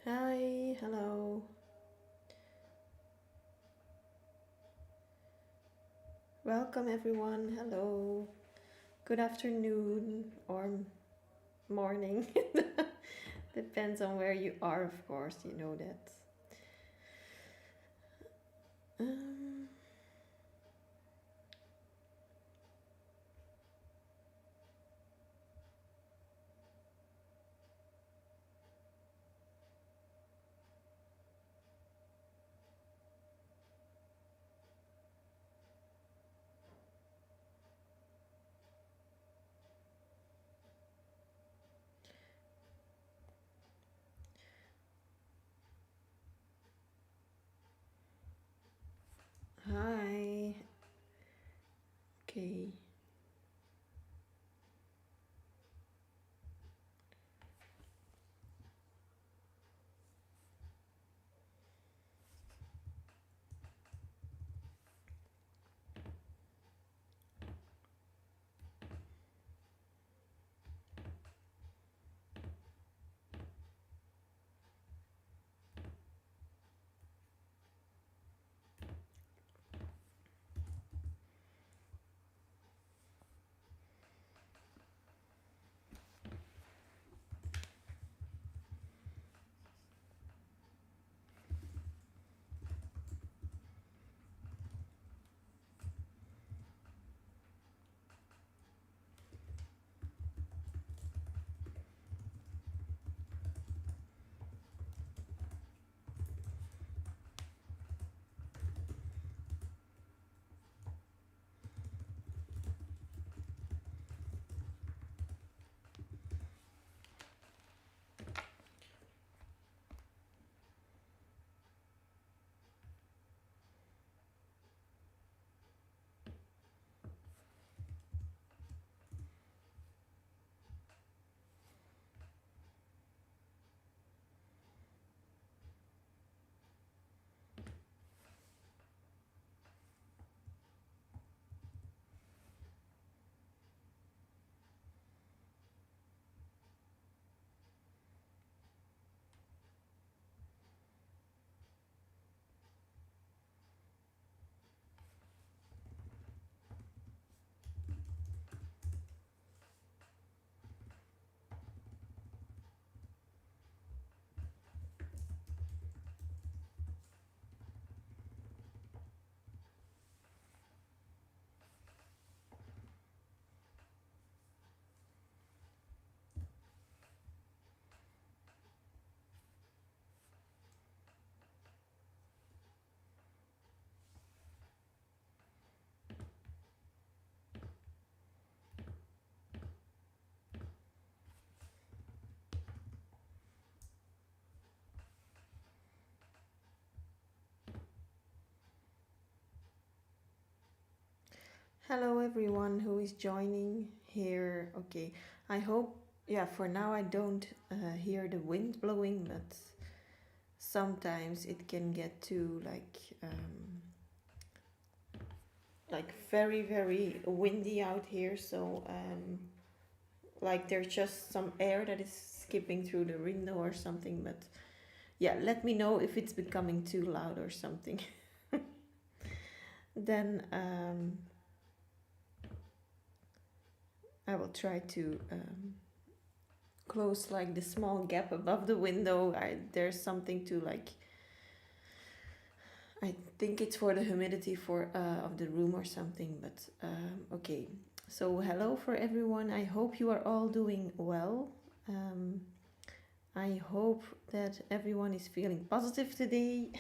Hi, hello. Welcome everyone. Hello. Good afternoon or morning. Depends on where you are, of course, you know that. Um, Hi. Okay. Hello everyone who is joining here. Okay. I hope yeah, for now I don't hear the wind blowing, but sometimes it can get to like very windy out here, so like there's just some air that is skipping through the window or something, but yeah, let me know if it's becoming too loud or something. Then I will try to close like the small gap above the window. There's something to like, I think it's for the humidity for of the room or something, but okay. So hello for everyone. I hope you are all doing well. Um, I hope that everyone is feeling positive today.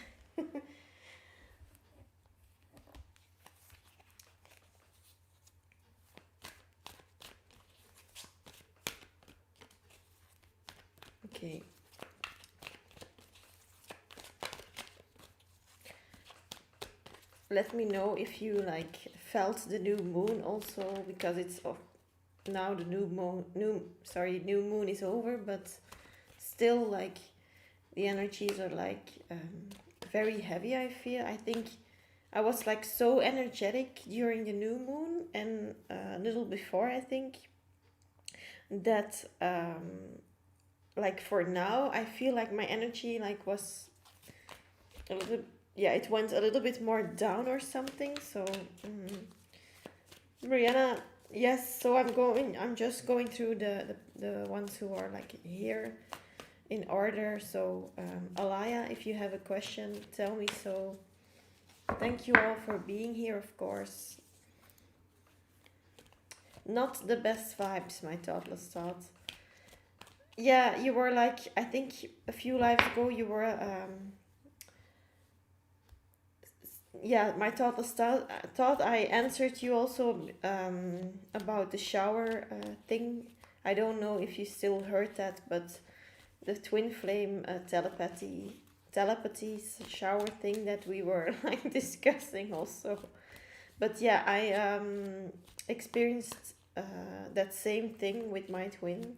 Okay. Let me know if you like felt the new moon also, because it's now the new moon is over, but still like the energies are like very heavy. I feel, I think I was like so energetic during the new moon and a little before, I think, that like for now, I feel like my energy like was a little, yeah, it went a little bit more down or something. So, Brianna, yes. So I'm just going through the ones who are like here in order. So, Alaya, if you have a question, tell me. So, thank you all for being here. Of course, not the best vibes, my thoughtless thought. Yeah, you were like, I think a few lives ago, you were yeah, my thought I answered you also about the shower thing. I don't know if you still heard that, but the twin flame telepathy shower thing that we were like discussing also. But yeah, I experienced that same thing with my twin,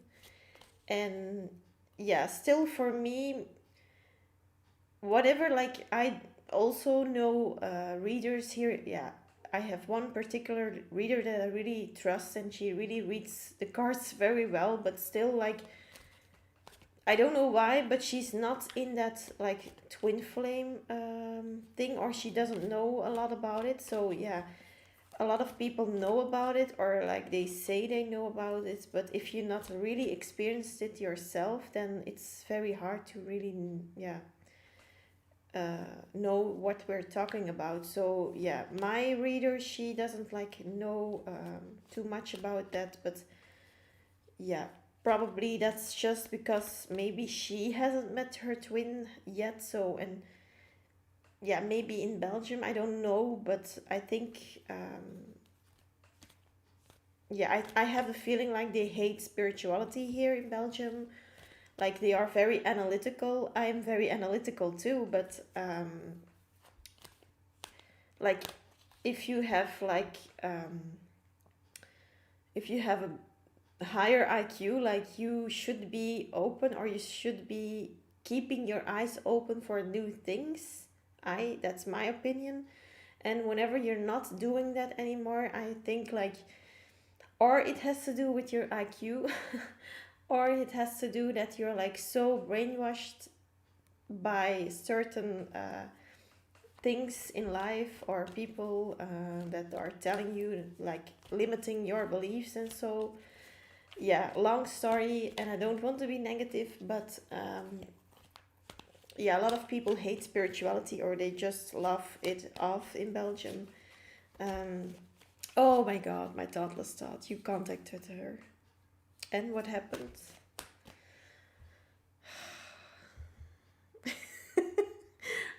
and yeah, still for me, whatever, like I also know readers here. Yeah, I have one particular reader that I really trust, and she really reads the cards very well, but still, like, I don't know why, but she's not in that like twin flame thing, or she doesn't know a lot about it. So yeah, a lot of people know about it, or like they say they know about it, but if you not really experienced it yourself, then it's very hard to really, yeah, know what we're talking about. So yeah, my reader, she doesn't like know too much about that, but yeah, probably that's just because maybe she hasn't met her twin yet. So, and yeah, maybe in Belgium, I don't know, but I think yeah, I have a feeling like they hate spirituality here in Belgium. Like they are very analytical. I am very analytical too, but like if you have like if you have a higher IQ, like you should be open, or you should be keeping your eyes open for new things. I That's my opinion. And whenever you're not doing that anymore, I think like, or it has to do with your IQ, or it has to do that you're like so brainwashed by certain things in life, or people that are telling you, like limiting your beliefs. And so yeah, long story, and I don't want to be negative, but yeah, a lot of people hate spirituality, or they just laugh it off in Belgium. um, oh my god, my thoughtless thought, you contacted her, and what happened?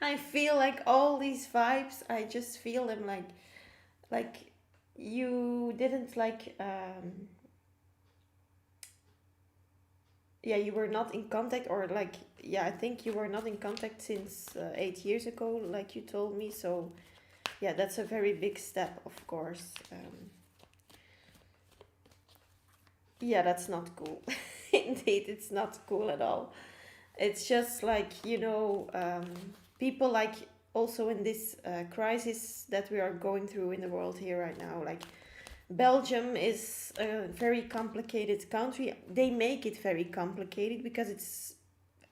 I feel like all these vibes, I just feel them like you didn't like yeah, you were not in contact, or like, yeah, I think you were not in contact since 8 years ago, like you told me. So yeah, that's a very big step, of course. Yeah, that's not cool. Indeed, it's not cool at all. It's just like, people like, also in this crisis that we are going through in the world here right now, like Belgium is a very complicated country. They make it very complicated because it's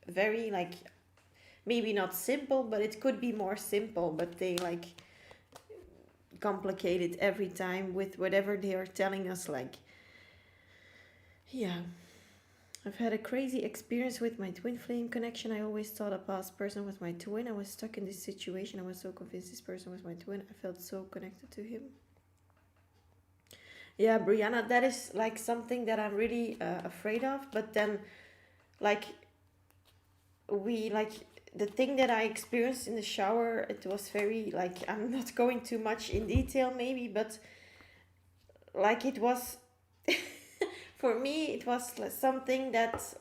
very like, maybe not simple, but it could be more simple, but they like complicate it every time with whatever they are telling us. Like, yeah, I've had a crazy experience with my twin flame connection. I always thought a past person was my twin. I was stuck in this situation. I was so convinced this person was my twin. I felt so connected to him. Yeah, Brianna, that is like something that I'm really afraid of. But then, like, we like the thing that I experienced in the shower, it was very like, I'm not going too much in detail, maybe, but like it was for me, it was something that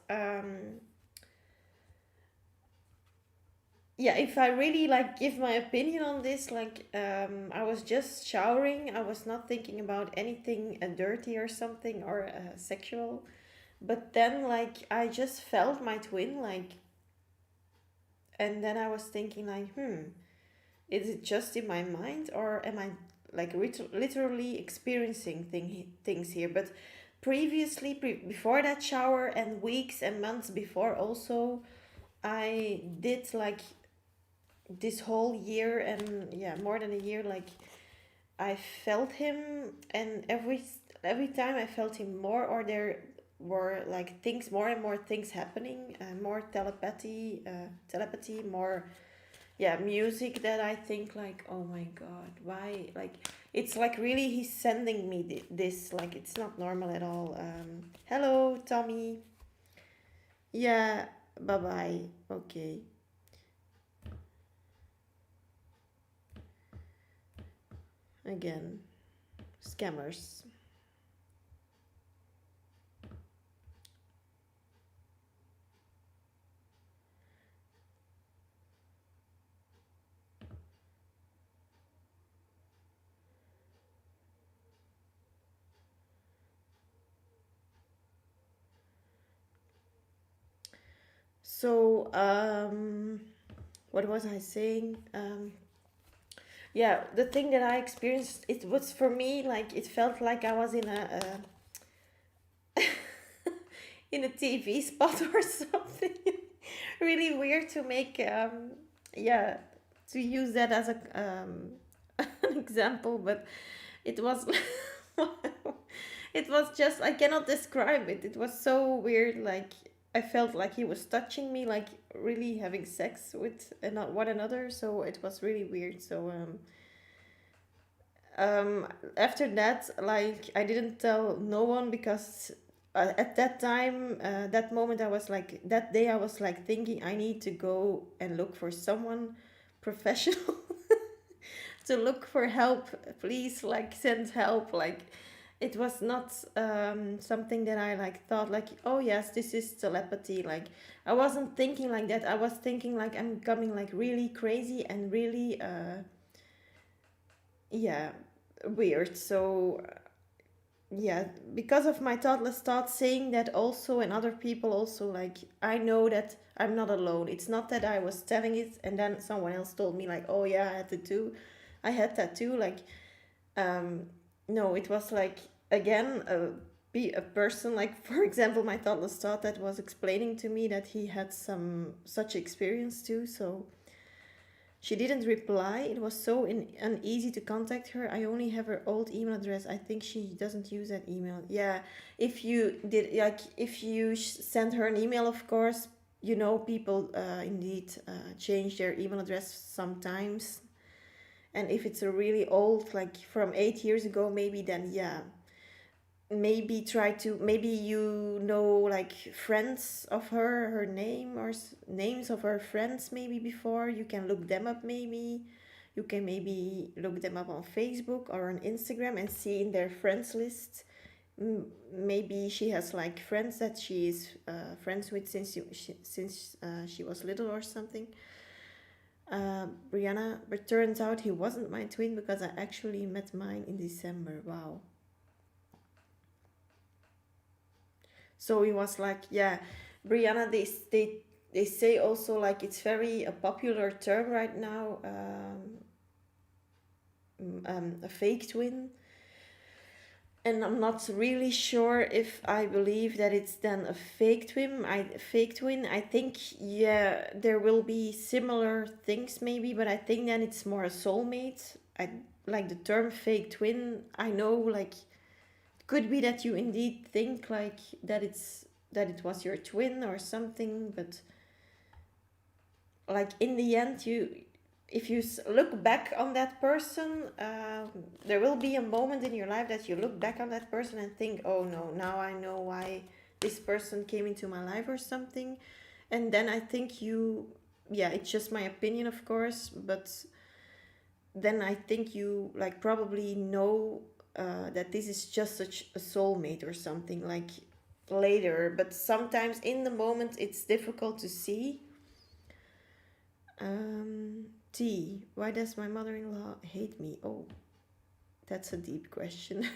yeah, if I really like give my opinion on this, like I was just showering, I was not thinking about anything dirty or something, or sexual, but then like I just felt my twin, like, and then I was thinking like, is it just in my mind, or am I like literally experiencing things here? But previously, before that shower, and weeks and months before also, I did like this whole year, and yeah, more than a year, like I felt him, and every time I felt him more, or there were like things, more and more things happening, more telepathy, more, yeah, music, that I think like, oh my god, why, like, it's like really he's sending me this, like it's not normal at all. Hello, Tommy. Yeah, bye bye. Okay, again, scammers. So, what was I saying? Yeah, the thing that I experienced, it was for me like it felt like I was in a TV spot or something. Really weird to make, yeah, to use that as a an example, but it was it was just, I cannot describe it. It was so weird. Like I felt like he was touching me, like really having sex with one another. So it was really weird. So um, after that, like I didn't tell no one, because at that time, that moment, I was like, that day, I was like thinking, I need to go and look for someone professional to look for help. Please, like, send help. Like, it was not something that I like thought like, oh yes, this is telepathy. Like, I wasn't thinking like that. I was thinking like I'm becoming like really crazy and really yeah, weird. So yeah, because of my thoughtless thoughts, saying that also, and other people also, like, I know that I'm not alone. It's not that I was telling it and then someone else told me like, oh yeah, I had that too. Like, um no, it was like, again, be a person, like, for example, my thoughtless thought that was explaining to me that he had some such experience too. So she didn't reply. It was so uneasy to contact her. I only have her old email address. I think she doesn't use that email. Yeah, if you did, like, if you send her an email, of course, people indeed change their email address sometimes. And if it's a really old, like from 8 years ago, maybe, then yeah, maybe try to, maybe like friends of her name, or names of her friends, maybe before you can look them up. Maybe you can maybe look them up on Facebook or on Instagram and see in their friends list. Maybe she has like friends that she is friends with since she was little or something. Brianna, but turns out he wasn't my twin, because I actually met mine in December. Wow. So he was like, yeah, Brianna. They say also, like, it's very a popular term right now. A fake twin, and I'm not really sure if I believe that it's then a fake twin. I think, yeah, there will be similar things maybe, but I think then it's more a soulmate. I like the term fake twin. I know, like, could be that you indeed think like that it was your twin or something, but like in the end, if you look back on that person, there will be a moment in your life that you look back on that person and think, oh no, now I know why this person came into my life or something. And then I think yeah, it's just my opinion, of course, but then I think you like probably know that this is just such a soulmate or something, like, later. But sometimes in the moment it's difficult to see. T. Why does my mother-in-law hate me? Oh, that's a deep question.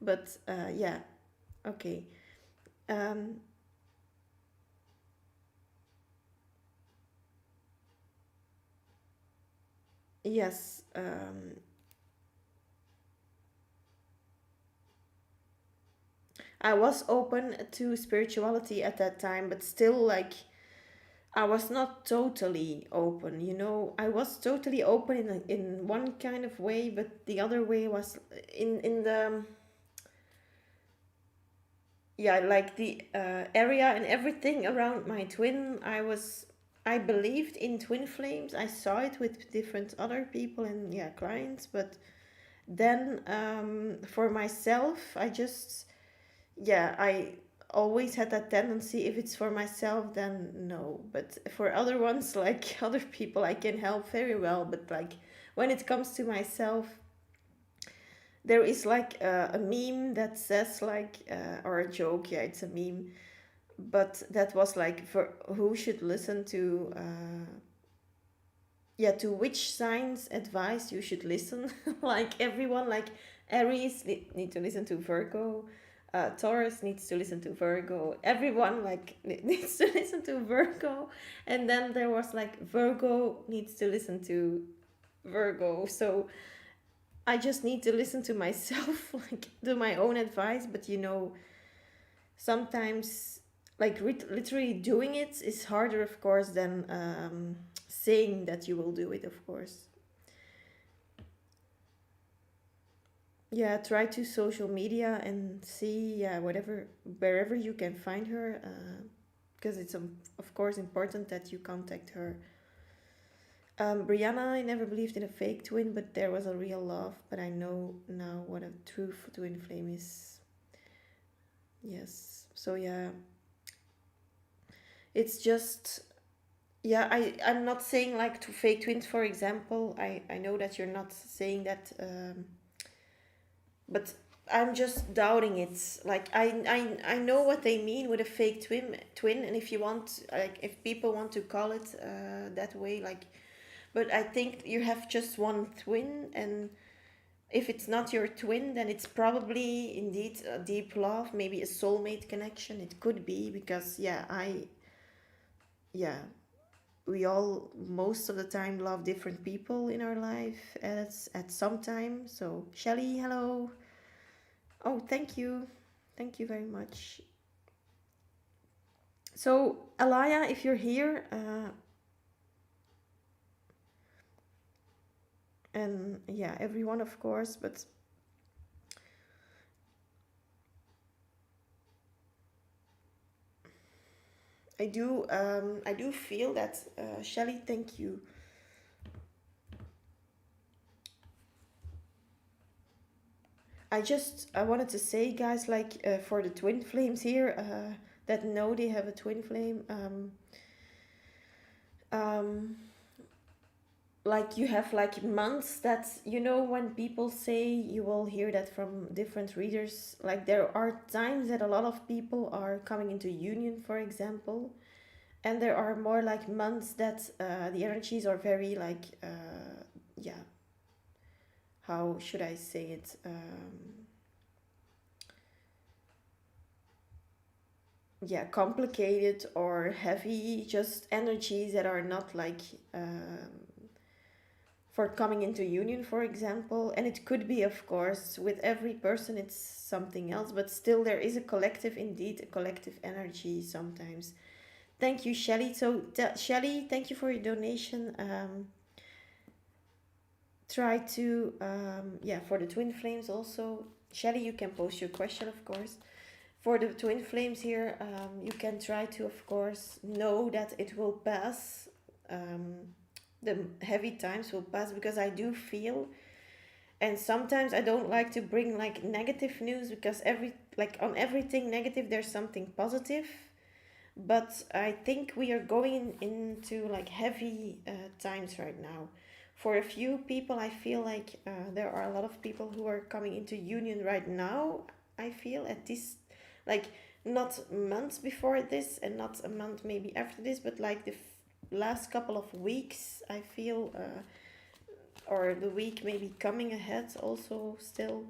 But yeah, okay. Um, yes. I was open to spirituality at that time, but still, like, I was not totally open, you know. I was totally open in one kind of way, but the other way was in the, yeah, like the area and everything around my twin. I believed in twin flames. I saw it with different other people and, yeah, clients, but then for myself, I just, yeah, I always had that tendency, if it's for myself, then no, but for other ones, like other people, I can help very well, but like when it comes to myself, there is like a meme that says like or a joke, yeah, it's a meme, but that was like, for who should listen to yeah, to which signs advice you should listen. Like everyone, like Aries need to listen to Virgo, Taurus needs to listen to Virgo, everyone like needs to listen to Virgo, and then there was like Virgo needs to listen to Virgo. So I just need to listen to myself, like do my own advice, but you know, sometimes like literally doing it is harder, of course, than saying that you will do it, of course. Yeah, try to social media and see, yeah, whatever, wherever you can find her, because it's of course important that you contact her. Brianna, I never believed in a fake twin, but there was a real love. But I know now what a true twin flame is. Yes. So yeah, it's just, yeah. I'm not saying like to fake twins, for example. I know that you're not saying that, but I'm just doubting it. Like I know what they mean with a fake twin, and if you want, like, if people want to call it that way, like, but I think you have just one twin, and if it's not your twin, then it's probably indeed a deep love, maybe a soulmate connection. It could be, because yeah, yeah, we all most of the time love different people in our life at some time. So Shelly, hello. Oh, thank you very much. So Alaya, if you're here, and yeah, everyone, of course, but I do feel that, Shelly, thank you. I wanted to say, guys, like, for the twin flames here, that know they have a twin flame, um, like, you have like months that, you know, when people say, you will hear that from different readers, like there are times that a lot of people are coming into union, for example, and there are more like months that the energies are very like, yeah, how should I say it, yeah, complicated or heavy, just energies that are not like, for coming into union, for example. And it could be, of course, with every person it's something else, but still there is a collective, indeed a collective energy sometimes. Thank you, Shelly. So Shelly, thank you for your donation. Try to, yeah, for the twin flames also, Shelly, you can post your question, of course. For the twin flames here, you can try to, of course, know that it will pass. The heavy times will pass, because I do feel, and sometimes I don't like to bring like negative news, because on everything negative there's something positive. But I think we are going into like heavy times right now. For a few people, I feel like there are a lot of people who are coming into union right now. I feel at this, like, not months before this and not a month maybe after this, but like the last couple of weeks, I feel, or the week maybe coming ahead also still.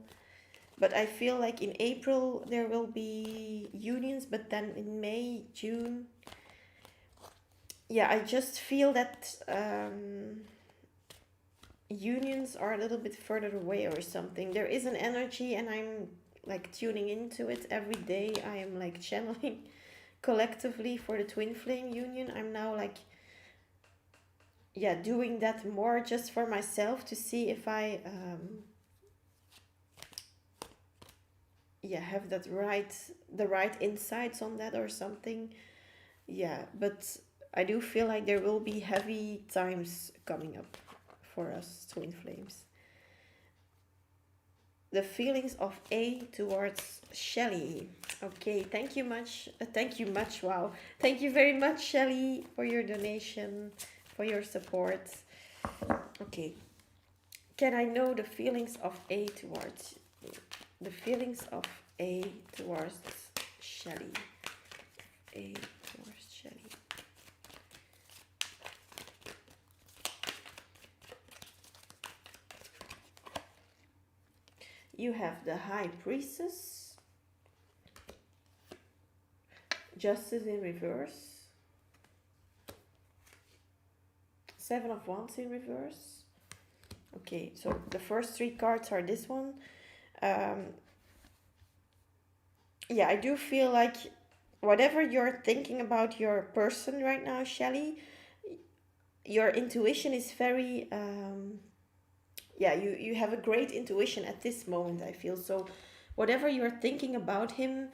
But I feel like in April there will be unions, but then in May, June, yeah, I just feel that unions are a little bit further away or something. There is an energy, and I'm like tuning into it every day. I am like channeling collectively for the twin flame union. I'm now like, yeah, doing that more just for myself to see if I yeah, have that right, the right insights on that or something. Yeah, but I do feel like there will be heavy times coming up for us twin flames. The feelings of A towards Shelley. Okay, thank you much. Thank you much. Wow. Thank you very much, Shelley, for your donation, for your support. Okay. Can I know the feelings of A towards the feelings of A towards Shelley? A towards Shelley. You have the High Priestess, Justice in reverse, Seven of Wands in reverse. Okay, so the first three cards are this one. Yeah, I do feel like whatever you're thinking about your person right now, Shelley, your intuition is very yeah, you have a great intuition at this moment, I feel. So whatever you're thinking about him,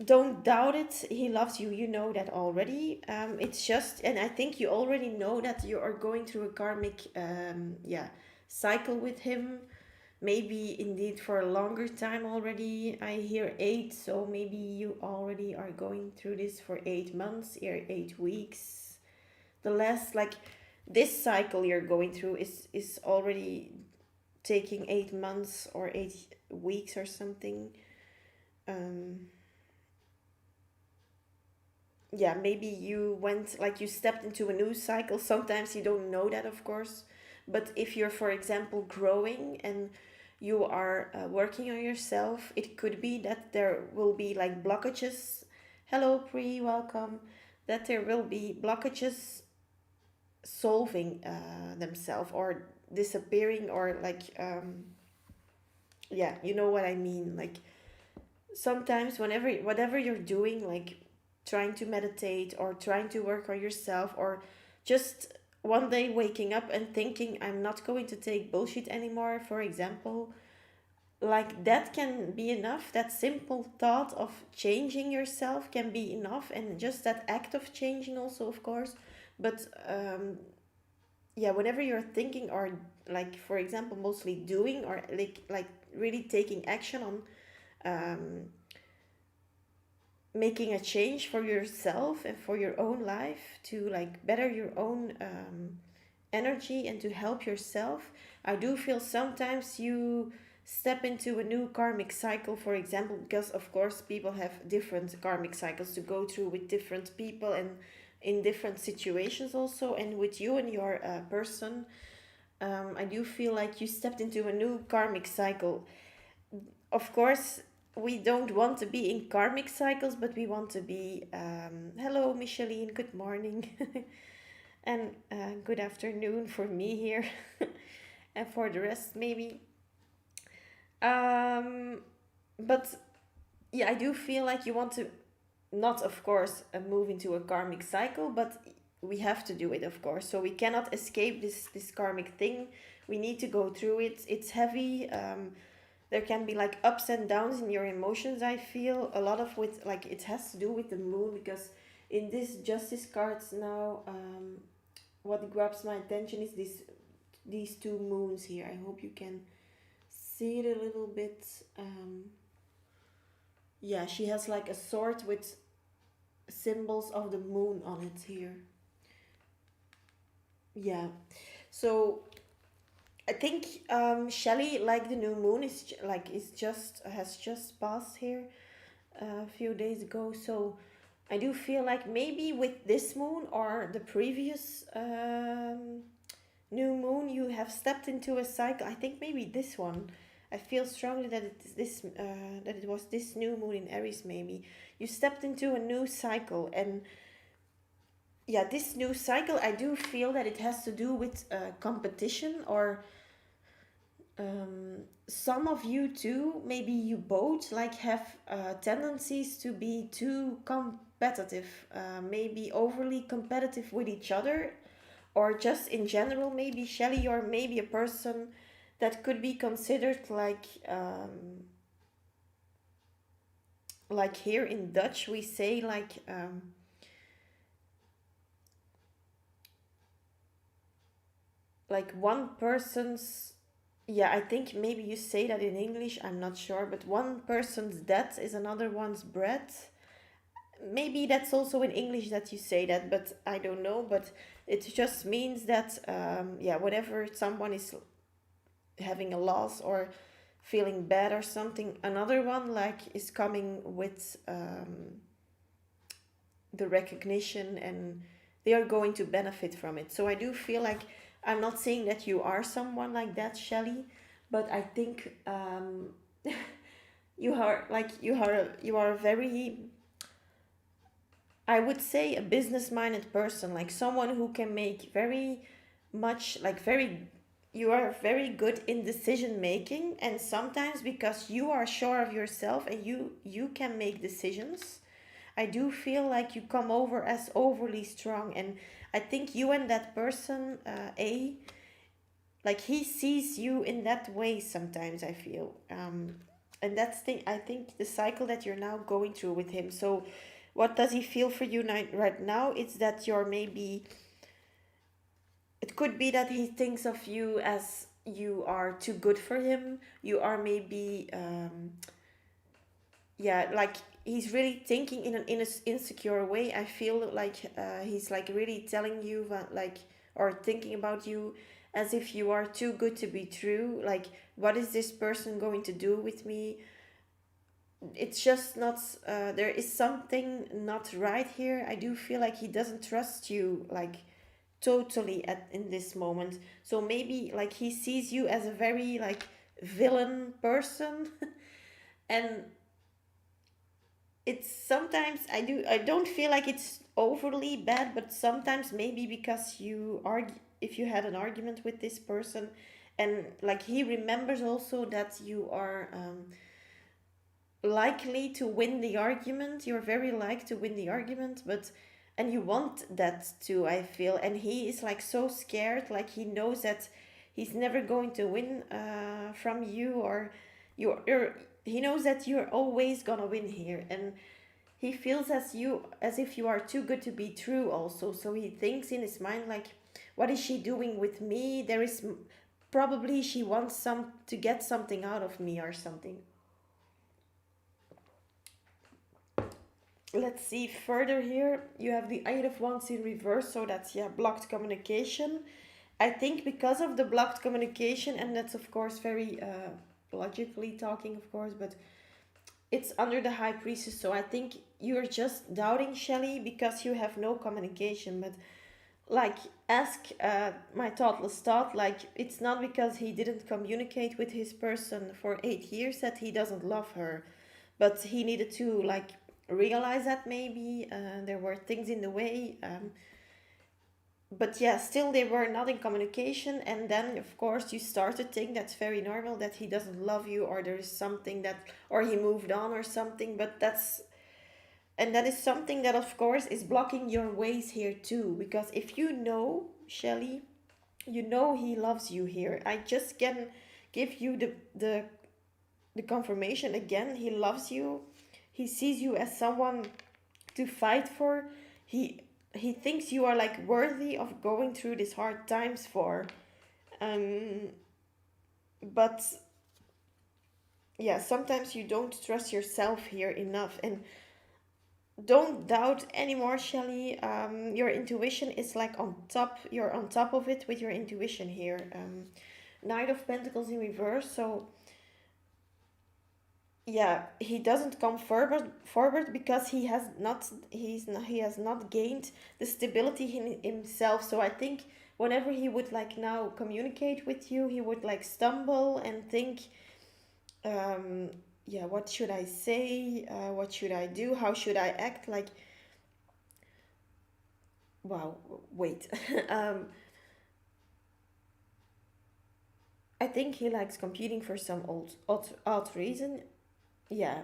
don't doubt it. He loves you, you know that already. It's just, and I think you already know that you are going through a karmic yeah, cycle with him, maybe indeed for a longer time already. I hear 8, so maybe you already are going through this for 8 months or 8 weeks. The last, like, this cycle you're going through is already taking 8 months or 8 weeks or something. um yeah, maybe you went, like, you stepped into a new cycle. Sometimes you don't know that, of course, but if you're, for example, growing and you are working on yourself, it could be that there will be like blockages. Hello, Pri, welcome. That there will be blockages solving themselves or disappearing, or like yeah, you know what I mean. Like, sometimes whenever whatever you're doing, like trying to meditate or trying to work on yourself, or just one day waking up and thinking, I'm not going to take bullshit anymore, for example, like that can be enough. That simple thought of changing yourself can be enough, and just that act of changing also, of course. But yeah, whenever you're thinking, or like, for example, mostly doing, or like really taking action on um making a change for yourself and for your own life, to like better your own energy and to help yourself, I do feel sometimes you step into a new karmic cycle, for example, because of course people have different karmic cycles to go through with different people and in different situations also. And with you and your person, I do feel like you stepped into a new karmic cycle. Of course, we don't want to be in karmic cycles, but we want to be. Hello, Micheline. Good morning, and good afternoon for me here, and for the rest maybe. Um, but yeah, I do feel like you want to not, of course, move into a karmic cycle, but we have to do it, of course. So we cannot escape this karmic thing. We need to go through it. It's heavy. There can be like ups and downs in your emotions. I feel a lot of, with like, it has to do with the moon, because in this justice cards now, what grabs my attention is these two moons here. I hope you can see it a little bit. Yeah, she has like a sword with symbols of the moon on it here. Yeah, so I think Shelley, like the new moon is like is just has just passed here a few days ago. So I do feel like maybe with this moon or the previous new moon, you have stepped into a cycle. I think maybe this one. I feel strongly that it is this that it was this new moon in Aries. Maybe you stepped into a new cycle, and yeah, this new cycle, I do feel that it has to do with competition, or some of you too, maybe you both like have tendencies to be too competitive, maybe overly competitive with each other, or just in general. Maybe Shelley, you're maybe a person that could be considered like here in Dutch we say like one person's, yeah, I think maybe you say that in English, I'm not sure, but one person's death is another one's bread. Maybe that's also in English that you say that, but I don't know. But it just means that, yeah, whenever someone is having a loss or feeling bad or something, another one like is coming with the recognition, and they are going to benefit from it. So I do feel like, I'm not saying that you are someone like that, Shelley, but I think you are very, I would say, a business minded person, like someone who can make very much, like very, you are very good in decision making, and sometimes because you are sure of yourself and you can make decisions, I do feel like you come over as overly strong. And I think you and that person, A, like he sees you in that way sometimes, I feel. And that's thing, I think the cycle that you're now going through with him. So what does he feel for you right now? It's that you're maybe, it could be that he thinks of you as you are too good for him. You are maybe, yeah, like he's really thinking in a insecure way. I feel like he's like really telling you that, like, or thinking about you as if you are too good to be true. Like, what is this person going to do with me? It's just not, there is something not right here. I do feel like he doesn't trust you, like, totally at in this moment. So maybe like he sees you as a very like villain person. And it's sometimes, I don't feel like it's overly bad, but sometimes maybe because you argue, if you had an argument with this person, and like he remembers also that you are likely to win the argument, you're very like to win the argument, but, and you want that too, I feel. And he is like so scared, like he knows that he's never going to win from you, or you're, he knows that you're always gonna win here. And he feels as if you are too good to be true also. So he thinks in his mind like, what is she doing with me? There is probably she wants some to get something out of me or something. Let's see further here. You have the Eight of Wands in reverse, so that's, yeah, blocked communication. I think because of the blocked communication, and that's of course very logically talking, of course, but it's under the High Priestess. So I think you're just doubting Shelley because you have no communication. But like, ask my thoughtless thought, like, it's not because he didn't communicate with his person for 8 years that he doesn't love her, but he needed to like realize that maybe there were things in the way. But yeah, still they were not in communication, and then of course you start to think that's very normal, that he doesn't love you, or there's something that, or he moved on or something. But that's, and that is something that of course is blocking your ways here too, because if you know Shelley, you know he loves you here. I just can give you the confirmation again. He loves you. He sees you as someone to fight for. He thinks you are like worthy of going through these hard times for. Um, but yeah, sometimes you don't trust yourself here enough, and don't doubt anymore, Shelley. Your intuition is like on top. You're on top of it with your intuition here. Knight of Pentacles in reverse. So yeah, he doesn't come forward because he has not gained the stability in himself. So I think whenever he would like now communicate with you, he would like stumble and think, um yeah, what should I say, what should I do, how should I act, like, wow, wait. um I think he likes competing for some odd reason. Yeah,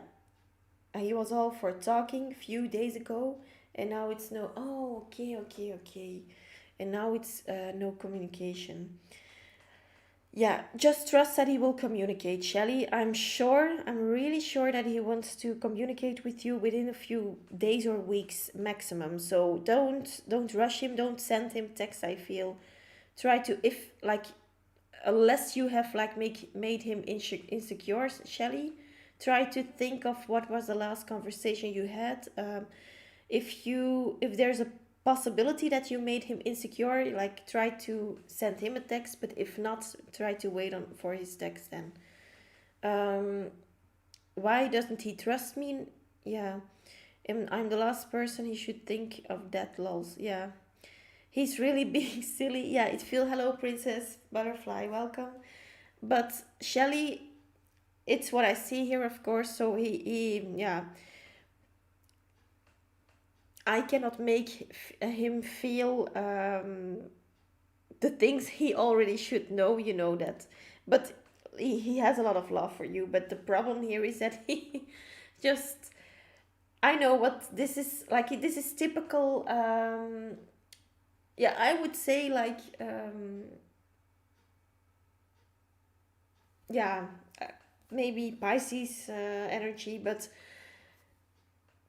he was all for talking a few days ago, and now it's no. Oh, okay, okay, okay, and now it's no communication. Yeah, just trust that he will communicate, Shelley. I'm really sure that he wants to communicate with you within a few days or weeks maximum. So don't rush him, don't send him text, I feel. Try to, if like, unless you have like made him insecure, Shelley, try to think of what was the last conversation you had. If there's a possibility that you made him insecure, like try to send him a text, but if not, try to wait on for his text then. um why doesn't he trust me? Yeah, I'm the last person he should think of, that lols. Yeah, he's really being silly. Yeah, it feel, hello princess butterfly, welcome. But Shelly, it's what I see here, of course. So he yeah, I cannot make him feel the things he already should know, you know that. But he has a lot of love for you. But the problem here is that he just, I know what this is like. This is typical. Yeah, I would say like, yeah, uh, maybe Pisces energy, but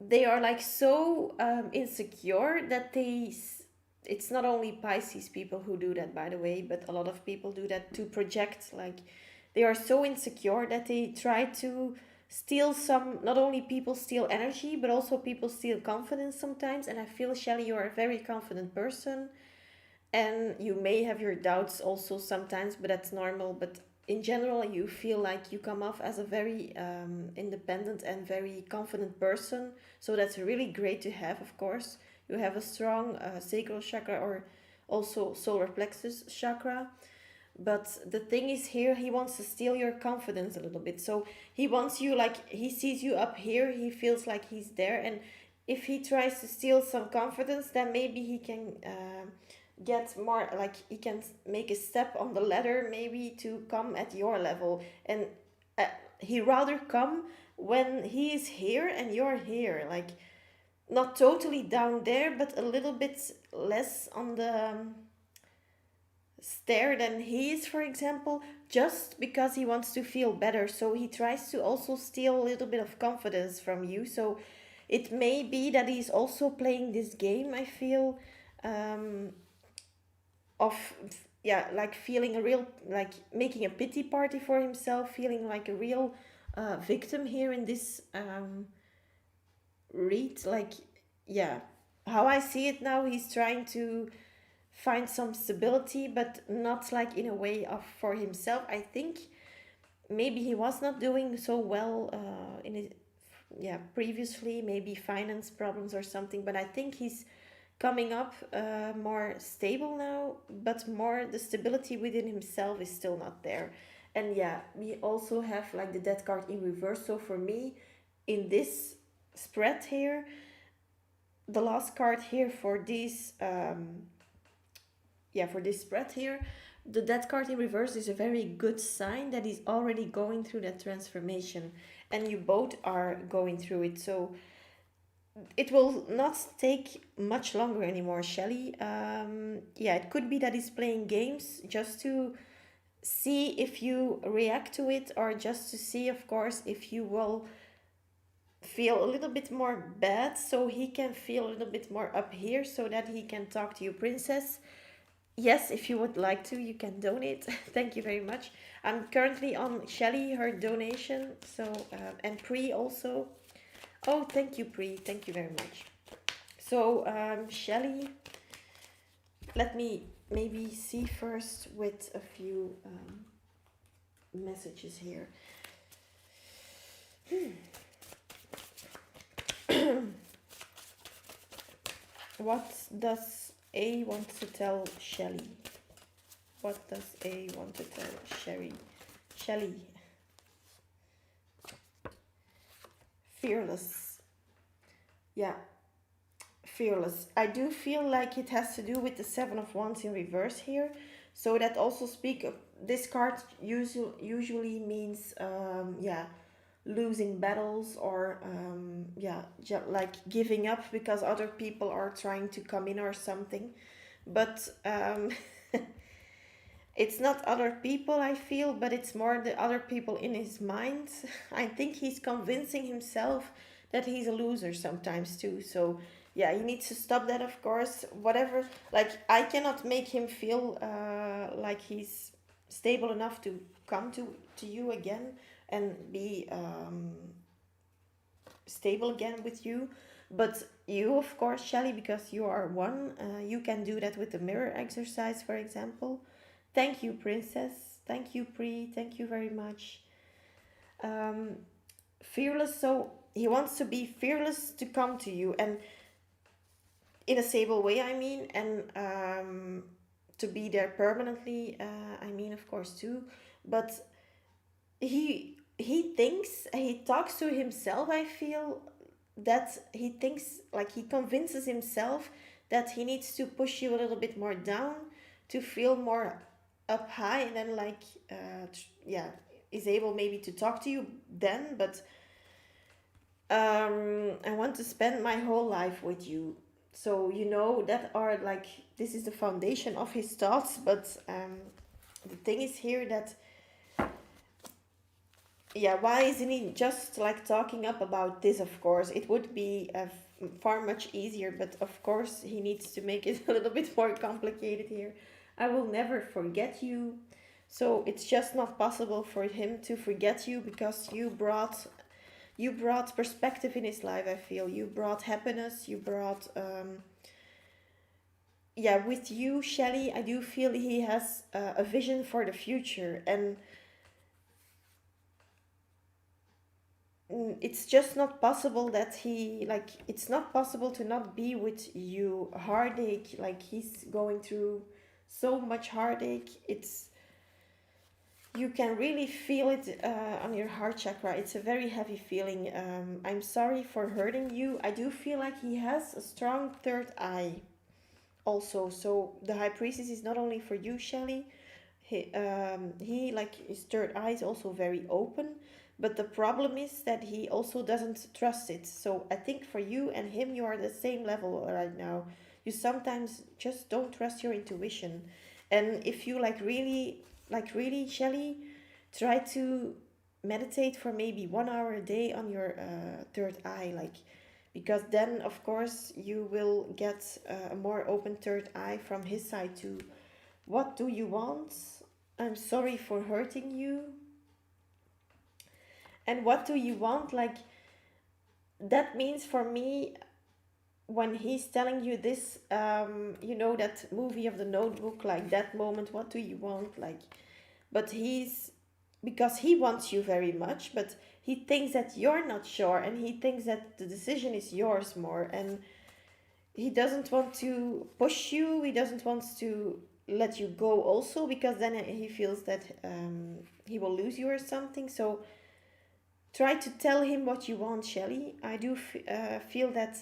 they are like so insecure that it's not only Pisces people who do that, by the way, but a lot of people do that to project. Like, they are so insecure that they try to steal some, not only people steal energy, but also people steal confidence sometimes. And I feel, Shelly, you are a very confident person, and you may have your doubts also sometimes, but that's normal. But in general, you feel like you come off as a very independent and very confident person. So that's really great to have, of course. You have a strong sacral chakra, or also solar plexus chakra. But the thing is, here he wants to steal your confidence a little bit. So he wants you, like, he sees you up here, he feels like he's there. And if he tries to steal some confidence, then maybe he can get more, like, he can make a step on the ladder, maybe to come at your level. And uh, he rather come when he is here and you're here, like, not totally down there, but a little bit less on the stair than he is, for example, just because he wants to feel better. So he tries to also steal a little bit of confidence from you. So it may be that he's also playing this game, I feel, um, of, yeah, like feeling a real, like making a pity party for himself, feeling like a real victim here in this read. Like, yeah, how I see it now, he's trying to find some stability, but not like in a way of for himself. I think maybe he was not doing so well in his, yeah, previously, maybe finance problems or something. But I think he's coming up more stable now, but more the stability within himself is still not there. And yeah, we also have like the death card in reverse. So for me, in this spread here, the last card here for these yeah, for this spread here, the death card in reverse is a very good sign that he's already going through that transformation, and you both are going through it. So it will not take much longer anymore, Shelly. Yeah, it could be that he's playing games just to see if you react to it, or just to see, of course, if you will feel a little bit more bad, so he can feel a little bit more up here, so that he can talk to you, princess. Yes, if you would like to, you can donate. Thank you very much. I'm currently on Shelly, her donation. So, and Pri also. Oh, thank you, Pri. Thank you very much. So, Shelly, let me maybe see first with a few messages here. What does A want to tell Shelly? What does A want to tell Sherry? Shelly? Fearless. Yeah, fearless. I do feel like it has to do with the Seven of Wands in reverse here. So that also this card usually means yeah, losing battles, or yeah, like giving up because other people are trying to come in or something. But it's not other people, I feel, but it's more the other people in his mind. I think he's convincing himself that he's a loser sometimes too. So yeah, he needs to stop that, of course. Whatever, like I cannot make him feel like he's stable enough to come to you again and be stable again with you. But you, of course, Shelly, because you are one, you can do that with the mirror exercise, for example. Thank you, Princess. Thank you, Pri. Thank you very much. Um, Fearless. So he wants to be fearless to come to you, and in a stable way, I mean, and to be there permanently. I mean, of course, too. But he talks to himself. I feel that he thinks, like he convinces himself that he needs to push you a little bit more down to feel more up high, and then like yeah, is able maybe to talk to you then. But I want to spend my whole life with you. So you know that are like, this is the foundation of his thoughts. But the thing is here that, yeah, why isn't he just like talking up about this? Of course it would be far much easier, but of course he needs to make it a little bit more complicated here. I will never forget you. So it's just not possible for him to forget you, because you brought perspective in his life. I feel you brought happiness, you brought yeah, with you, Shelly, I do feel he has a vision for the future. And it's just not possible that he, like, it's not possible to not be with you. Heartache, like he's going through so much heartache. It's, you can really feel it on your heart chakra. It's a very heavy feeling. I'm sorry for hurting you. I do feel like he has a strong third eye also. So the high priestess is not only for you, Shelley. He like his third eye is also very open, but the problem is that he also doesn't trust it. So I think for you and him, you are the same level right now. You sometimes just don't trust your intuition. And if you like really, Shelley, try to meditate for maybe 1 hour a day on your third eye, like, because then of course you will get a more open third eye from his side too. What do you want? I'm sorry for hurting you. And what do you want? Like, that means for me, when he's telling you this, that movie of the Notebook, like that moment, what do you want? Like, but because he wants you very much, but he thinks that you're not sure, and he thinks that the decision is yours more. And he doesn't want to push you, he doesn't want to let you go also, because then he feels that he will lose you or something. So try to tell him what you want, Shelley. I do feel that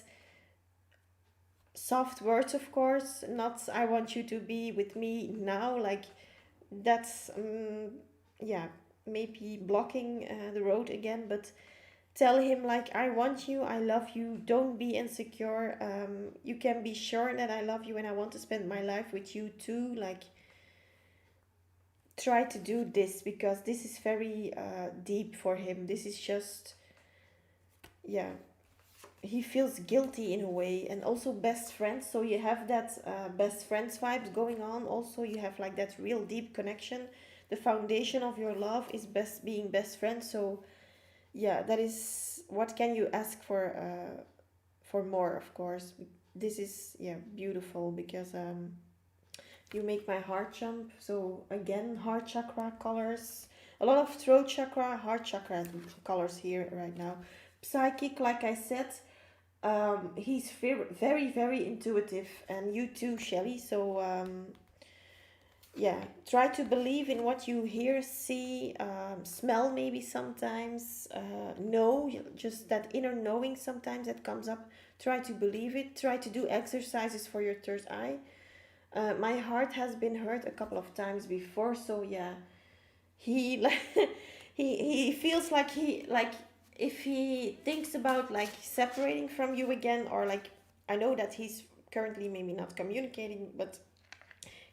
soft words, of course, not I want you to be with me now, like that's yeah, maybe blocking the road again. But tell him, like, I want you, I love you, don't be insecure. You can be sure that I love you and I want to spend my life with you too. Like, try to do this, because this is very deep for him. This is just, yeah, he feels guilty in a way. And also best friends, so you have that best friends vibes going on. Also you have like that real deep connection. The foundation of your love is best being best friends. So yeah, that is, what can you ask for more, of course. This is, yeah, beautiful, because you make my heart jump. So again, heart chakra colors, a lot of throat chakra, heart chakra colors here right now. Psychic, like I said, he's very, very intuitive, and you too, Shelley. So yeah, try to believe in what you hear, see, smell, maybe sometimes, know, just that inner knowing sometimes that comes up. Try to believe it. Try to do exercises for your third eye. My heart has been hurt a couple of times before, so yeah, he like he feels like he like if he thinks about like separating from you again, or like I know that he's currently maybe not communicating, but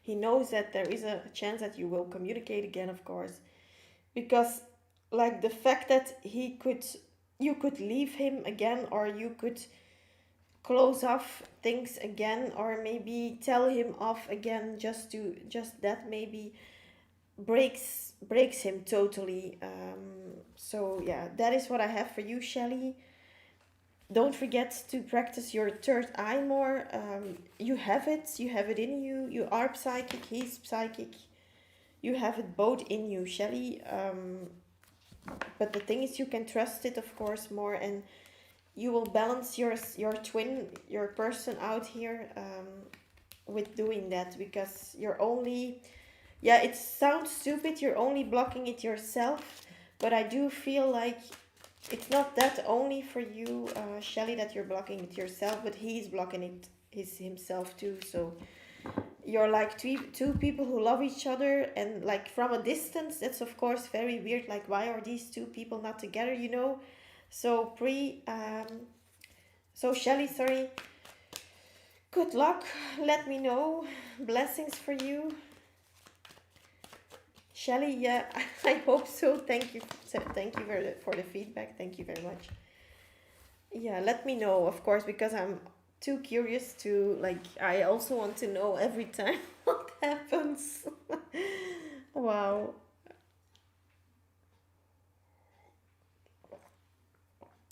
he knows that there is a chance that you will communicate again, of course, because like the fact that he could you could leave him again, or you could close off things again, or maybe tell him off again, just that maybe breaks him totally. So yeah, that is what I have for you, Shelly. Don't forget to practice your third eye more. You have it in you. You are psychic, he's psychic. You have it both in you, Shelly. But the thing is, you can trust it, of course, more, and you will balance your twin, your person out here, with doing that, because you're only, yeah, it sounds stupid, you're only blocking it yourself, but I do feel like it's not that only for you, Shelly, that you're blocking it yourself, but he's blocking it himself too. So you're like two people who love each other, and like from a distance, that's of course very weird. Like, why are these two people not together? So Shelly, sorry. Good luck. Let me know. Blessings for you, Shelly. Yeah, I hope so. Thank you. Thank you for the feedback. Thank you very much. Yeah, let me know, of course, because I'm too curious to like. I also want to know every time what happens. Wow,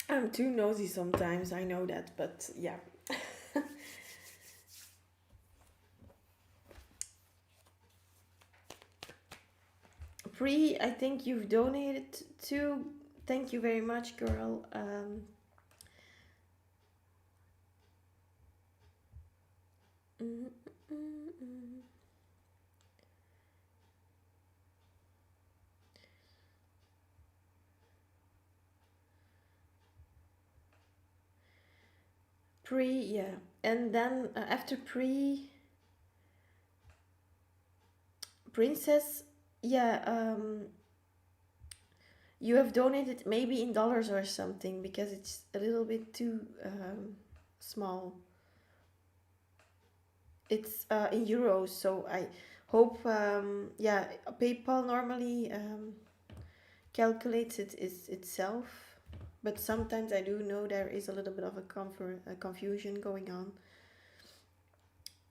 I'm too nosy sometimes. I know that, but yeah. Pre, I think you've donated to. Thank you very much, girl. Mm, mm, mm. Pre, yeah, and then after pre, princess, yeah. You have donated maybe in dollars or something, because it's a little bit too small. It's in euros, so I hope. Yeah, PayPal normally calculates it is itself, but sometimes I do know there is a little bit of a confusion going on.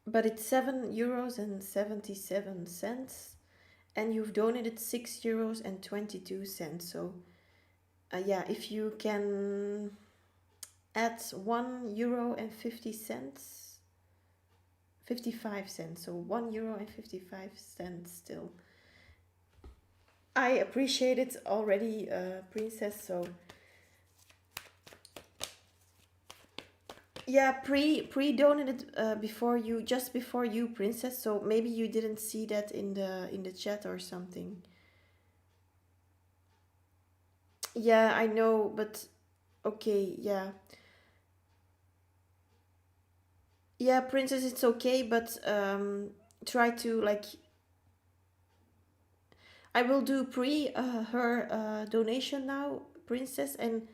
But it's €7 and 77 cents, and you've donated €6 and 22 cents. So yeah, if you can add €1 and 50 cents, 55 cents, so €1 and 55 cents still. I appreciate it already, Princess. So yeah, pre donated before you, just before you, Princess. So maybe you didn't see that in the chat or something. Yeah, I know, but okay, yeah. Yeah, Princess, it's okay, but try to like. I will do pre her donation now, Princess, and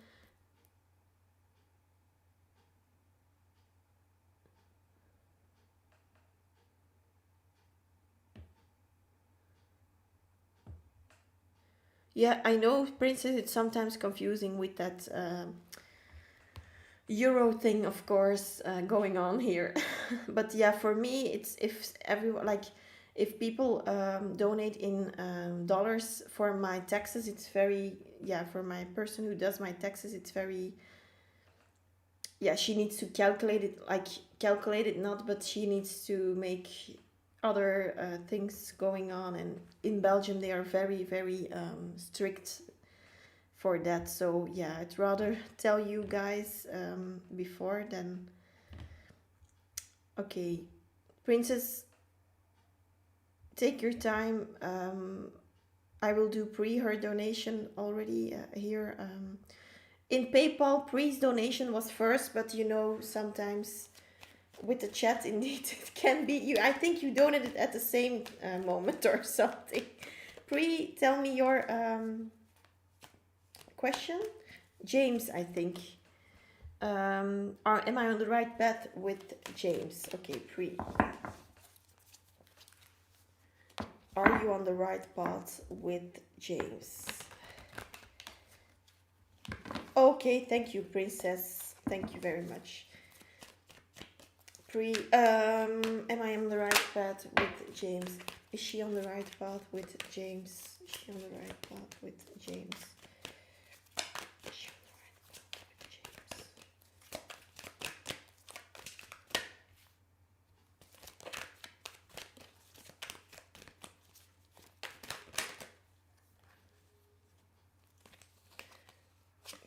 yeah, I know, Princess. It's sometimes confusing with that euro thing, of course, going on here. But yeah, for me, it's if everyone like if people donate in dollars for my taxes, it's very, yeah, for my person who does my taxes, it's very, yeah, she needs to calculate it, like calculate it not, but she needs to make other things going on, and in Belgium they are very very strict for that. So yeah, I'd rather tell you guys before than. Okay, Princess, take your time. I will do pre her donation already here. In PayPal, pre's donation was first, but sometimes with the chat, indeed, it can be you. I think you donated at the same moment or something. Pre, tell me your question. James, I think. Am I on the right path with James? Okay, Pre. Are you on the right path with James? Okay, thank you, Princess. Thank you very much. Am I on the right path with James? Is she on the right path with James? Is she on the right path with James? Is she on the right path with James?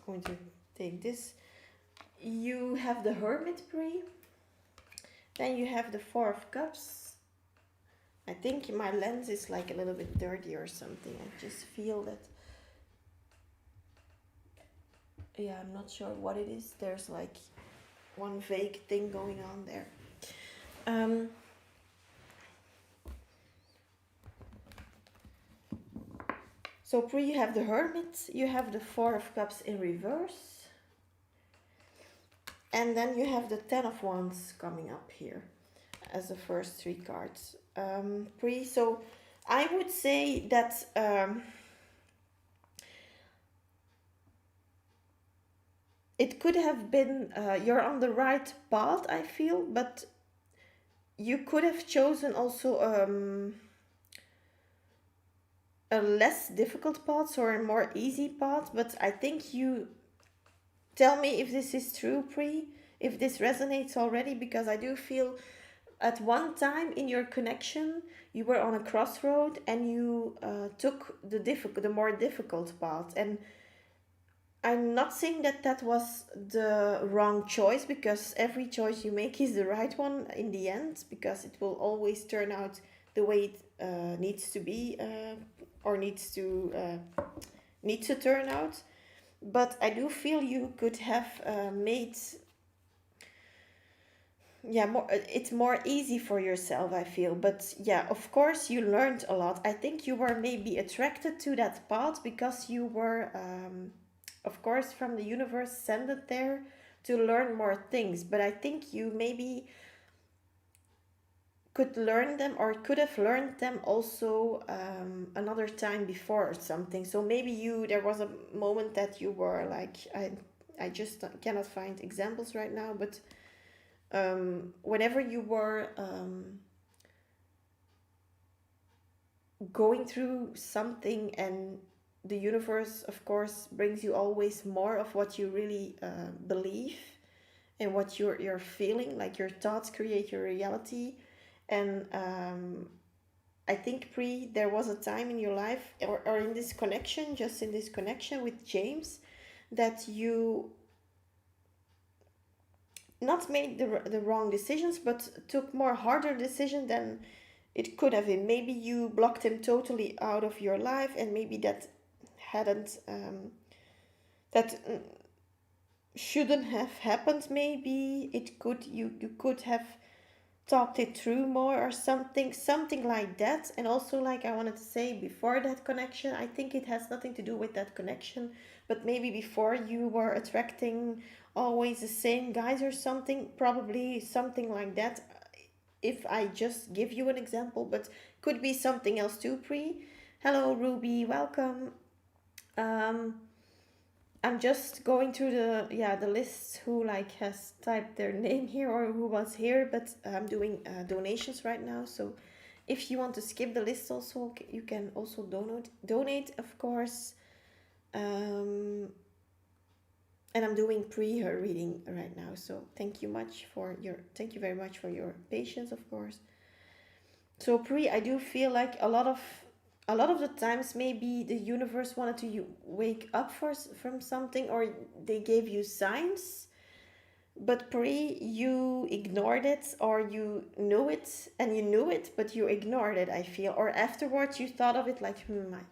I'm going to take this. You have the Hermit, Pre. Then you have the Four of Cups. I think my lens is like a little bit dirty or something. I just feel that. Yeah, I'm not sure what it is. There's like one vague thing going on there. So Pre, you have the Hermit, you have the Four of Cups in reverse, and then you have the Ten of Wands coming up here as the first three cards. Pre, so I would say that it could have been, you're on the right path, I feel, but you could have chosen also a less difficult path or a more easy path, but I think you tell me if this is true, Pre, if this resonates already, because I do feel at one time in your connection you were on a crossroad and you took the more difficult path, and I'm not saying that that was the wrong choice, because every choice you make is the right one in the end, because it will always turn out the way it needs to be, or needs to turn out. But I do feel you could have made it's more easy for yourself, I feel. But yeah, of course you learned a lot. I think you were maybe attracted to that path because you were of course from the universe sent it there to learn more things, but I think you maybe could learn them or could have learned them also another time before or something. So maybe there was a moment that you were like, I just cannot find examples right now, but whenever you were going through something, and the universe of course brings you always more of what you really believe and what you're feeling, like your thoughts create your reality. And I think Pre, there was a time in your life, or in this connection, just in this connection with James, that you not made the wrong decisions, but took more harder decisions than it could have been. Maybe you blocked him totally out of your life, and maybe that hadn't that shouldn't have happened. Maybe it could, you could have talked it through more or something like that. And also, like I wanted to say before that connection, I think it has nothing to do with that connection, but maybe before you were attracting always the same guys or something, probably something like that, if I just give you an example, but could be something else too. Pre, hello Ruby, welcome. I'm just going through the lists who like has typed their name here or who was here, but I'm doing donations right now. So if you want to skip the list, also you can also donate, of course. And I'm doing her reading right now. So thank you very much for your patience, of course. So Pre, I do feel like a lot of the times maybe the universe wanted to you wake up from something, or they gave you signs, but Pre, you ignored it, or you knew it and you knew it but you ignored it, I feel. Or afterwards you thought of it like,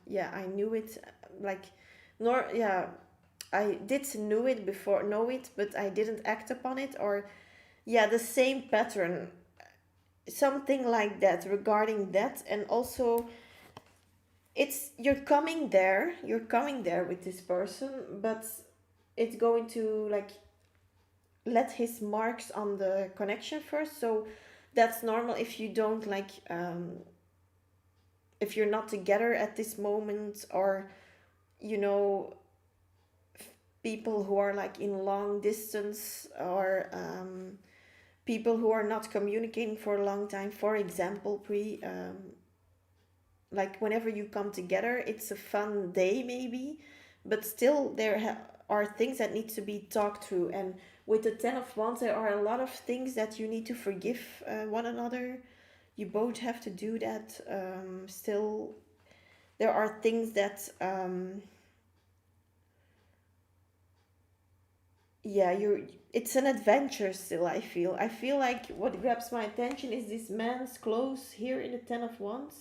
yeah, I knew it, like, nor yeah, I did know it, but I didn't act upon it. Or yeah, the same pattern, something like that regarding that. And also, it's you're coming there with this person, but it's going to like let his marks on the connection first. So that's normal if you don't like if you're not together at this moment, or you know, people who are like in long distance, or people who are not communicating for a long time, for example, pre like whenever you come together, it's a fun day maybe, but still are things that need to be talked through. And with the 10 of wands, there are a lot of things that you need to forgive one another. You both have to do that. Still, there are things that yeah, you're it's an adventure still. I feel like what grabs my attention is this man's clothes here in the 10 of wands.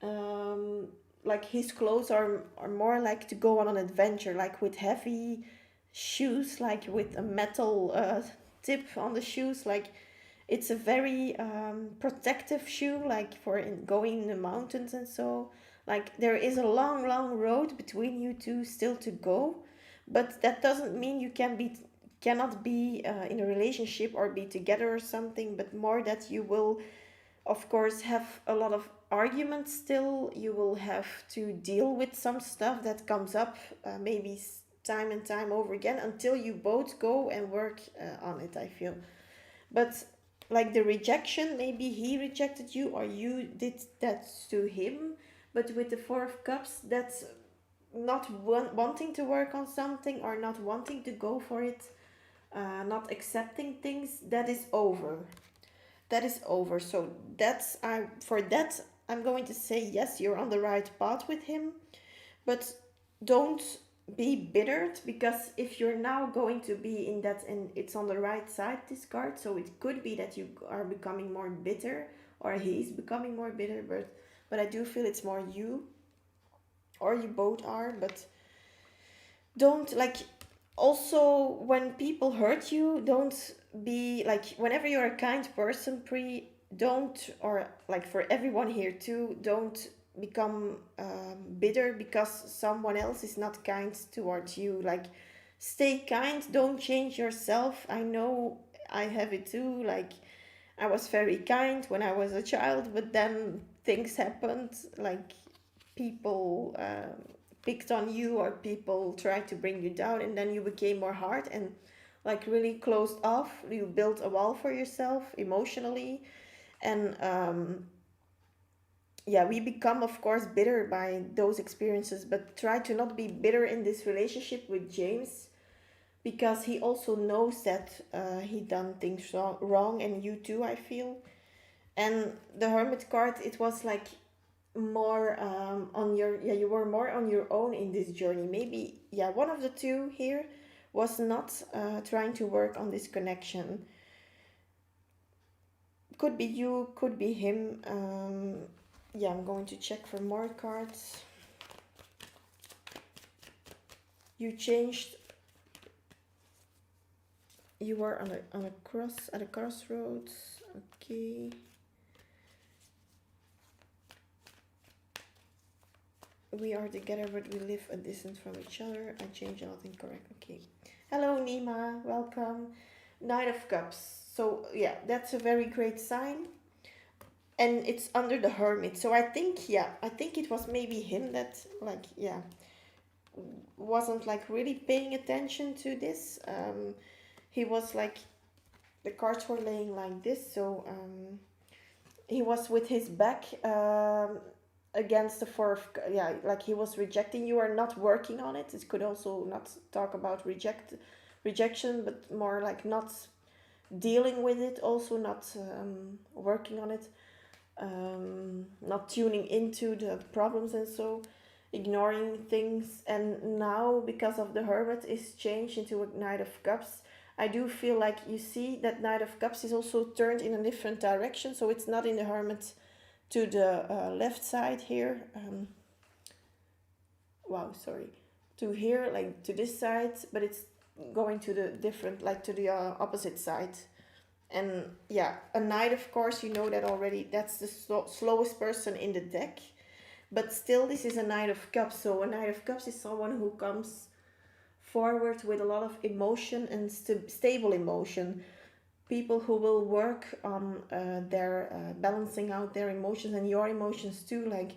um like his clothes are more like to go on an adventure, like with heavy shoes, like with a metal tip on the shoes. Like it's a very protective shoe, like for going in the mountains. And so like there is a long long road between you two still to go, but that doesn't mean you cannot be in a relationship or be together or something, but more that you will of course have a lot of arguments still. You will have to deal with some stuff that comes up, maybe time and time over again, until you both go and work on it, I feel. But like the rejection, maybe he rejected you or you did that to him. But with the 4 of cups, that's not wanting to work on something, or not wanting to go for it, not accepting things, that is over. That is over. So that's I for that I'm going to say yes, you're on the right path with him, but don't be bittered, because if you're now going to be in that, and it's on the right side, this card, so it could be that you are becoming more bitter, or he's becoming more bitter. But I do feel it's more you, or you both are. But don't like, also when people hurt you, don't be like, whenever you're a kind person, don't, or like for everyone here too, don't become bitter because someone else is not kind towards you. Like stay kind, don't change yourself. I know I have it too. Like I was very kind when I was a child, but then things happened, like people picked on you, or people tried to bring you down, and then you became more hard and like really closed off. You built a wall for yourself emotionally. And yeah, we become of course bitter by those experiences, but try to not be bitter in this relationship with James, because he also knows that he done things wrong, and you too, I feel. And the Hermit card, it was like more on your, yeah, you were more on your own in this journey. Maybe, yeah, one of the two here was not trying to work on this connection. Could be you, could be him. Yeah, I'm going to check for more cards. You changed. You were on a at a crossroads. Okay. We are together, but we live a distance from each other. I changed nothing, correct. Okay. Hello, Nima. Welcome. Knight of Cups. So, yeah, that's a very great sign. And it's under the Hermit. So, I think, yeah, I think it was maybe him that, like, yeah, wasn't like really paying attention to this. He was like, the cards were laying like this. So, he was with his back against the yeah, like he was rejecting you or not working on it. It could also not talk about rejection, but more like not dealing with it, also not working on it, not tuning into the problems, and so ignoring things. And now, because of the Hermit is changed into a Knight of Cups, I do feel like you see that Knight of Cups is also turned in a different direction. So it's not in the Hermit to the left side here. Wow, sorry. To here, like to this side, but it's going to the different, like to the opposite side. And yeah, a knight, of course, you know that already. That's the slowest person in the deck. But still, this is a Knight of Cups. So a Knight of Cups is someone who comes forward with a lot of emotion and stable emotion. People who will work on their balancing out their emotions and your emotions too. Like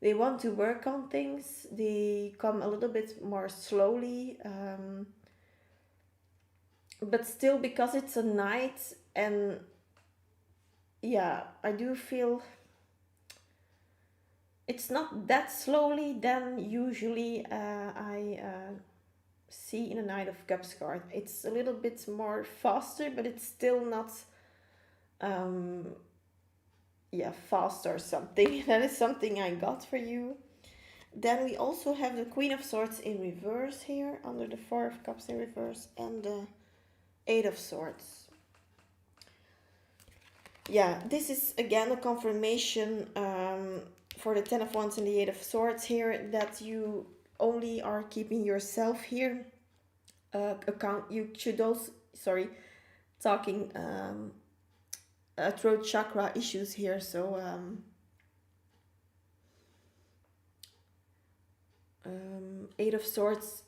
they want to work on things. They come a little bit more slowly, but still, because it's a night, and yeah, I do feel it's not that slowly than usually I see in a Knight of Cups card. It's a little bit more faster, but it's still not um, yeah, fast or something. That is something I got for you. Then we also have the Queen of Swords in reverse here, under the Four of Cups in reverse, and the Eight of Swords. Yeah, this is again a confirmation for the Ten of Wands and the Eight of Swords here, that you only are keeping yourself here. Account, you should also, sorry, talking throat chakra issues here. So Eight of Swords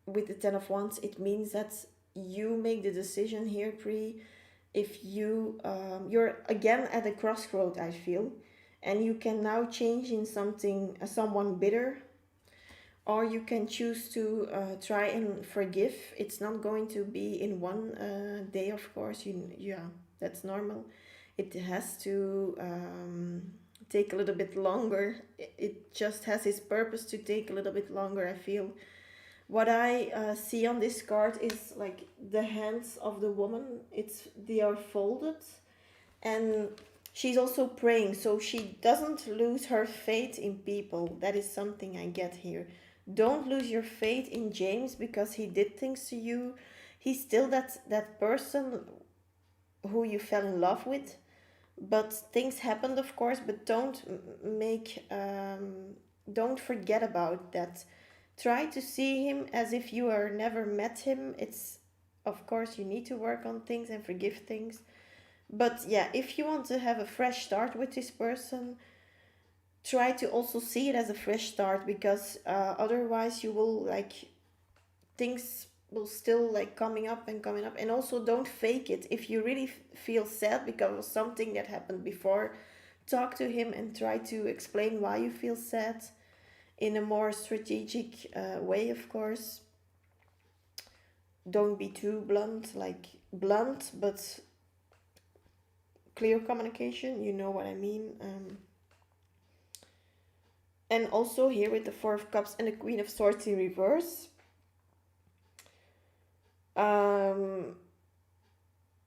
with the Ten of Wands, it means that you make the decision here, Pri. If you're again at a crossroad, I feel, and you can now change in something, someone bitter, or you can choose to try and forgive. It's not going to be in one day, of course. Yeah, that's normal. It has to take a little bit longer. It just has its purpose to take a little bit longer, I feel. What I see on this card is like the hands of the woman. They are folded, and she's also praying, so she doesn't lose her faith in people. That is something I get here. Don't lose your faith in James, because he did things to you. He's still that person who you fell in love with, but things happened, of course. But don't forget about that. Try to see him as if you are never met him. It's, of course, you need to work on things and forgive things. But yeah, if you want to have a fresh start with this person, try to also see it as a fresh start, because otherwise you will like, things will still like coming up and coming up. And also, don't fake it. If you really feel sad because of something that happened before, talk to him and try to explain why you feel sad in a more strategic way, of course. Don't be too blunt, like blunt, but clear communication, you know what I mean. And also here with the Four of Cups and the Queen of Swords in reverse,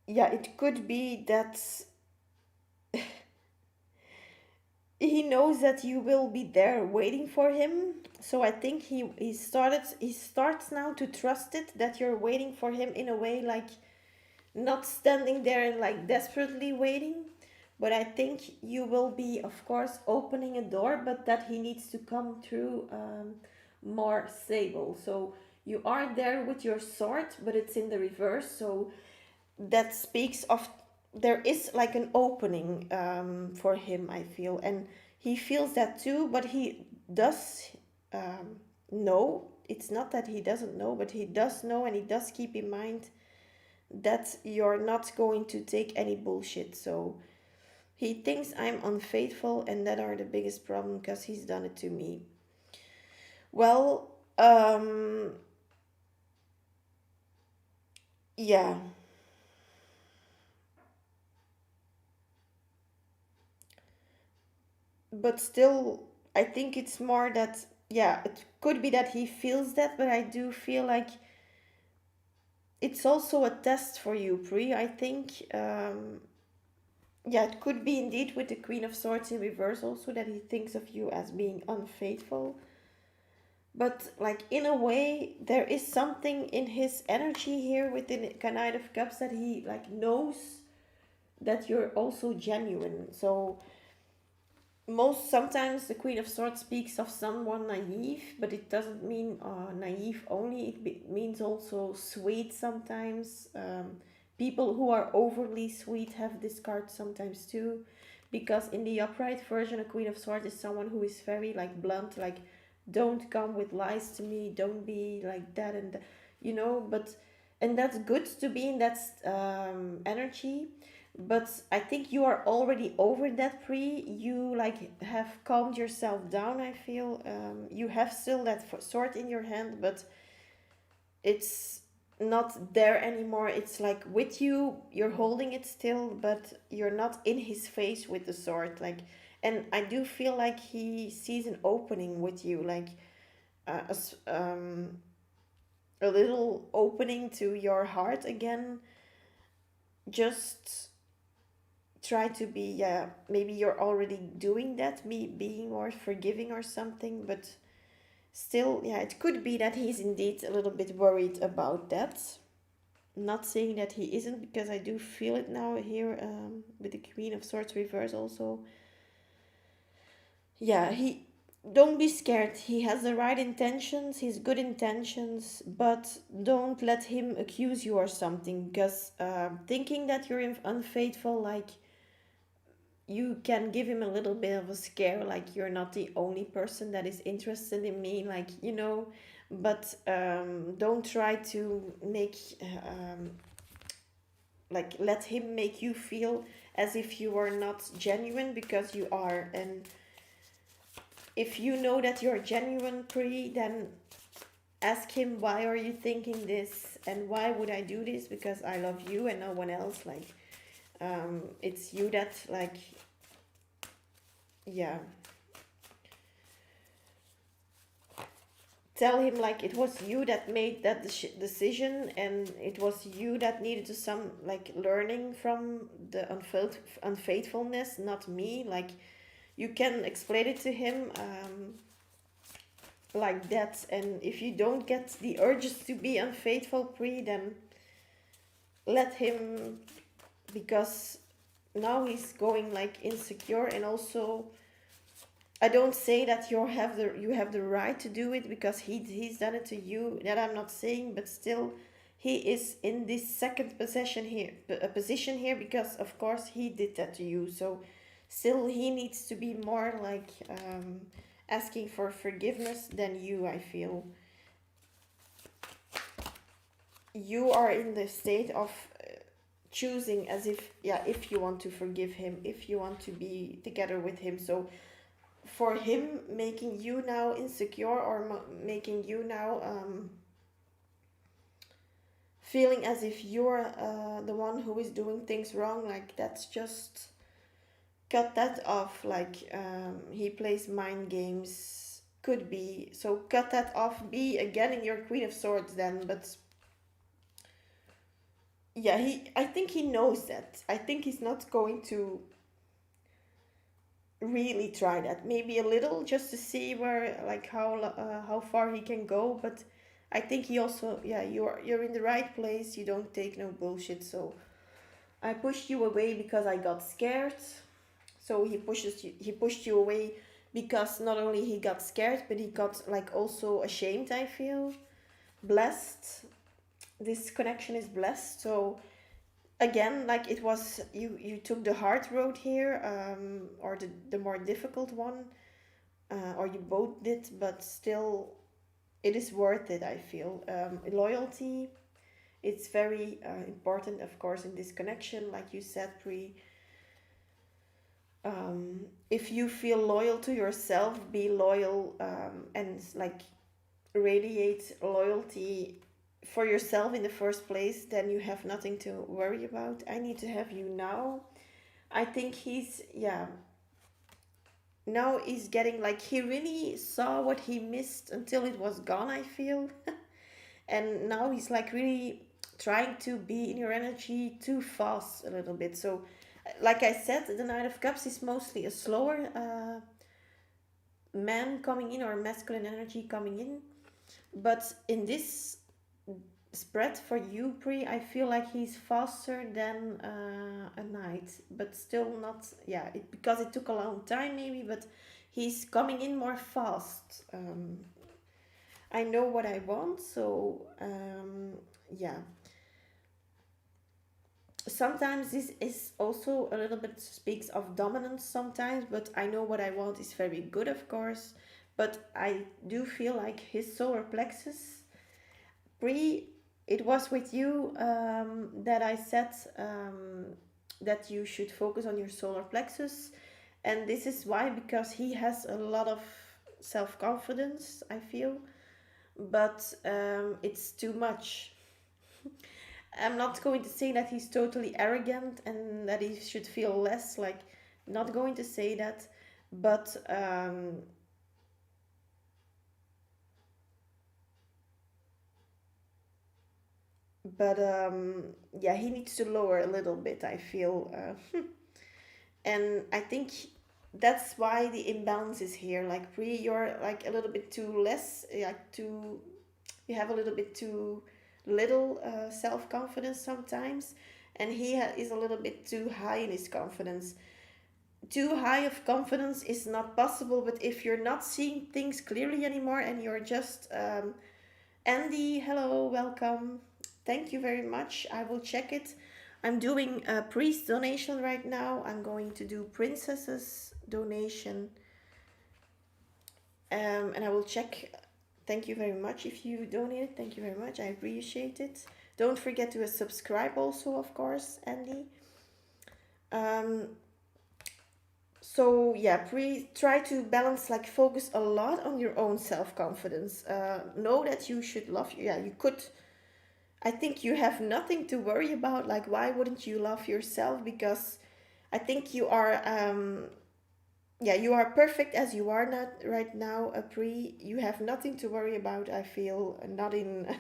yeah, it could be that he knows that you will be there waiting for him. So I think he starts now to trust it, that you're waiting for him in a way, like not standing there and like desperately waiting. But I think you will be, of course, opening a door, but that he needs to come through more stable. So you are there with your sword, but it's in the reverse. So that speaks of, there is like an opening for him, I feel. And he feels that too, but he does know. It's not that he doesn't know, but he does know, and he does keep in mind that you're not going to take any bullshit. So he thinks I'm unfaithful, and that are the biggest problem, because he's done it to me. Well, yeah. But still, I think it's more that, yeah, it could be that he feels that, but I do feel like it's also a test for you, Pri. I think, yeah, it could be indeed with the Queen of Swords in reverse also, that he thinks of you as being unfaithful. But like in a way, there is something in his energy here within the Knight of Cups, that he like knows that you're also genuine. So most sometimes the Queen of Swords speaks of someone naive, but it doesn't mean naive only. Means also sweet sometimes. People who are overly sweet have this card sometimes too, because in the upright version, a Queen of Swords is someone who is very like blunt, like don't come with lies to me, don't be like that and you know. But and that's good to be in that energy, but I think you are already over that pre. You like have calmed yourself down. I feel you have still that sword in your hand, but it's not there anymore. It's like with you. You're holding it still, but you're not in his face with the sword. Like, and I do feel like he sees an opening with you, like a little opening to your heart again. Just try to be, yeah, maybe you're already doing that, me being more forgiving or something, but still, yeah, it could be that he's indeed a little bit worried about that. Not saying that he isn't, because I do feel it now here, with the Queen of Swords reverse also. Yeah, he, don't be scared. He has the right intentions, his good intentions, but don't let him accuse you or something, because thinking that you're unfaithful, like, you can give him a little bit of a scare, like you're not the only person that is interested in me, like, you know. But don't try to make like let him make you feel as if you are not genuine, because you are. And if you know that you're genuine, pre, then ask him, why are you thinking this, and why would I do this? Because I love you and no one else. Like, it's you that, like, yeah, tell him like it was you that made that decision, and it was you that needed to some like learning from the unfaithfulness, not me. Like, you can explain it to him, like that. And if you don't get the urges to be unfaithful, pre, then let him, because now he's going like insecure. And also, I don't say that you have the right to do it because he's done it to you. That I'm not saying, but still, he is in this second possession here, a position here, because of course he did that to you. So, still, he needs to be more like asking for forgiveness than you. I feel you are in the state of choosing, as if, yeah, if you want to forgive him, if you want to be together with him. So for him making you now insecure, or making you now feeling as if you're the one who is doing things wrong, like, that's just cut that off. Like, he plays mind games, could be. So cut that off, be again in your Queen of Swords then. But yeah, I think he knows that. I think he's not going to really try that. Maybe a little, just to see where, like, how far he can go. But I think he also, yeah, you're in the right place. You don't take no bullshit. So I pushed you away because I got scared. So he pushed you away because not only he got scared, but he got like also ashamed. I feel blessed. This connection is blessed. So again, like, it was, you took the hard road here, or the more difficult one, or you both did, but still it is worth it. I feel loyalty, it's very important, of course, in this connection, like you said, pre. If you feel loyal to yourself, be loyal, and like radiate loyalty for yourself in the first place, then you have nothing to worry about. I need to have you now. I think he's, yeah, now he's getting, like, he really saw what he missed until it was gone, I feel. And now he's like really trying to be in your energy too fast a little bit. So like I said, the Knight of Cups is mostly a slower man coming in, or masculine energy coming in. But in this spread for you, Pri. I feel like he's faster than a knight, but still not. Yeah, because it took a long time, maybe, but he's coming in more fast. I know what I want, so yeah. Sometimes this is also a little bit speaks of dominance sometimes, but I know what I want is very good, of course. But I do feel like his solar plexus, Pre, it was with you that I said that you should focus on your solar plexus. And this is why, because he has a lot of self confidence, I feel, but it's too much. I'm not going to say that he's totally arrogant and that he should feel less, like, not going to say that, but yeah, he needs to lower a little bit, I feel. And I think that's why the imbalance is here. Like, Pri, you're like a little bit too less, like, too, you have a little bit too little self confidence sometimes, and he is a little bit too high in his confidence. Too high of confidence is not possible, but if you're not seeing things clearly anymore and you're just Andy, hello, welcome. Thank you very much. I will check it. I'm doing a priest donation right now. I'm going to do princesses donation. And I will check. Thank you very much if you donated. Thank you very much. I appreciate it. Don't forget to subscribe also, of course, Andy. Um, so yeah, try to balance, like, focus a lot on your own self-confidence. Know that you should love you. Yeah, you could, I think you have nothing to worry about. Like, why wouldn't you love yourself? Because I think you are, yeah, you are perfect as you are not right now, a Pri. You have nothing to worry about, I feel, not in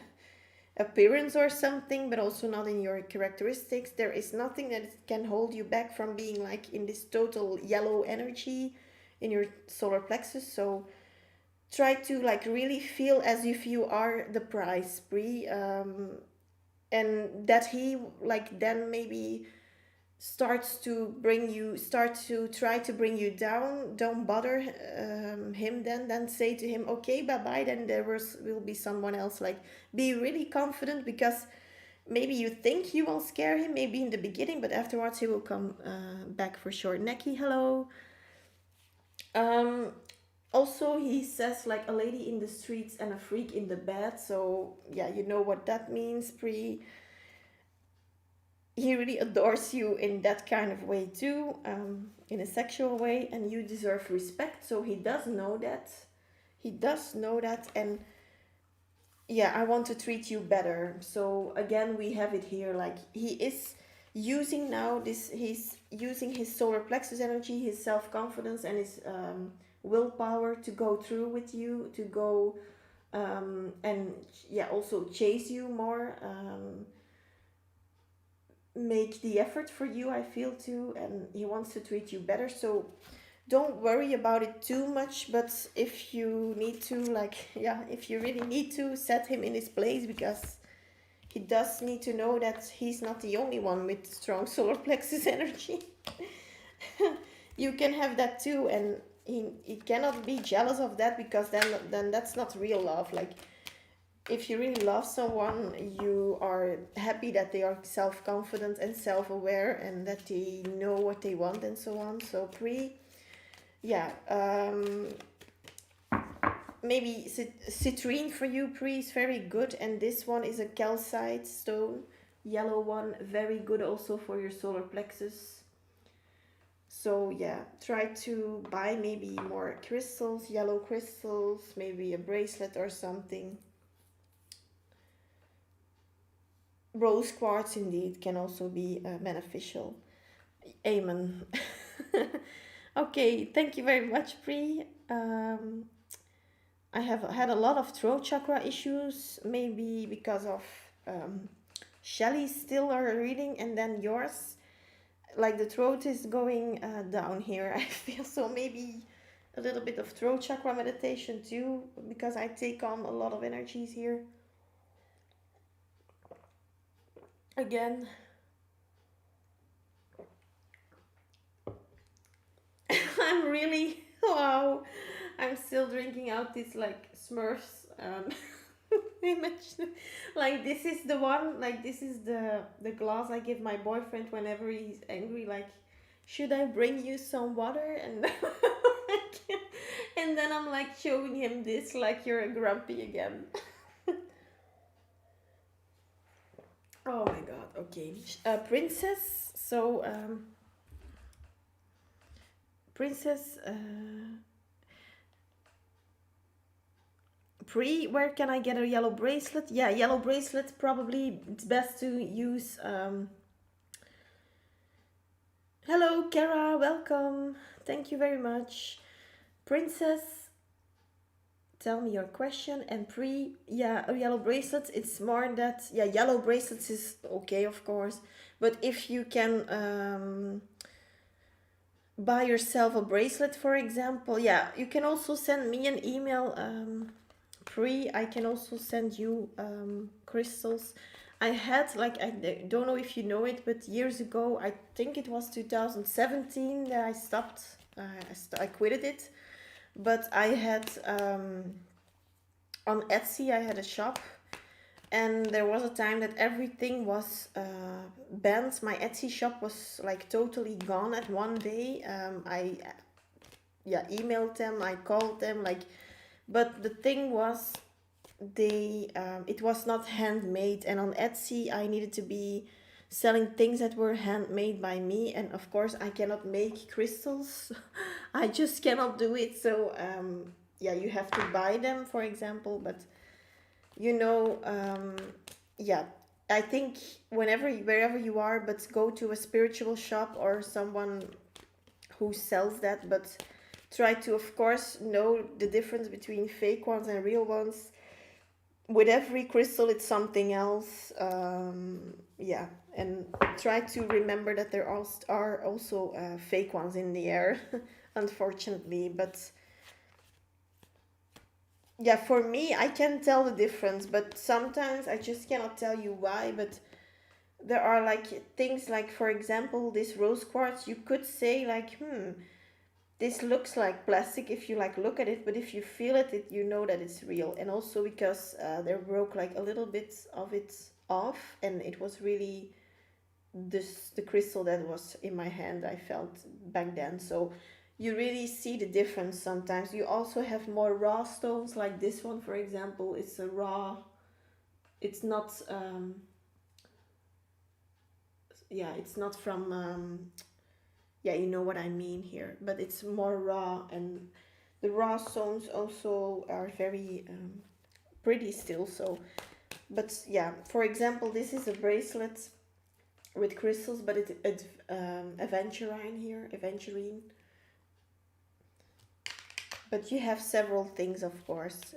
appearance or something, but also not in your characteristics. There is nothing that can hold you back from being like in this total yellow energy in your solar plexus. So try to, like, really feel as if you are the prize, Pri. And that he, like, then maybe start to try to bring you down. Don't bother him. Then say to him, okay, bye bye, then will be someone else. Like, be really confident, because maybe you think you will scare him maybe in the beginning, but afterwards he will come back for sure. Neki, hello. um Also, he says, like, a lady in the streets and a freak in the bed. So yeah, you know what that means, Pri. He really adores you in that kind of way too, in a sexual way, and you deserve respect. So he does know that. He does know that, and yeah, I want to treat you better. So again, we have it here. Like, he is using now this. He's using his solar plexus energy, his self confidence, and his willpower to go through with you, to go and yeah, also chase you more. Make the effort for you, I feel too, and he wants to treat you better. So don't worry about it too much, but if you need to, like, yeah, if you really need to, set him in his place, because he does need to know that he's not the only one with strong solar plexus energy. You can have that too, and he cannot be jealous of that, because then that's not real love. Like, if you really love someone, you are happy that they are self-confident and self-aware, and that they know what they want and so on. So yeah, maybe citrine for you, Pri, is very good, and this one is a calcite stone, yellow one, very good also for your solar plexus. So yeah, try to buy maybe more crystals, yellow crystals, maybe a bracelet or something. Rose quartz indeed can also be beneficial. Amen. Okay, thank you very much, Pri. I have had a lot of throat chakra issues, maybe because of Shelly's still are reading, and then yours. Like, the throat is going down here, I feel. So maybe a little bit of throat chakra meditation too, because I take on a lot of energies here. again. I'm really wow. I'm still drinking out this like Smurfs image. Like this is the one. Like this is the glass I give my boyfriend whenever he's angry. Like, should I bring you some water? And and then I'm like showing him this. Like you're grumpy again. Oh my god. Okay. Princess. So princess. Where can I get a yellow bracelet? Yeah, yellow bracelet. Probably it's best to use. Hello, Kara. Welcome. Thank you very much. Princess, tell me your question. And yeah, a yellow bracelet. It's more that, yeah, yellow bracelets is okay, of course. But if you can buy yourself a bracelet, for example, yeah, you can also send me an email. I can also send you crystals. I had like I don't know if you know it, but years ago, I think it was 2017 that I stopped. I quitted it, but I had on Etsy I had a shop, and there was a time that everything was banned. My Etsy shop was like totally gone at one day. I yeah emailed them, I called them, like, but the thing was they it was not handmade, and on Etsy I needed to be selling things that were handmade by me, and of course I cannot make crystals. I just cannot do it. So yeah, you have to buy them, for example. But you know, yeah, I think wherever you are, but go to a spiritual shop or someone who sells that, but try to of course know the difference between fake ones and real ones. With every crystal it's something else. Yeah, and try to remember that there are also fake ones in the air, unfortunately. But yeah, for me I can tell the difference, but sometimes I just cannot tell you why. But there are like things like, for example, this rose quartz, you could say like, this looks like plastic if you like look at it, but if you feel it, you know that it's real. And also because there broke like a little bit of it off, and it was really the crystal that was in my hand I felt back then. So you really see the difference. Sometimes you also have more raw stones, like this one, for example. It's a raw, it's not yeah, it's not from yeah, you know what I mean here, but it's more raw. And the raw stones also are very pretty still. So, but yeah, for example, this is a bracelet with crystals, but it's aventurine here, aventurine. But you have several things, of course.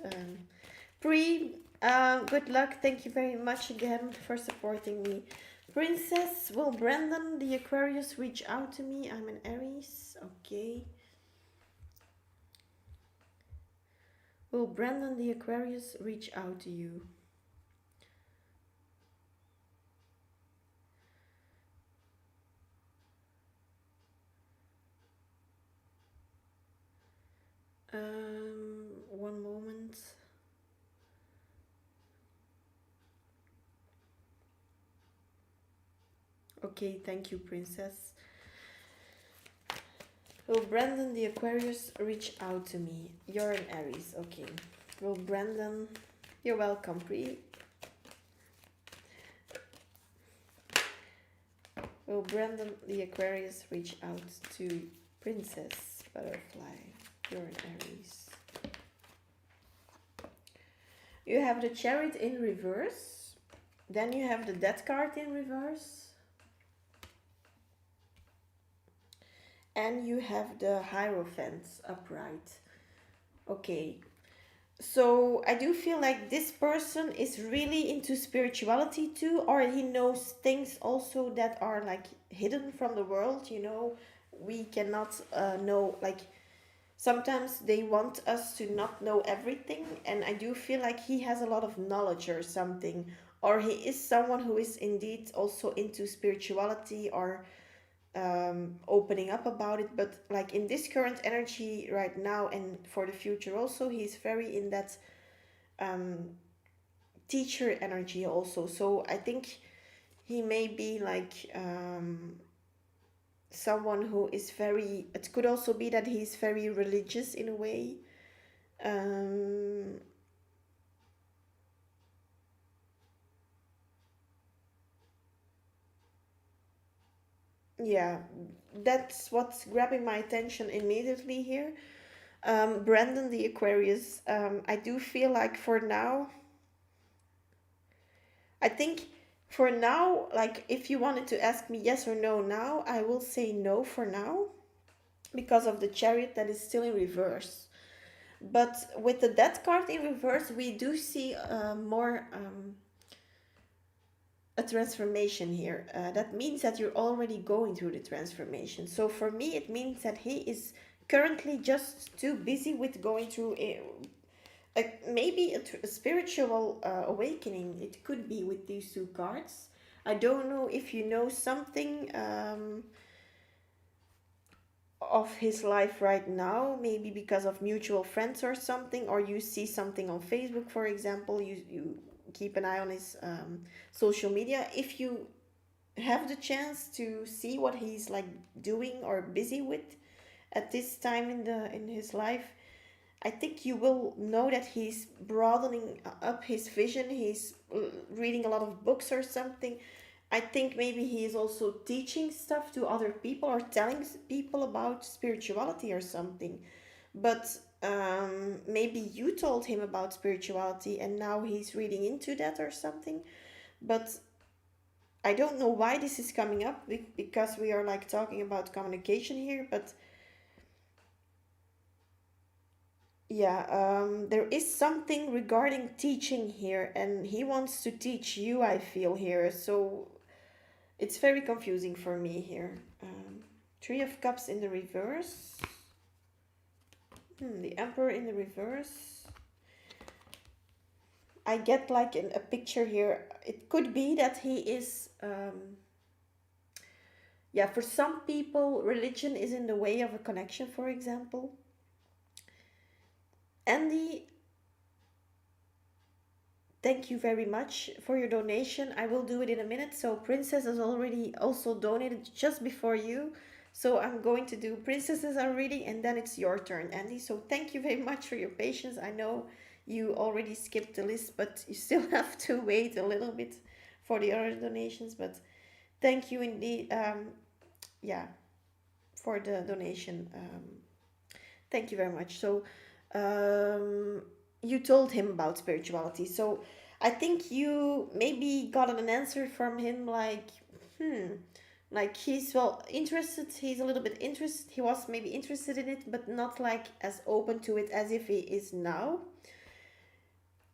Good luck. Thank you very much again for supporting me. Princess, will Brandon the Aquarius reach out to me? I'm an Aries. Okay. Will Brandon the Aquarius reach out to you? One moment. Okay, thank you, Princess. Will Brandon the Aquarius reach out to me? You're an Aries. Okay. Will Brandon... You're welcome, Pri. Will Brandon the Aquarius reach out to Princess Butterfly? You're an Aries. You have the Chariot in reverse. Then you have the Death card in reverse. And you have the Hierophant upright. Okay. So I do feel like this person is really into spirituality too, or he knows things also that are like hidden from the world, you know. We cannot know, like, sometimes they want us to not know everything, and I do feel like he has a lot of knowledge or something, or he is someone who is indeed also into spirituality, or opening up about it. But like in this current energy right now and for the future also, he's very in that um, teacher energy also. So I think he may be like someone who is very, it could also be that he's very religious in a way. um, yeah, that's what's grabbing my attention immediately here. Brandon the Aquarius, I do feel like for now, I think for now, like if you wanted to ask me yes or no now, I will say no for now because of the chariot that is still in reverse. But with the death card in reverse, we do see more a transformation here. That means that you're already going through the transformation. So for me, it means that he is currently just too busy with going through maybe a spiritual awakening. It could be with these two cards. I don't know if you know something of his life right now, maybe because of mutual friends or something, or you see something on Facebook, for example. You keep an eye on his social media. If you have the chance to see what he's like doing or busy with at this time in his life, I think you will know that he's broadening up his vision. He's reading a lot of books or something. I think maybe he is also teaching stuff to other people or telling people about spirituality or something. But maybe you told him about spirituality and now he's reading into that or something. But I don't know why this is coming up because we are like talking about communication here. But yeah, there is something regarding teaching here, and he wants to teach you, I feel here. So it's very confusing for me here. Three of Cups in the reverse. The Emperor in the reverse. I get like a picture here. It could be that he is, yeah, for some people, religion is in the way of a connection, for example. Andy, thank you very much for your donation. I will do it in a minute. So Princess has already also donated just before you. So I'm going to do Princesses are reading and then it's your turn, Andy. So thank you very much for your patience. I know you already skipped the list, but you still have to wait a little bit for the other donations. But thank you indeed. Yeah, for the donation. Thank you very much. So, you told him about spirituality. So, I think you maybe got an answer from him hmm, like he's well interested. He's a little bit interested. He was maybe interested in it, but not like as open to it as if he is now.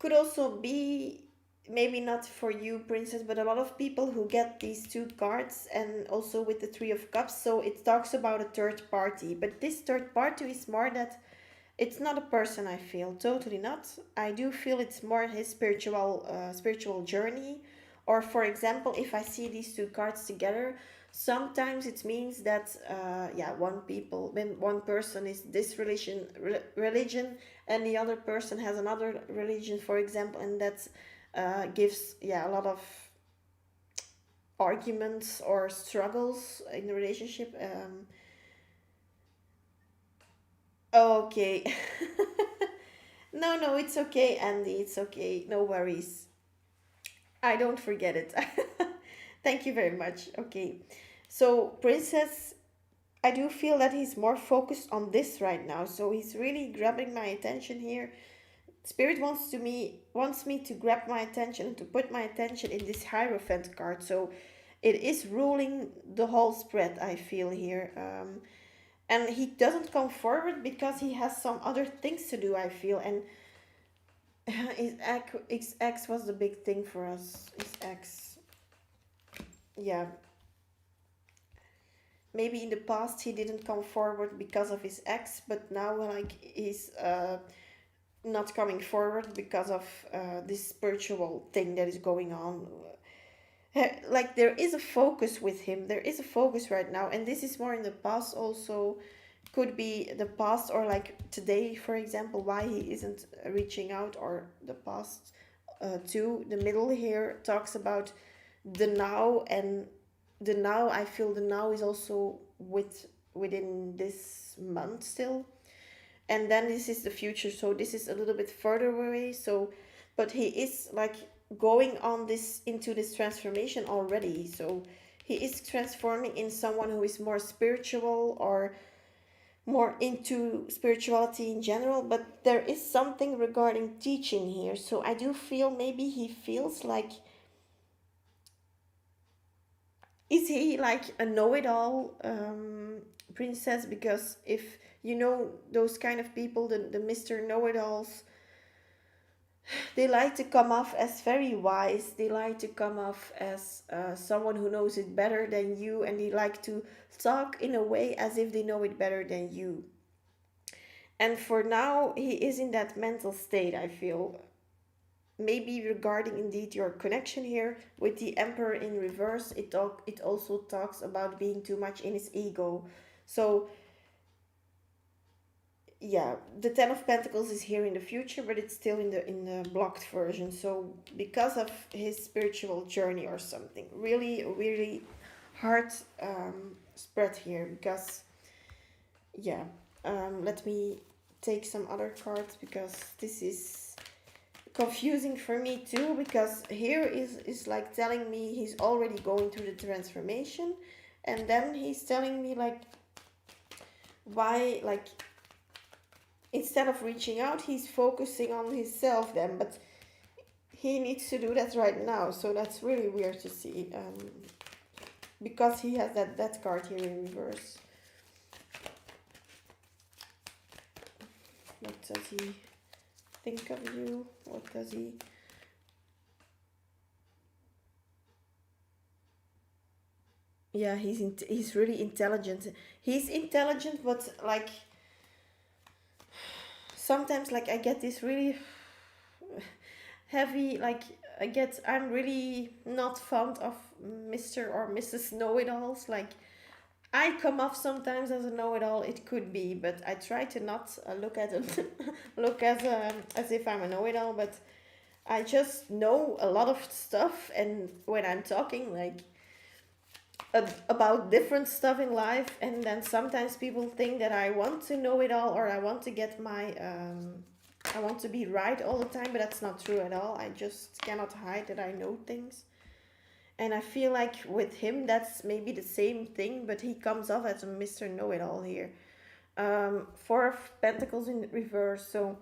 Could also be maybe not for you, Princess, but a lot of people who get these two cards and also with the Three of Cups. So it talks about a third party, but this third party is more that it's not a person. I feel totally not. I do feel it's more his spiritual journey. Or for example, if I see these two cards together, sometimes it means that yeah, when one person is this religion and the other person has another religion, for example, and that gives, yeah, a lot of arguments or struggles in the relationship. Okay. No, no, it's okay, Andy. It's okay. No worries. I don't forget it. Thank you very much. Okay. So, Princess, I do feel that he's more focused on this right now. So, he's really grabbing my attention here. Spirit wants me to grab my attention and to put my attention in this Hierophant card. So, it is ruling the whole spread, I feel here. And he doesn't come forward because he has some other things to do, I feel. And his ex was the big thing for us. His ex, yeah. maybe in the past he didn't come forward because of his ex, but now like he's not coming forward because of this spiritual thing that is going on. Like there is a focus with him, there is a focus right now, and this is more in the past also. Could be the past or like today, for example, why he isn't reaching out, or the past too. The middle here talks about the now, and the now, I feel the now is also within this month still, and then this is the future, so this is a little bit further away. So but he is like going on this into this transformation already, so he is transforming in someone who is more spiritual or more into spirituality in general. But there is something regarding teaching here, so I do feel maybe he feels like, is he like a know-it-all, princess? Because if you know those kind of people, the Mr. Know-it-alls, they like to come off as very wise, they like to come off as someone who knows it better than you, and they like to talk in a way as if they know it better than you. And for now he is in that mental state, I feel. Maybe regarding indeed your connection here with the Emperor in reverse, it also talks about being too much in his ego. So yeah, the Ten of Pentacles is here in the future, but it's still in the blocked version. So because of his spiritual journey or something, really really hard spread here. Because yeah, let me take some other cards, because this is confusing for me too. Because here is like telling me he's already going through the transformation, and then he's telling me like why, like instead of reaching out he's focusing on himself then, but he needs to do that right now. So that's really weird to see, because he has that card here in reverse. What does he think of you? What does he... Yeah, he's really intelligent. He's intelligent, but like sometimes like I get this really heavy, like I'm really not fond of Mr. or Mrs. Know-it-alls. Like I come off sometimes as a know-it-all, it could be, but I try to not look at it look as if I'm a know-it-all. But I just know a lot of stuff, and when I'm talking like about different stuff in life, and then sometimes people think that I want to know it all, or I want to get my I want to be right all the time, but that's not true at all. I just cannot hide that I know things. And I feel like with him that's maybe the same thing, but he comes off as a Mr. Know-it-all here. Four of Pentacles in reverse. So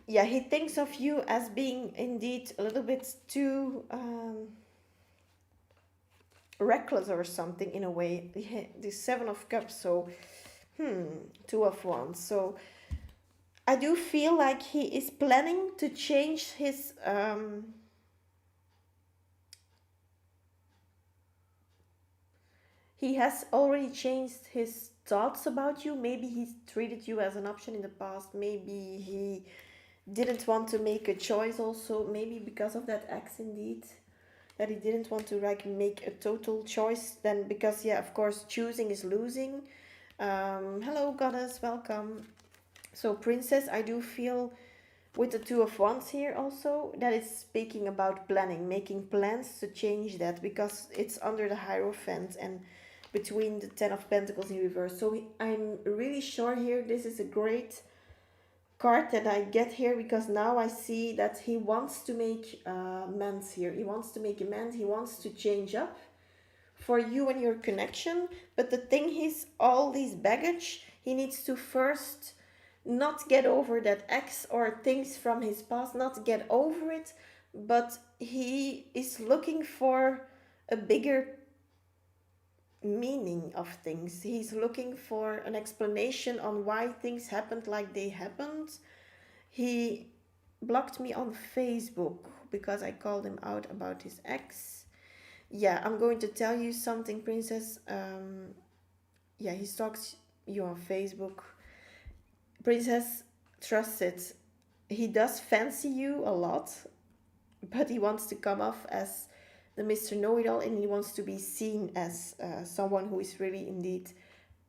yeah, he thinks of you as being indeed a little bit too reckless or something in a way. The Seven of Cups, so Two of Wands. So I do feel like he is planning to change his he has already changed his thoughts about you. Maybe he treated you as an option in the past. Maybe he didn't want to make a choice also. Maybe because of that ex indeed. That he didn't want to like make a total choice. Then because yeah, of course choosing is losing. Hello goddess, welcome. So princess, I do feel with the Two of Wands here also that it's speaking about planning, making plans to change that, because it's under the Hierophant and between the Ten of Pentacles in reverse. So I'm really sure here this is a great card that I get here, because now I see that he wants to make amends here. He wants to make amends. He wants to change up for you and your connection. But the thing is, all these baggage, he needs to first not get over that ex or things from his past, not get over it, but he is looking for a bigger meaning of things. He's looking for an explanation on why things happened like they happened. He blocked me on Facebook because I called him out about his ex. Yeah, I'm going to tell you something, princess. yeah, he stalks you on Facebook. Princess, trust it. He does fancy you a lot, but he wants to come off as the Mr. Know-it-all, and he wants to be seen as someone who is really indeed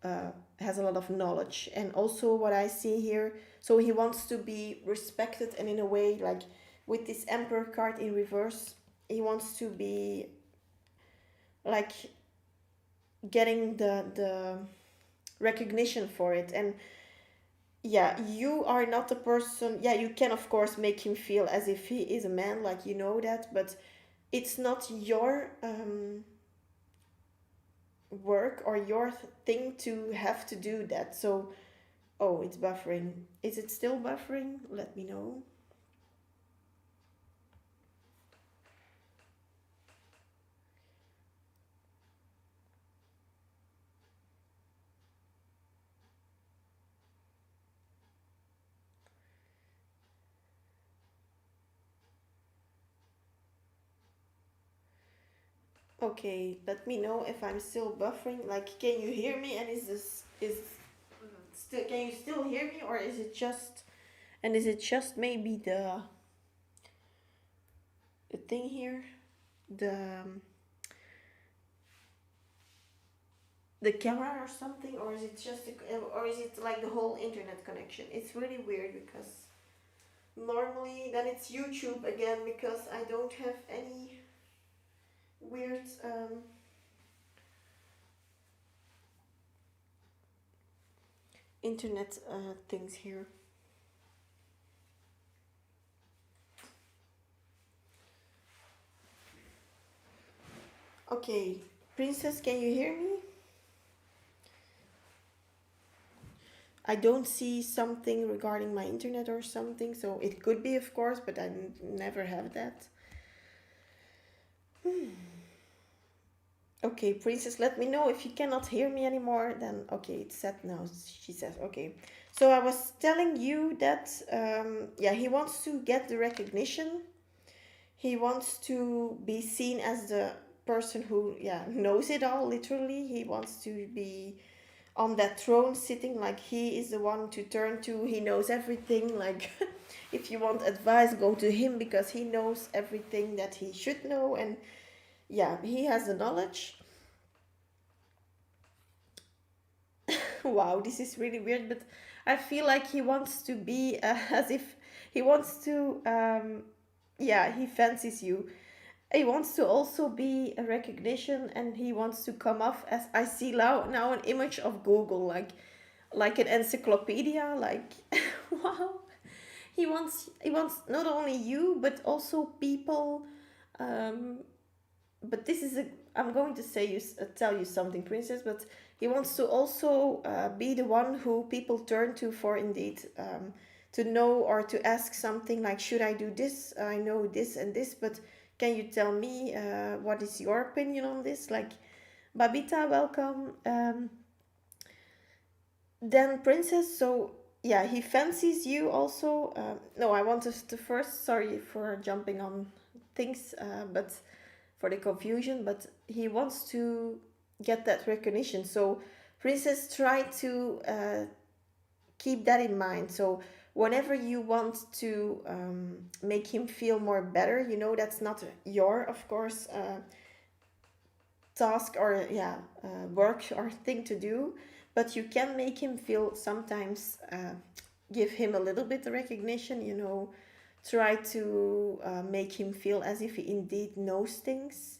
has a lot of knowledge. And also what I see here, so he wants to be respected, and in a way, like with this Emperor card in reverse, he wants to be like getting the recognition for it. And yeah, you are not the person. Yeah, you can of course make him feel as if he is a man, like you know that, but it's not your work or your thing to have to do that. So, oh, it's buffering. Is it still buffering? Let me know. Okay, let me know if I'm still buffering. Like, can you hear me? And is still, can you still hear me, or is it just, and is it just maybe the thing here, the the camera or something, or is it just or is it like the whole internet connection? It's really weird because normally then it's YouTube again, because I don't have any weird internet things here. Okay, Princess, can you hear me? I don't see something regarding my internet or something, so it could be, of course, but I never have that. Okay, Princess, let me know if you cannot hear me anymore. Then, okay, it's set now, she says. Okay. So I was telling you that, yeah, he wants to get the recognition. He wants to be seen as the person who, yeah, knows it all, literally. He wants to be on that throne sitting, like he is the one to turn to. He knows everything. Like, if you want advice, go to him because he knows everything that he should know. And yeah, he has the knowledge. Wow, this is really weird, but I feel like he wants to be as if he wants to, yeah, he fancies you. He wants to also be a recognition, and he wants to come off as, I see now an image of Google, like an encyclopedia, like wow. He wants not only you but also people, um, but this is a, I'm going to say you tell you something, Princess, but he wants to also be the one who people turn to for indeed, to know or to ask something like, should I do this? I know this and this, but can you tell me what is your opinion on this? Like, Babita, welcome. Then Princess, so yeah, he fancies you also. No, I wanted to first, sorry for jumping on things, but for the confusion, but he wants to get that recognition. So Princess, try to keep that in mind. So whenever you want to make him feel more better, you know that's not your, of course, task or yeah, work or thing to do, but you can make him feel sometimes, give him a little bit of recognition, you know, try to make him feel as if he indeed knows things.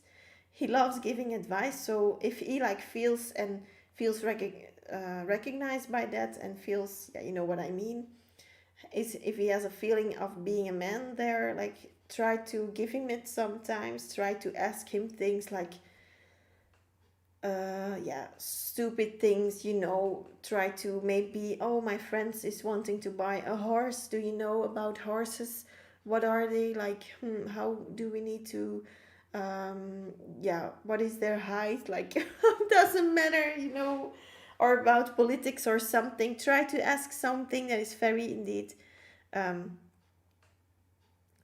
He loves giving advice, so if he like feels and feels recognized by that and feels, yeah, you know what I mean, is if he has a feeling of being a man there, like try to give him it sometimes, try to ask him things like yeah, stupid things, you know, try to maybe, oh, my friends is wanting to buy a horse, do you know about horses, what are they like, how do we need to, yeah, what is their height, like doesn't matter, you know, or about politics or something, try to ask something that is very indeed, um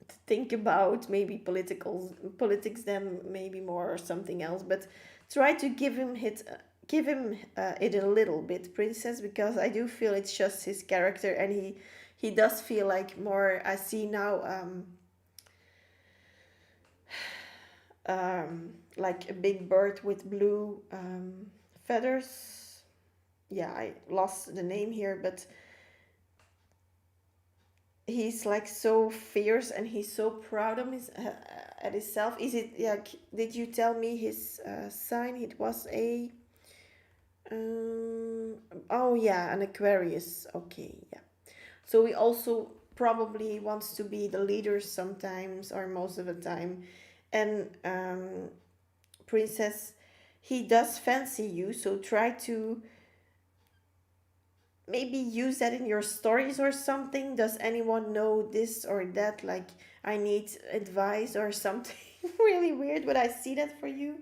to think about, maybe political politics, then maybe more or something else, but try to give him his give him it a little bit, Princess, because I do feel it's just his character, and he does feel like more. I see now, like a big bird with blue feathers. Yeah, I lost the name here, but he's like so fierce and he's so proud of his at himself. Is it like? Did you tell me his sign? It was a um, oh yeah, an Aquarius. Okay, yeah. So he also probably wants to be the leader sometimes or most of the time. And Princess, he does fancy you, so try to maybe use that in your stories or something. Does anyone know this or that? Like, I need advice or something really weird, but I see that for you.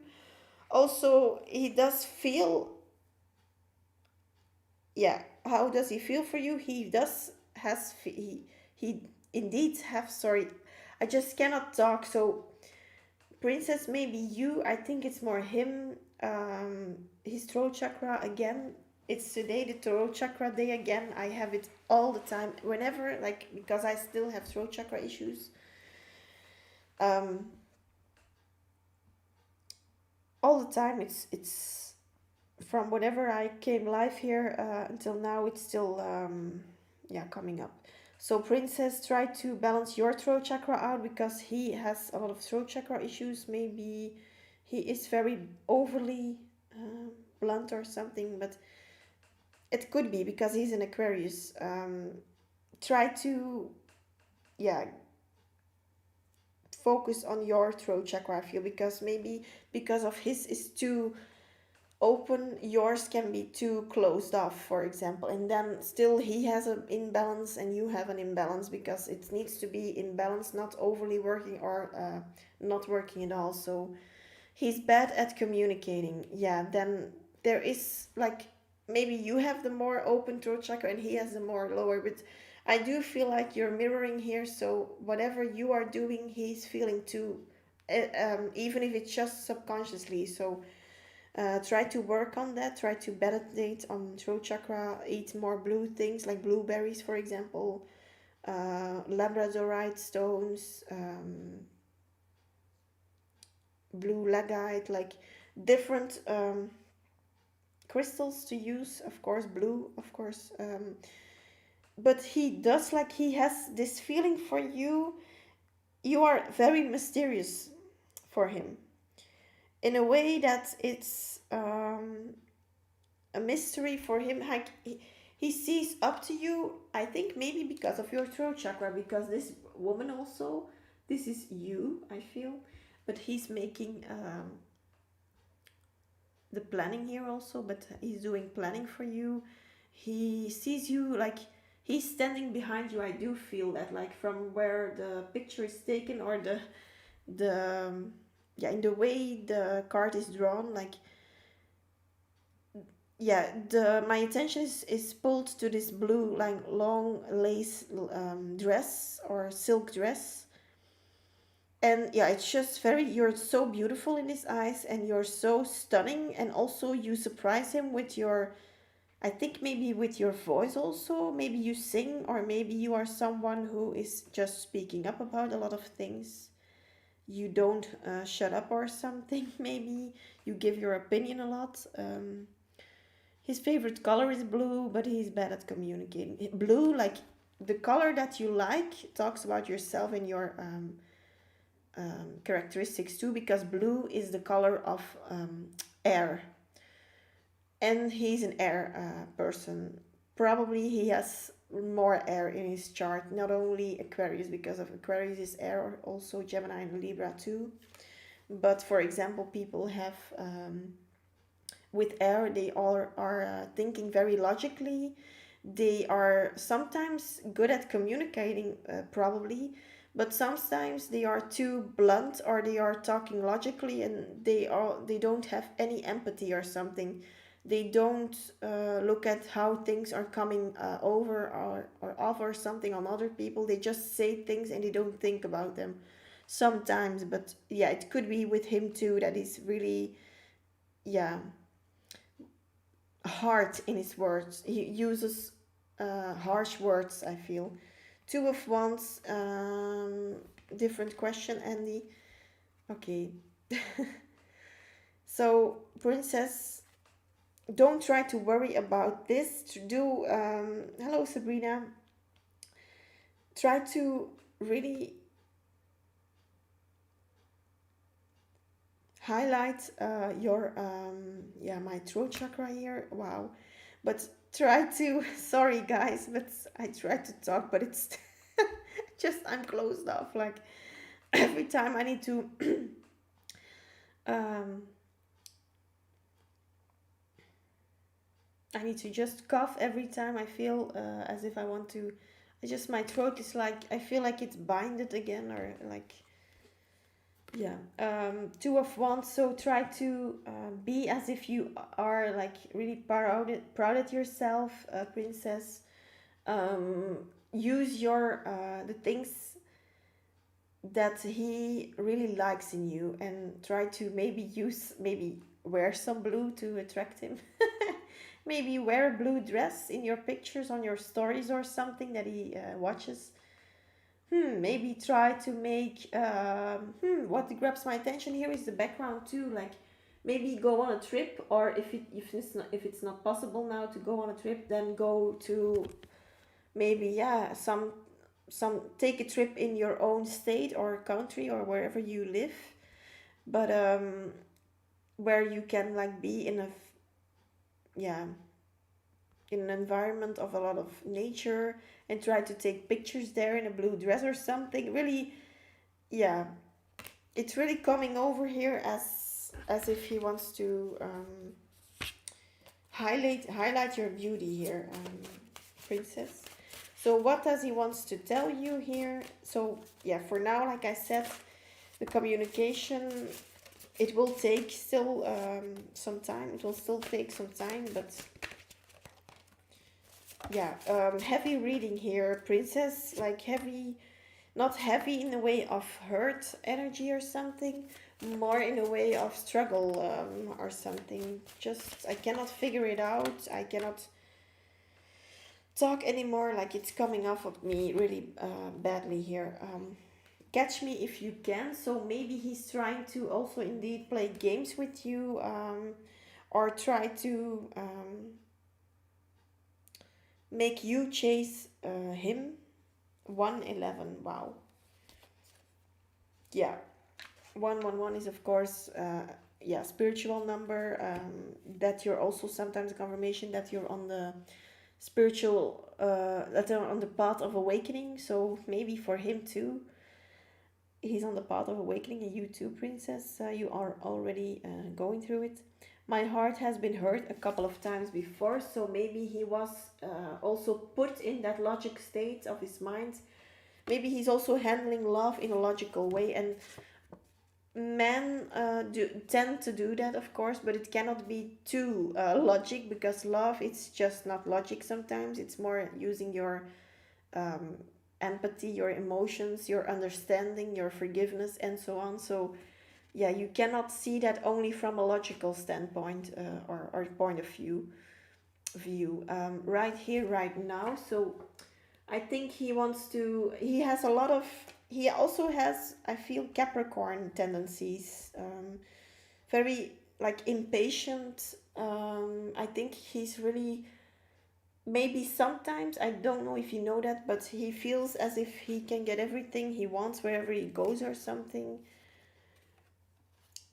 Also, he does feel, yeah, how does he feel for you? He does has he indeed have, sorry, I just cannot talk. So Princess, maybe you, I think it's more him, his throat chakra again. It's today the throat chakra day again. I have it all the time whenever, like, because I still have throat chakra issues. um all the time. It's from whenever I came live here until now, it's still yeah, coming up. So Princess, try to balance your throat chakra out because he has a lot of throat chakra issues. Maybe he is very overly blunt or something, but it could be because he's an Aquarius. Try to, yeah, focus on your throat chakra, I feel, because maybe because of his is too open, yours can be too closed off, for example, and then still he has an imbalance and you have an imbalance because it needs to be in balance, not overly working or not working at all. So he's bad at communicating. Yeah, then there is like, maybe you have the more open throat chakra and he has the more lower, but I do feel like you're mirroring here. So whatever you are doing, he's feeling too, even if it's just subconsciously. So try to work on that. Try to meditate on throat chakra. Eat more blue things like blueberries, for example, labradorite stones, blue legite, like different crystals to use. Of course, blue, of course. But he does, like, he has this feeling for you. You are very mysterious for him in a way that it's a mystery for him. Like he sees up to you. I think maybe because of your throat chakra, because this woman also, this is you, I feel, but he's making the planning here also. But he's doing planning for you. He sees you like he's standing behind you. I do feel that, like from where the picture is taken or the yeah, in the way the card is drawn, like, yeah, the my attention is pulled to this blue, like, long lace dress or silk dress. And yeah, it's just very, you're so beautiful in his eyes and you're so stunning, and also you surprise him with your, I think maybe with your voice also. Maybe you sing, or maybe you are someone who is just speaking up about a lot of things. You don't shut up or something. Maybe you give your opinion a lot. His favorite color is blue, but he's bad at communicating. Blue, like the color that you like, talks about yourself and your characteristics too, because blue is the color of air. And he's an air person. Probably he has more air in his chart, not only Aquarius, because of Aquarius is air, also Gemini and Libra too. But for example, people have with air, they all are thinking very logically. They are sometimes good at communicating, probably, but sometimes they are too blunt, or they are talking logically, and they don't have any empathy or something. They don't look at how things are coming over or off or something on other people. They just say things and they don't think about them sometimes. But yeah, it could be with him too, that he's really, yeah, hard in his words. He uses harsh words, I feel. Two of Wands, different question, Andy. Okay. So, Princess, don't try to worry about this. To do, hello, Sabrina. Try to really highlight your, yeah, my throat chakra here. Wow. But try to, sorry guys, but I try to talk, but it's just, I'm closed off. Like, every time I need to, um, I need to just cough every time I feel as if I want to. I just, my throat is like, I feel like it's binded again, or like, yeah. Two of Wands. So try to be as if you are like really proud at yourself, Princess. Use your the things that he really likes in you, and try to maybe wear some blue to attract him. Maybe wear a blue dress in your pictures on your stories or something that he watches. Maybe try to make what grabs my attention here is the background too. Like, maybe go on a trip, or if it's not possible now to go on a trip, then go to maybe, yeah, some take a trip in your own state or country or wherever you live, but where you can like be in a yeah, in an environment of a lot of nature, and try to take pictures there in a blue dress or something. Really, yeah, it's really coming over here as if he wants to highlight your beauty here, Princess. So what does he wants to tell you here? So yeah, for now, like I said, the communication, it will take still some time. It will still take some time, but yeah, heavy reading here, Princess. Like heavy, not heavy in the way of hurt energy or something, more in a way of struggle, or something. Just, I cannot figure it out. I cannot talk anymore. Like, it's coming off of me really badly here. Catch me if you can. So maybe he's trying to also indeed play games with you, or try to make you chase him. 111. Wow. Yeah. 111 is, of course, yeah, spiritual number. That you're also sometimes a confirmation that you're on the spiritual, that are on the path of awakening. So maybe for him too, he's on the path of awakening, and you too, Princess. You are already going through it. My heart has been hurt a couple of times before, so maybe he was also put in that logic state of his mind. Maybe he's also handling love in a logical way, and men do tend to do that, of course, but it cannot be too logic, because love, it's just not logic. Sometimes it's more using your um, empathy, your emotions, your understanding, your forgiveness, and so on. So yeah, you cannot see that only from a logical standpoint, or point of view, right here, right now. So I think he has a lot of, he also has, I feel, Capricorn tendencies, very like impatient. I think he's really, maybe sometimes, I don't know if you know that, but he feels as if he can get everything he wants wherever he goes or something.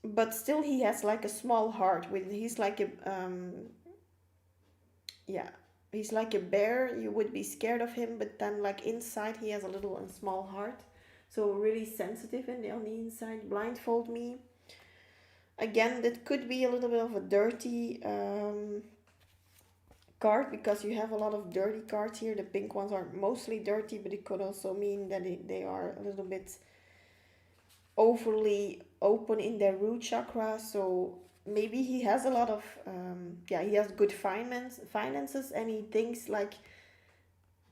But still, he has like a small heart. With he's like a yeah, he's like a bear. You would be scared of him, but then like inside, he has a little and small heart. So really sensitive on the inside. Blindfold me. Again, that could be a little bit of a dirty card, because you have a lot of dirty cards here. The pink ones are mostly dirty, but it could also mean that they are a little bit overly open in their root chakra. So maybe he has a lot of yeah, he has good finances, and he thinks like,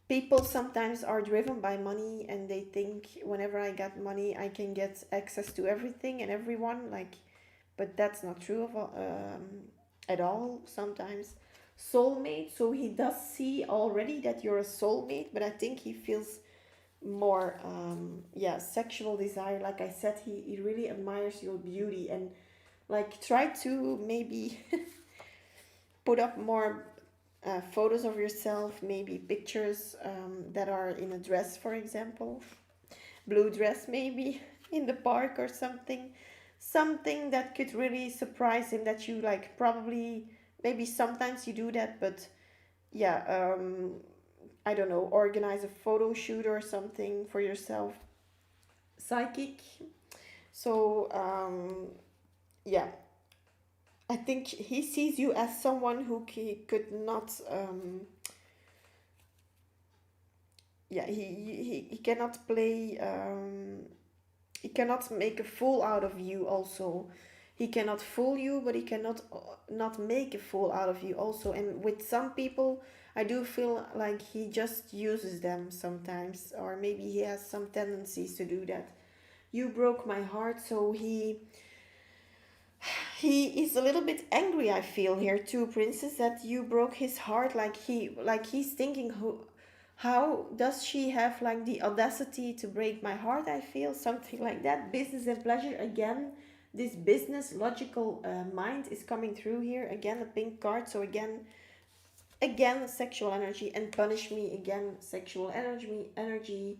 people sometimes are driven by money, and they think, whenever I get money, I can get access to everything and everyone. Like, but that's not true at all sometimes. soulmate. So he does see already that you're a soulmate, but I think he feels more yeah, sexual desire. Like I said, he really admires your beauty, and like try to maybe put up more photos of yourself, maybe pictures that are in a dress, for example, blue dress maybe, in the park or something. Something that could really surprise him, that you like probably, maybe sometimes you do that, but yeah, I don't know, organize a photo shoot or something for yourself. Psychic. So yeah, I think he sees you as someone who he could not yeah, he cannot play he cannot make a fool out of you also. He cannot fool you, but he cannot not make a fool out of you also. And with some people, I do feel like he just uses them sometimes, or maybe he has some tendencies to do that. You broke my heart, so he is a little bit angry, I feel here too, Princess, that you broke his heart. Like he's thinking, who, how does she have like the audacity to break my heart? I feel something like that. Business and pleasure again. This business logical mind is coming through here again. A pink card. So again sexual energy, and punish me again, sexual energy.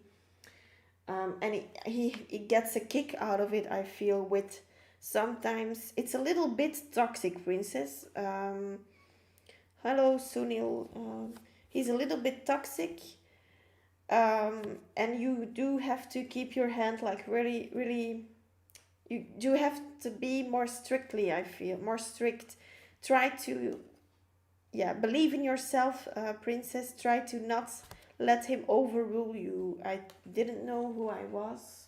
And he gets a kick out of it, I feel. With sometimes it's a little bit toxic, Princess. Hello, Sunil. He's a little bit toxic, and you do have to keep your hand like really, really. You do have to be more strictly, I feel, more strict. Try to, yeah, believe in yourself, Princess. Try to not let him overrule you. I didn't know who I was.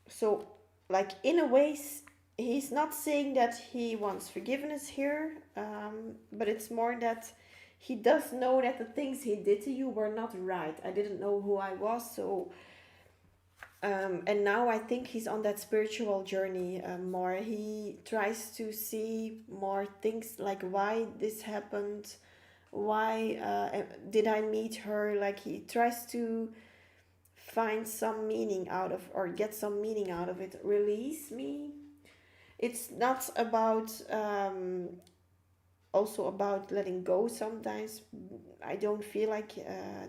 So, like, in a way, he's not saying that he wants forgiveness here, but it's more that he does know that the things he did to you were not right. I didn't know who I was, so and now I think he's on that spiritual journey more. He tries to see more things, like why this happened, why did I meet her. Like he tries to find some meaning out of, or get some meaning out of it. Release me. It's not about also about letting go sometimes. I don't feel like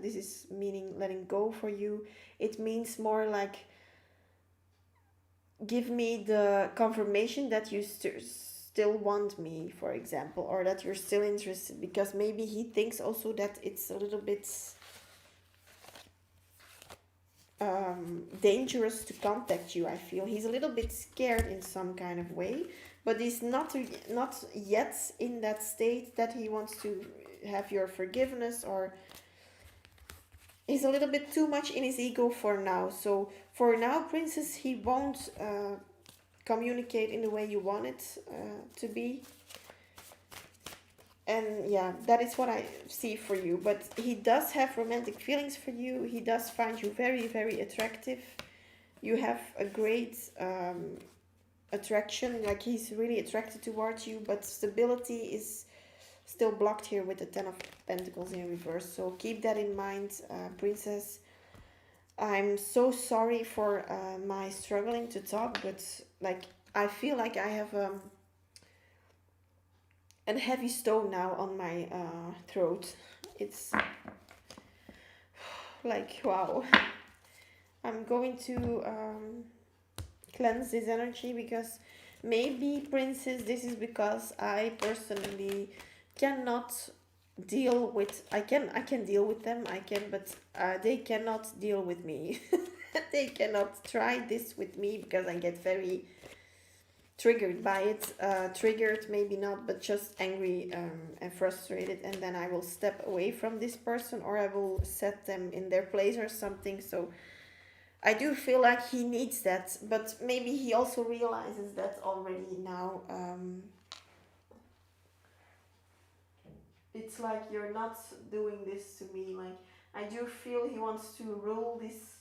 this is meaning letting go for you. It means more like give me the confirmation that you still want me, for example, or that you're still interested, because maybe he thinks also that it's a little bit dangerous to contact you. I feel he's a little bit scared in some kind of way, but he's not yet in that state that he wants to have your forgiveness, or he's a little bit too much in his ego for now. So for now, Princess, he won't communicate in the way you want it to be. And yeah, that is what I see for you. But he does have romantic feelings for you. He does find you very, very attractive. You have a great attraction. Like he's really attracted towards you, but stability is still blocked here with the Ten of Pentacles in reverse. So keep that in mind, Princess. I'm so sorry for my struggling to talk, but like I feel like I have a heavy stone now on my throat. It's like wow. I'm going to cleanse this energy, because maybe, Princess, this is because I personally cannot deal with, I can deal with them, I can, but they cannot deal with me. They cannot try this with me, because I get very triggered by it. Triggered maybe not, but just angry and frustrated, and then I will step away from this person, or I will set them in their place or something. So I do feel like he needs that, but maybe he also realizes that already now. It's like you're not doing this to me. Like I do feel he wants to rule this.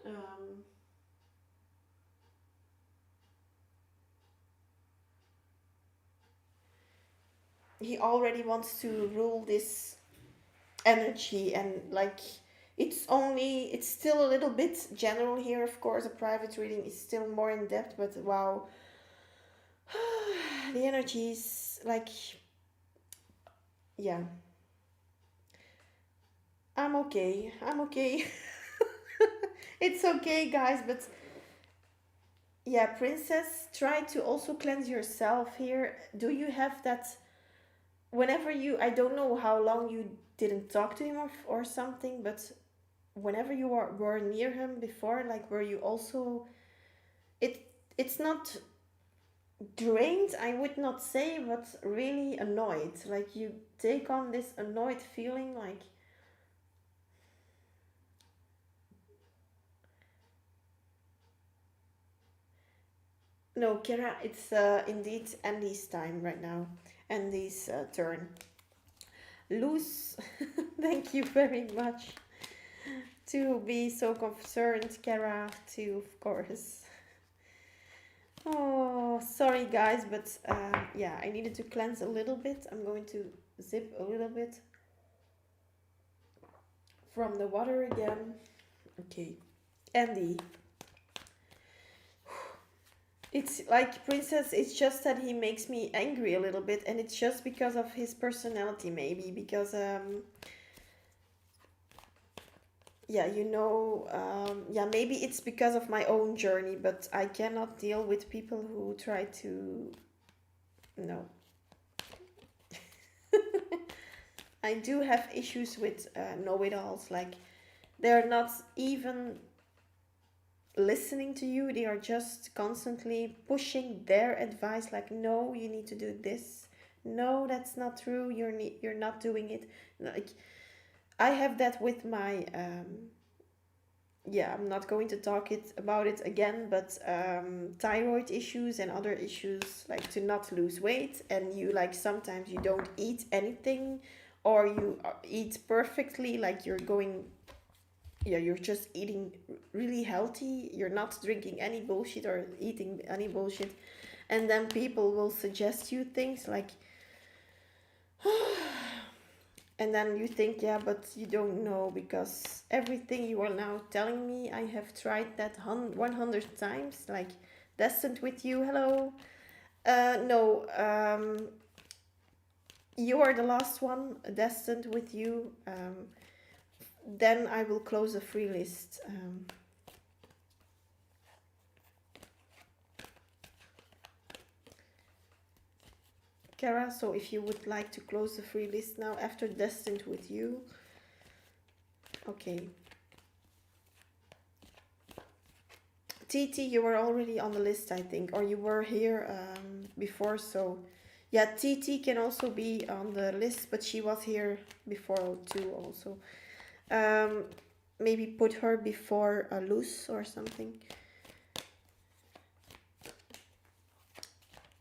Um, he already wants to rule this energy, and like it's still a little bit general here, of course. A private reading is still more in depth, but wow, the energy is like, yeah, I'm okay. It's okay, guys, but yeah, princess, try to also cleanse yourself here. Do you have that whenever you, I don't know how long you didn't talk to him, or something, but whenever you were near him before, like, were you also, it it's not drained, I would not say, but really annoyed, like you take on this annoyed feeling, like, no, Kira, it's indeed Andy's time right now, Andy's turn. Luz, thank you very much to be so concerned, Kara, too, of course. Oh, sorry, guys, but yeah, I needed to cleanse a little bit. I'm going to zip a little bit from the water again. Okay, Andy. It's like, princess, it's just that he makes me angry a little bit, and it's just because of his personality, maybe, because yeah, yeah, maybe it's because of my own journey, but I cannot deal with people who try to, no. I do have issues with know-it-alls, like, they're not even listening to you, they are just constantly pushing their advice, like, no, you need to do this, no, that's not true, you're not doing it, like, I have that with my yeah, I'm not going to talk about it again, but thyroid issues and other issues, like to not lose weight, and you, like, sometimes you don't eat anything, or you eat perfectly, like you're going, yeah, you're just eating really healthy, you're not drinking any bullshit or eating any bullshit, and then people will suggest you things like, and then you think, yeah, but you don't know, because everything you are now telling me, I have tried that 100 times, like, destined with you, hello. No, you are the last one, destined with you. Then I will close the free list. Kara, so if you would like to close the free list now after destined with you. Okay. TT, you were already on the list, I think, or you were here before, so yeah, TT can also be on the list, but she was here before too, also. Maybe put her before Luz or something.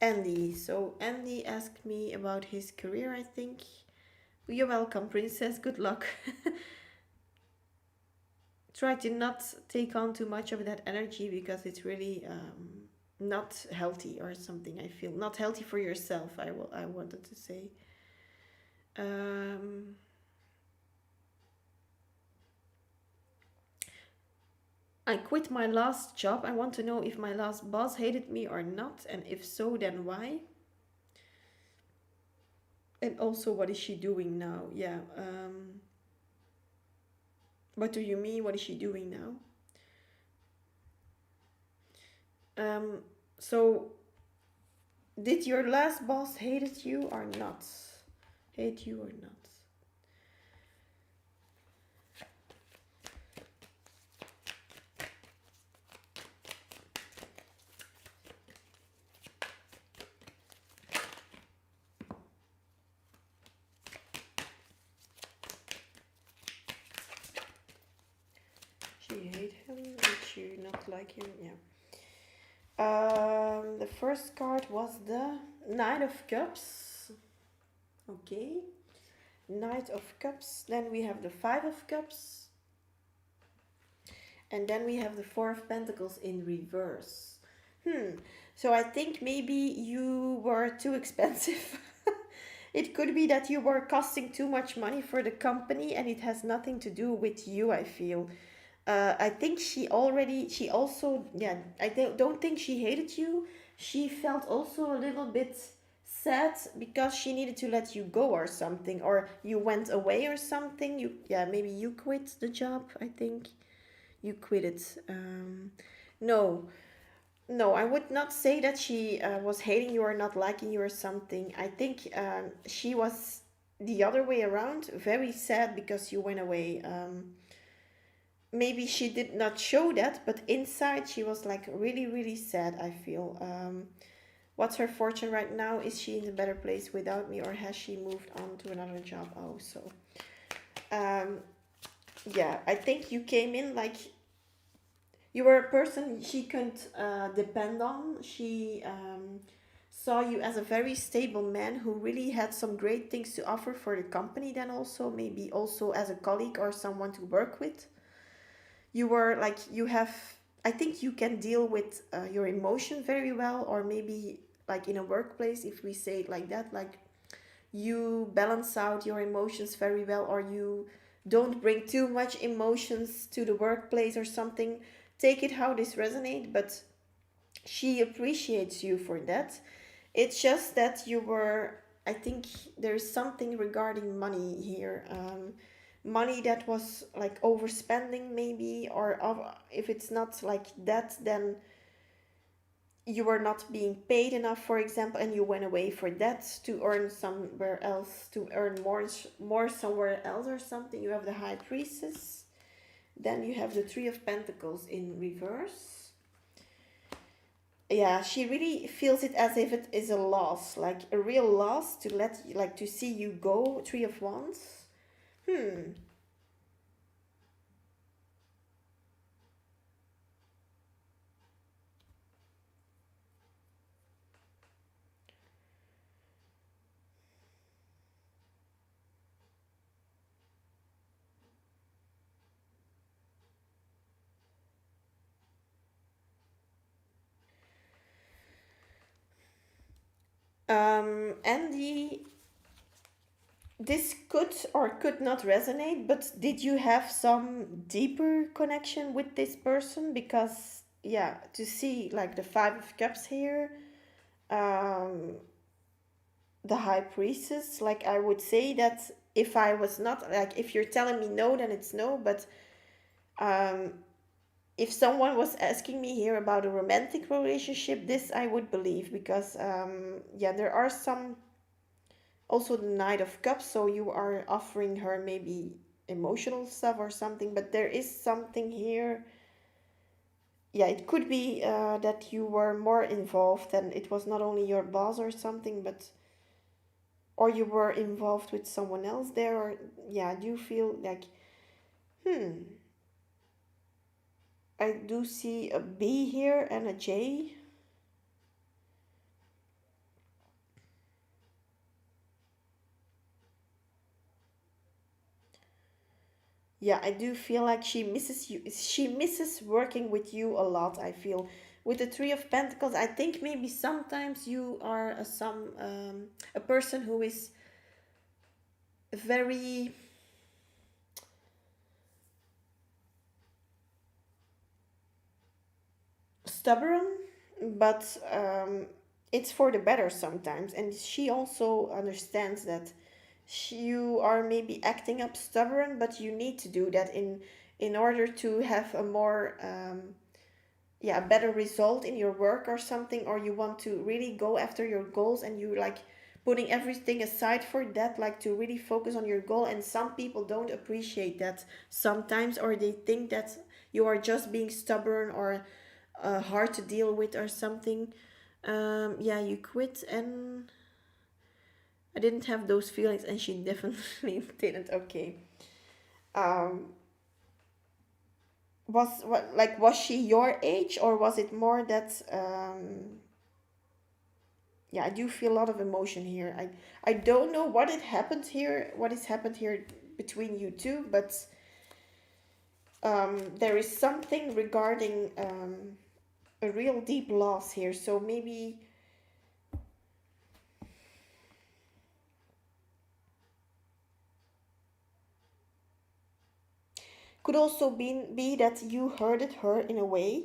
Andy. So Andy asked me about his career, I think. You're welcome, princess. Good luck. Try to not take on too much of that energy, because it's really not healthy or something. I feel not healthy for yourself. I wanted to say. I quit my last job. I want to know if my last boss hated me or not, and if so, then why? And also, what is she doing now? Yeah. What do you mean? What is she doing now? So, did your last boss hated you or not? Hate you or not? She hate him. Did she not like him? Yeah. The first card was the Knight of Cups. Okay. Knight of Cups. Then we have the Five of Cups. And then we have the Four of Pentacles in reverse. So I think maybe you were too expensive. It could be that you were costing too much money for the company and it has nothing to do with you, I feel. I think she also, yeah, don't think she hated you. She felt also a little bit sad because she needed to let you go or something, or you went away or something. Yeah, maybe you quit the job, I think. You quit it. No, no, I would not say that she was hating you or not liking you or something. I think she was the other way around, very sad because you went away. Maybe she did not show that, but inside she was like really, really sad, I feel. What's her fortune right now? Is she in a better place without me, or has she moved on to another job also? Um, yeah, I think you came in like you were a person she couldn't depend on. She saw you as a very stable man who really had some great things to offer for the company, then also, maybe also as a colleague or someone to work with. You were like, you have, I think you can deal with your emotion very well, or maybe like in a workplace, if we say it like that, like you balance out your emotions very well, or you don't bring too much emotions to the workplace or something. Take it how this resonate, but she appreciates you for that. It's just that you were, I think there's something regarding money here. Money that was like overspending, maybe, or if it's not like that, then you were not being paid enough, for example, and you went away for that to earn somewhere else, to earn more somewhere else or something. You have the High Priestess, then you have the Three of Pentacles in reverse. Yeah, she really feels it as if it is a loss, like a real loss, to let, like, to see you go. Three of Wands. Hmm. Andy, this could or could not resonate, but did you have some deeper connection with this person? Because, yeah, to see like the Five of Cups here, um, the High Priestess, like I would say that if I was not, like, if you're telling me no, then it's no, but um, if someone was asking me here about a romantic relationship, this I would believe, because yeah, there are some, also the Knight of Cups, so you are offering her maybe emotional stuff or something, but there is something here. Yeah, it could be that you were more involved and it was not only your boss or something, but or you were involved with someone else there, or yeah, I do feel like, hmm, I do see a B here and a J. Yeah, I do feel like she misses you. She misses working with you a lot, I feel. With the Three of Pentacles, I think maybe sometimes you are a person who is very stubborn, but it's for the better sometimes. And she also understands that you are maybe acting up stubborn, but you need to do that in order to have a more yeah, a better result in your work or something, or you want to really go after your goals and you like putting everything aside for that, like to really focus on your goal. And some people don't appreciate that sometimes, or they think that you are just being stubborn or hard to deal with or something. Yeah, you quit, and I didn't have those feelings, and she definitely didn't. Okay. um was she your age, or was it more that yeah, I do feel a lot of emotion here. I don't know what it happened here, what has happened here between you two, but there is something regarding a real deep loss here. So maybe Could also be that you hurted her in a way,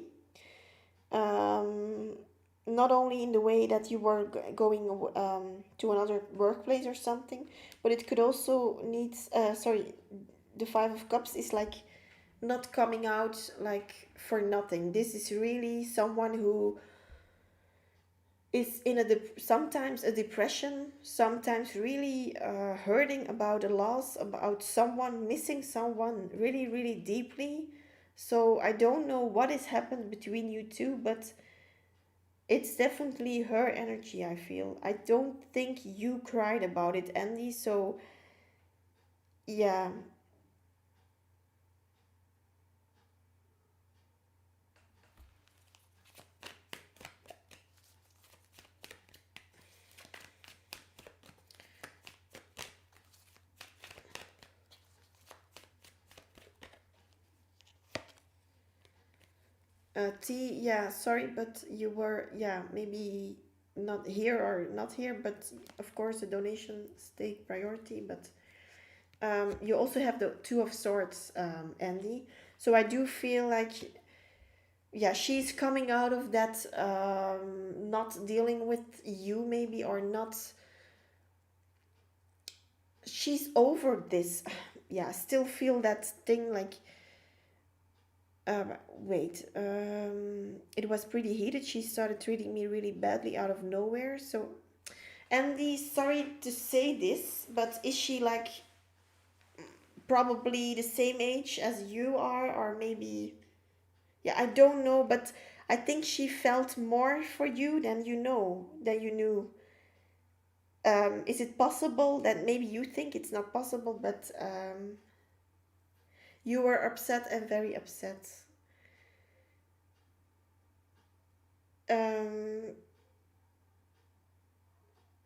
um, not only in the way that you were going to another workplace or something, but it could also need, sorry, the Five of Cups is like not coming out like for nothing. This is really someone who is in a sometimes a depression, sometimes really hurting about a loss, about someone missing someone really, really deeply. So I don't know what has happened between you two, but it's definitely her energy, I feel. I don't think you cried about it, Andy. So yeah. T, yeah, sorry, but you were, yeah, maybe not here or not here, but of course the donations take priority. But you also have the Two of Swords, Andy. So I do feel like, yeah, she's coming out of that, not dealing with you, maybe, or not. She's over this. Yeah, still feel that thing like, wait, it was pretty heated. She started treating me really badly out of nowhere. So, Andy, sorry to say this, but is she like probably the same age as you are, or maybe, yeah, I don't know, but I think she felt more for you than than you knew. Is it possible that maybe you think it's not possible, but you were upset and very upset? Um,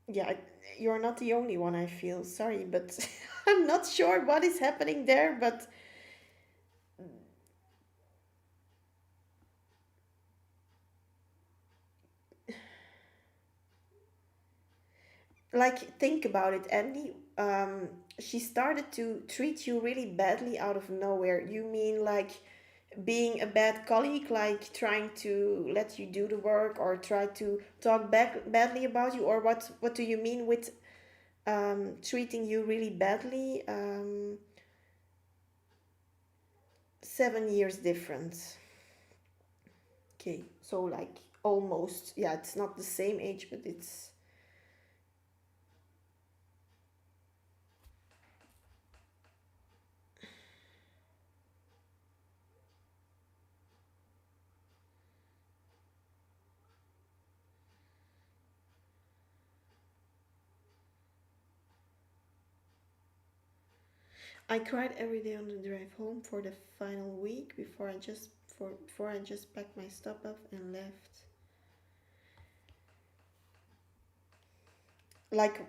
yeah, you're not the only one, I feel. Sorry, but I'm not sure what is happening there, but like, think about it, Andy. She started to treat you really badly out of nowhere. You mean like being a bad colleague, like trying to let you do the work or try to talk back badly about you, or what do you mean with treating you really badly? 7 years difference. Okay, so like almost, yeah, it's not the same age, but it's. I cried every day on the drive home for the final week before I just packed my stuff up and left. Like,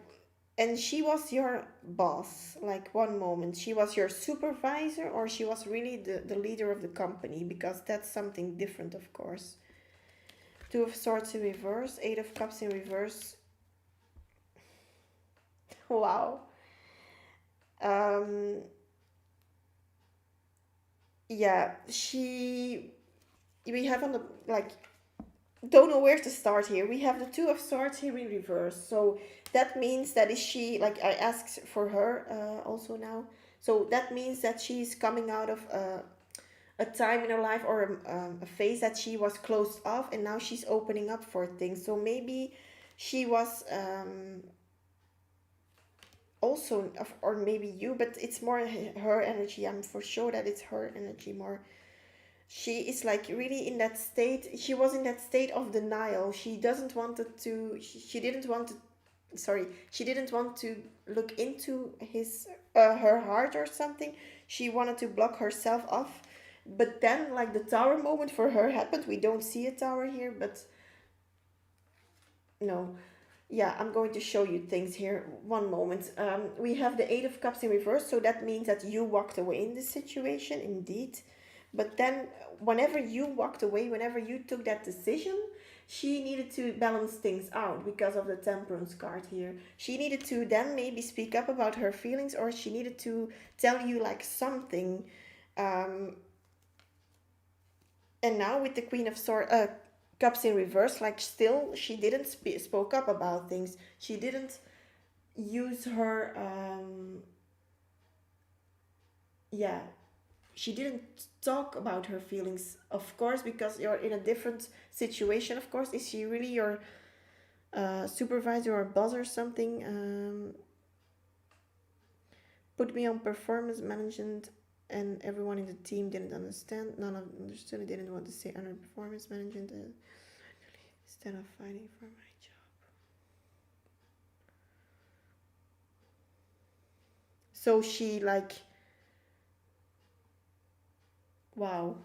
and she was your boss, like one moment she was your supervisor, or she was really the leader of the company, because that's something different, of course. Two of Swords in reverse, Eight of Cups in reverse. Wow. Um, yeah, we have on the, like, don't know where to start here. We have the Two of Swords here in reverse. So that means that is she, like I asked for her also now. So that means that she's coming out of a time in her life, or a phase that she was closed off, and now she's opening up for things. So maybe she was also, or maybe you, but it's more her energy. I'm for sure that it's her energy more. She is like really in that state. She was in that state of denial. She doesn't wanted to. She didn't want to. Sorry, she didn't want to look into her heart or something. She wanted to block herself off. But then, like, the tower moment for her happened. We don't see a tower here, but no. Yeah, I'm going to show you things here. One moment. We have the Eight of Cups in reverse, so that means that you walked away in this situation, indeed. But then, whenever you walked away, whenever you took that decision, she needed to balance things out because of the Temperance card here. She needed to then maybe speak up about her feelings, or she needed to tell you like something. um and now with the Queen of Cups in reverse, like still she didn't spoke up about things. She didn't use her yeah, she didn't talk about her feelings, of course, because you're in a different situation. Of course, is she really your supervisor or boss or something? Put me on performance management, and everyone in the team didn't understand. None of them understood. I didn't want to say under performance management instead of fighting for my job. So she like, wow.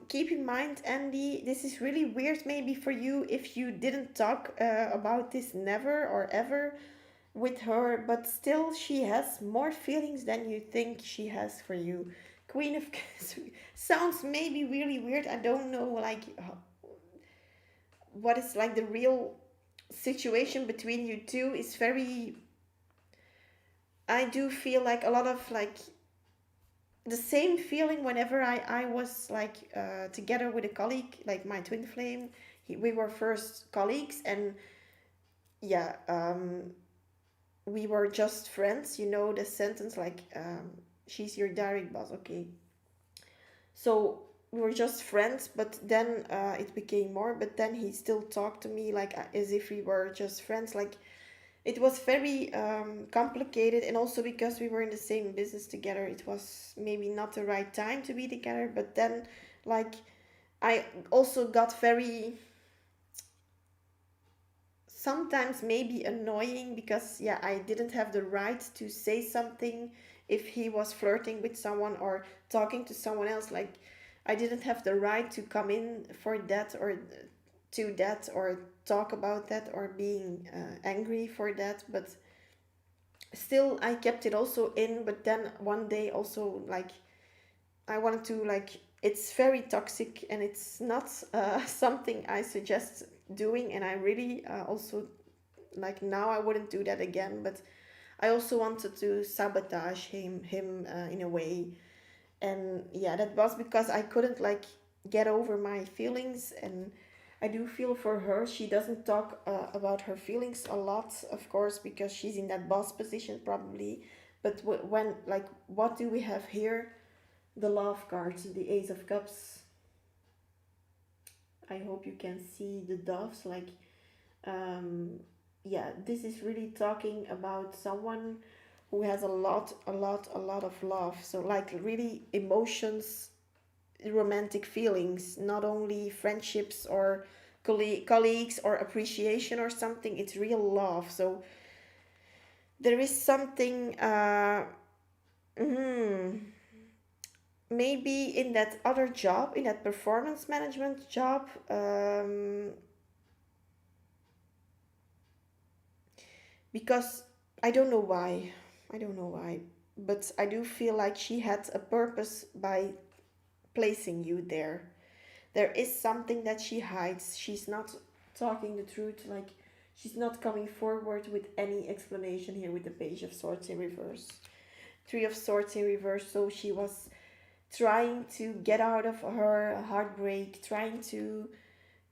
Keep in mind, Andy, this is really weird maybe for you if you didn't talk about this never or ever with her, but still she has more feelings than you think she has for you. Queen of sounds maybe really weird. I don't know like what is like the real situation between you two is very, I do feel like a lot of like the same feeling whenever I was like together with a colleague, like my twin flame. We were first colleagues, and yeah, we were just friends. You know the sentence like, she's your direct boss. Okay, so we were just friends, but then it became more. But then he still talked to me like as if we were just friends. Like it was very complicated, and also because we were in the same business together, it was maybe not the right time to be together. But then, like, I also got very sometimes maybe annoying because yeah, I didn't have the right to say something if he was flirting with someone or talking to someone else. Like I didn't have the right to come in for that or to that or talk about that or being angry for that. But still I kept it also in. But then one day also like I wanted to like, it's very toxic and it's not something I suggest doing. And I really also like now I wouldn't do that again. But I also wanted to sabotage him in a way. And yeah, that was because I couldn't like get over my feelings. And I do feel for her. She doesn't talk about her feelings a lot, of course, because she's in that boss position probably. But when like, what do we have here? The love cards, the Ace of Cups. I hope you can see the doves. Like, um, yeah, this is really talking about someone who has a lot of love. So like really emotions, romantic feelings, not only friendships or colleagues or appreciation or something. It's real love. So there is something. Hmm, maybe in that other job, in that performance management job, because I don't know why, but I do feel like she had a purpose by placing you there. There is something that she hides. She's not talking the truth. Like she's not coming forward with any explanation here with the Page of Swords in reverse, Three of Swords in reverse. So she was trying to get out of her heartbreak, trying to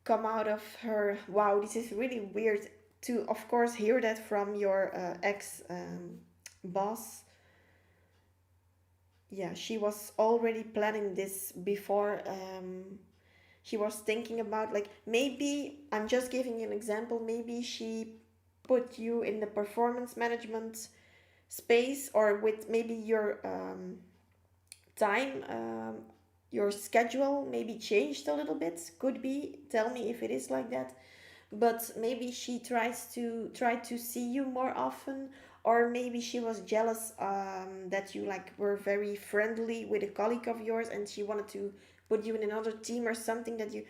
come out of her. Wow, this is really weird to, of course, hear that from your ex boss. Yeah, she was already planning this before. She was thinking about, like, maybe, I'm just giving you an example, maybe she put you in the performance management space, or with maybe your time, your schedule maybe changed a little bit. Could be, tell me if it is like that. But maybe she try to see you more often, or maybe she was jealous that you like were very friendly with a colleague of yours, and she wanted to put you in another team or something. That you,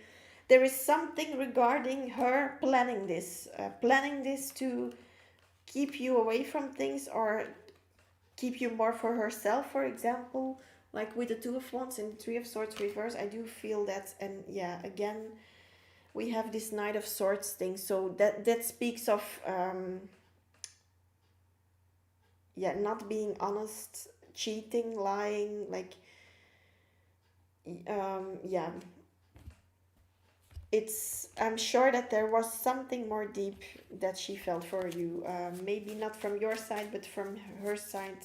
there is something regarding her planning this to keep you away from things, or keep you more for herself, for example. Like with the Two of Wands and Three of Swords reverse, I do feel that. And yeah, again, we have this Knight of Swords thing, so that speaks of yeah, not being honest, cheating, lying, like yeah, it's, I'm sure that there was something more deep that she felt for you. Maybe not from your side, but from her side,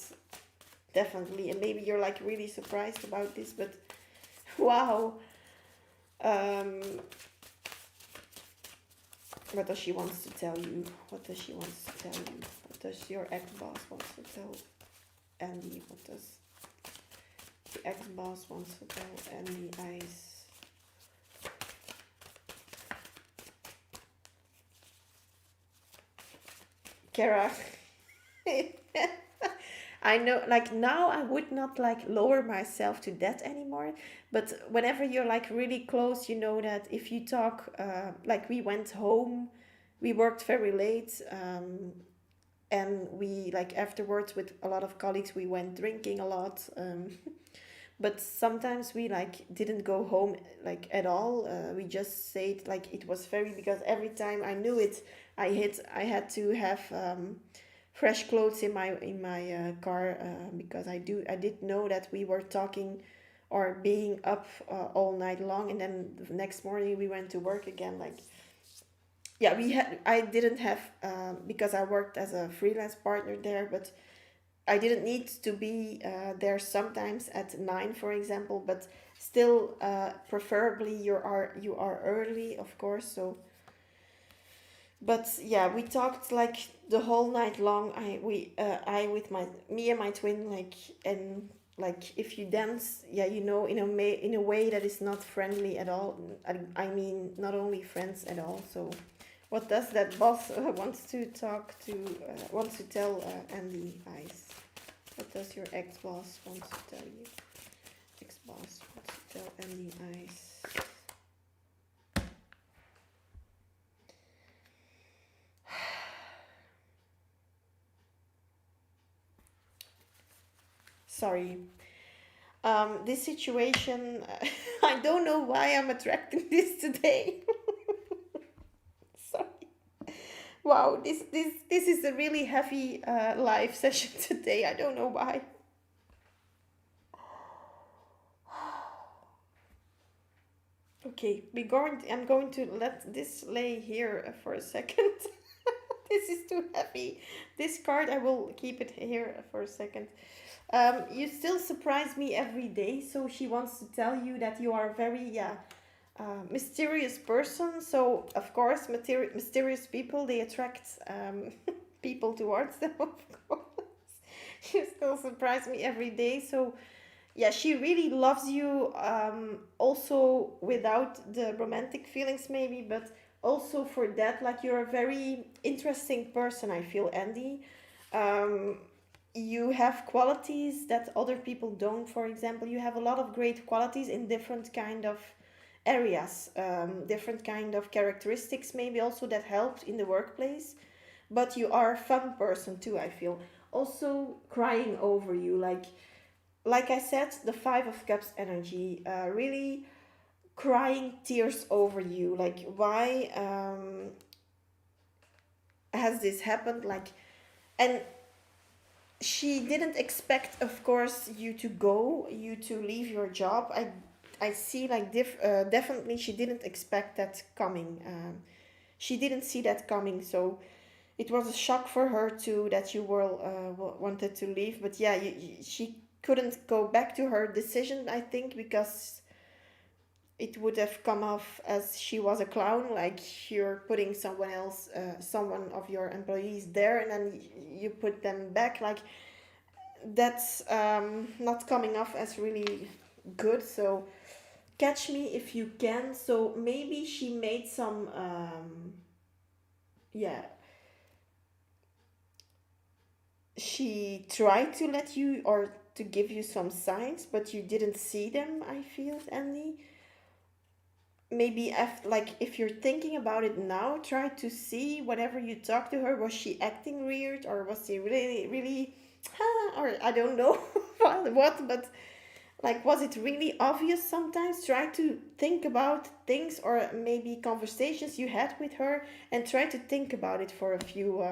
definitely. And maybe you're like really surprised about this, but wow. Um, what does she wants to tell you? What does she wants to tell you? What does your ex-boss wants to tell Andy? What does the ex-boss wants to tell Andy Ice? Kara. I know, like now I would not like lower myself to that anymore. But whenever you're like really close, you know that if you talk, like we went home, we worked very late, and we like afterwards with a lot of colleagues, we went drinking a lot. But sometimes we like didn't go home like at all. We just said like it was very, because every time I knew it, I had to have fresh clothes in my car, because I did know that we were talking or being up all night long, and then the next morning we went to work again. Like yeah, we had I didn't have because I worked as a freelance partner there, but I didn't need to be there sometimes at 9, for example, but still, preferably you are early, of course. So, but yeah, we talked like the whole night long. I with my me and my twin, like, and like if you dance, yeah, you know, in a way that is not friendly at all. I mean, not only friends at all. So, what does that boss wants to talk to wants to tell Andy Ice? What does your ex-boss want to tell you? Ex-boss wants to tell Andy Ice. Sorry. This situation, I don't know why I'm attracting this today. Sorry. Wow, this is a really heavy live session today. I don't know why. Okay, I'm going to let this lay here for a second. This is too heavy. This card, I will keep it here for a second. You still surprise me every day. So she wants to tell you that you are a very, yeah, mysterious person. So of course, mysterious people, they attract people towards them. Of course, you still surprise me every day. So yeah, she really loves you. Also without the romantic feelings, maybe, but also for that, like you're a very interesting person. I feel, Andy. Um, you have qualities that other people don't. For example, you have a lot of great qualities in different kind of areas, different kind of characteristics, maybe also that helped in the workplace. But you are a fun person too, I feel. Also crying over you, like I said, the Five of Cups energy, really crying tears over you. Like, why has this happened? Like, and she didn't expect, of course, you to leave your job. I see, like, definitely she didn't expect that coming. She didn't see that coming, so it was a shock for her too that you were wanted to leave. But yeah, she couldn't go back to her decision, I think, because it would have come off as she was a clown, like you're putting someone else, someone of your employees there, and then you put them back. Like, that's not coming off as really good. So catch me if you can. So maybe she made some yeah, she tried to let you or to give you some signs, but you didn't see them, I feel, Andy. Maybe after, like, if you're thinking about it now, try to see whenever you talk to her, was she acting weird, or was she really really or I don't know what, but Like, was it really obvious sometimes? Try to think about things or maybe conversations you had with her, and try to think about it for a few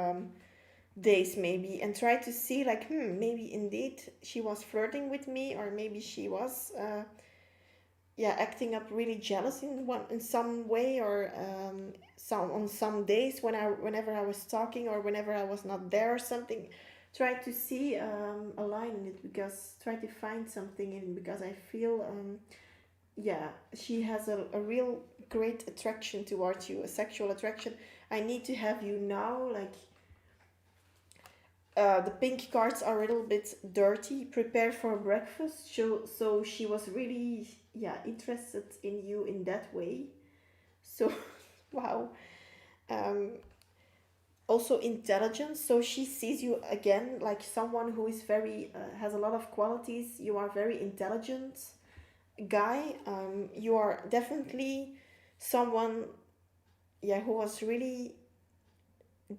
days maybe, and try to see, like, maybe indeed she was flirting with me, or maybe she was yeah, acting up really jealous in some way, or some on some days whenever I was talking or whenever I was not there or something. Try to see a line in it, because try to find something in, because I feel yeah, she has a real great attraction towards you, a sexual attraction. I need to have you now, like, the pink cards are a little bit dirty. Prepare for breakfast. So she was really, yeah, interested in you in that way. So, wow. Um, Also intelligence. So she sees you again like someone who is very has a lot of qualities. You are very intelligent guy. You are definitely someone, yeah, who was really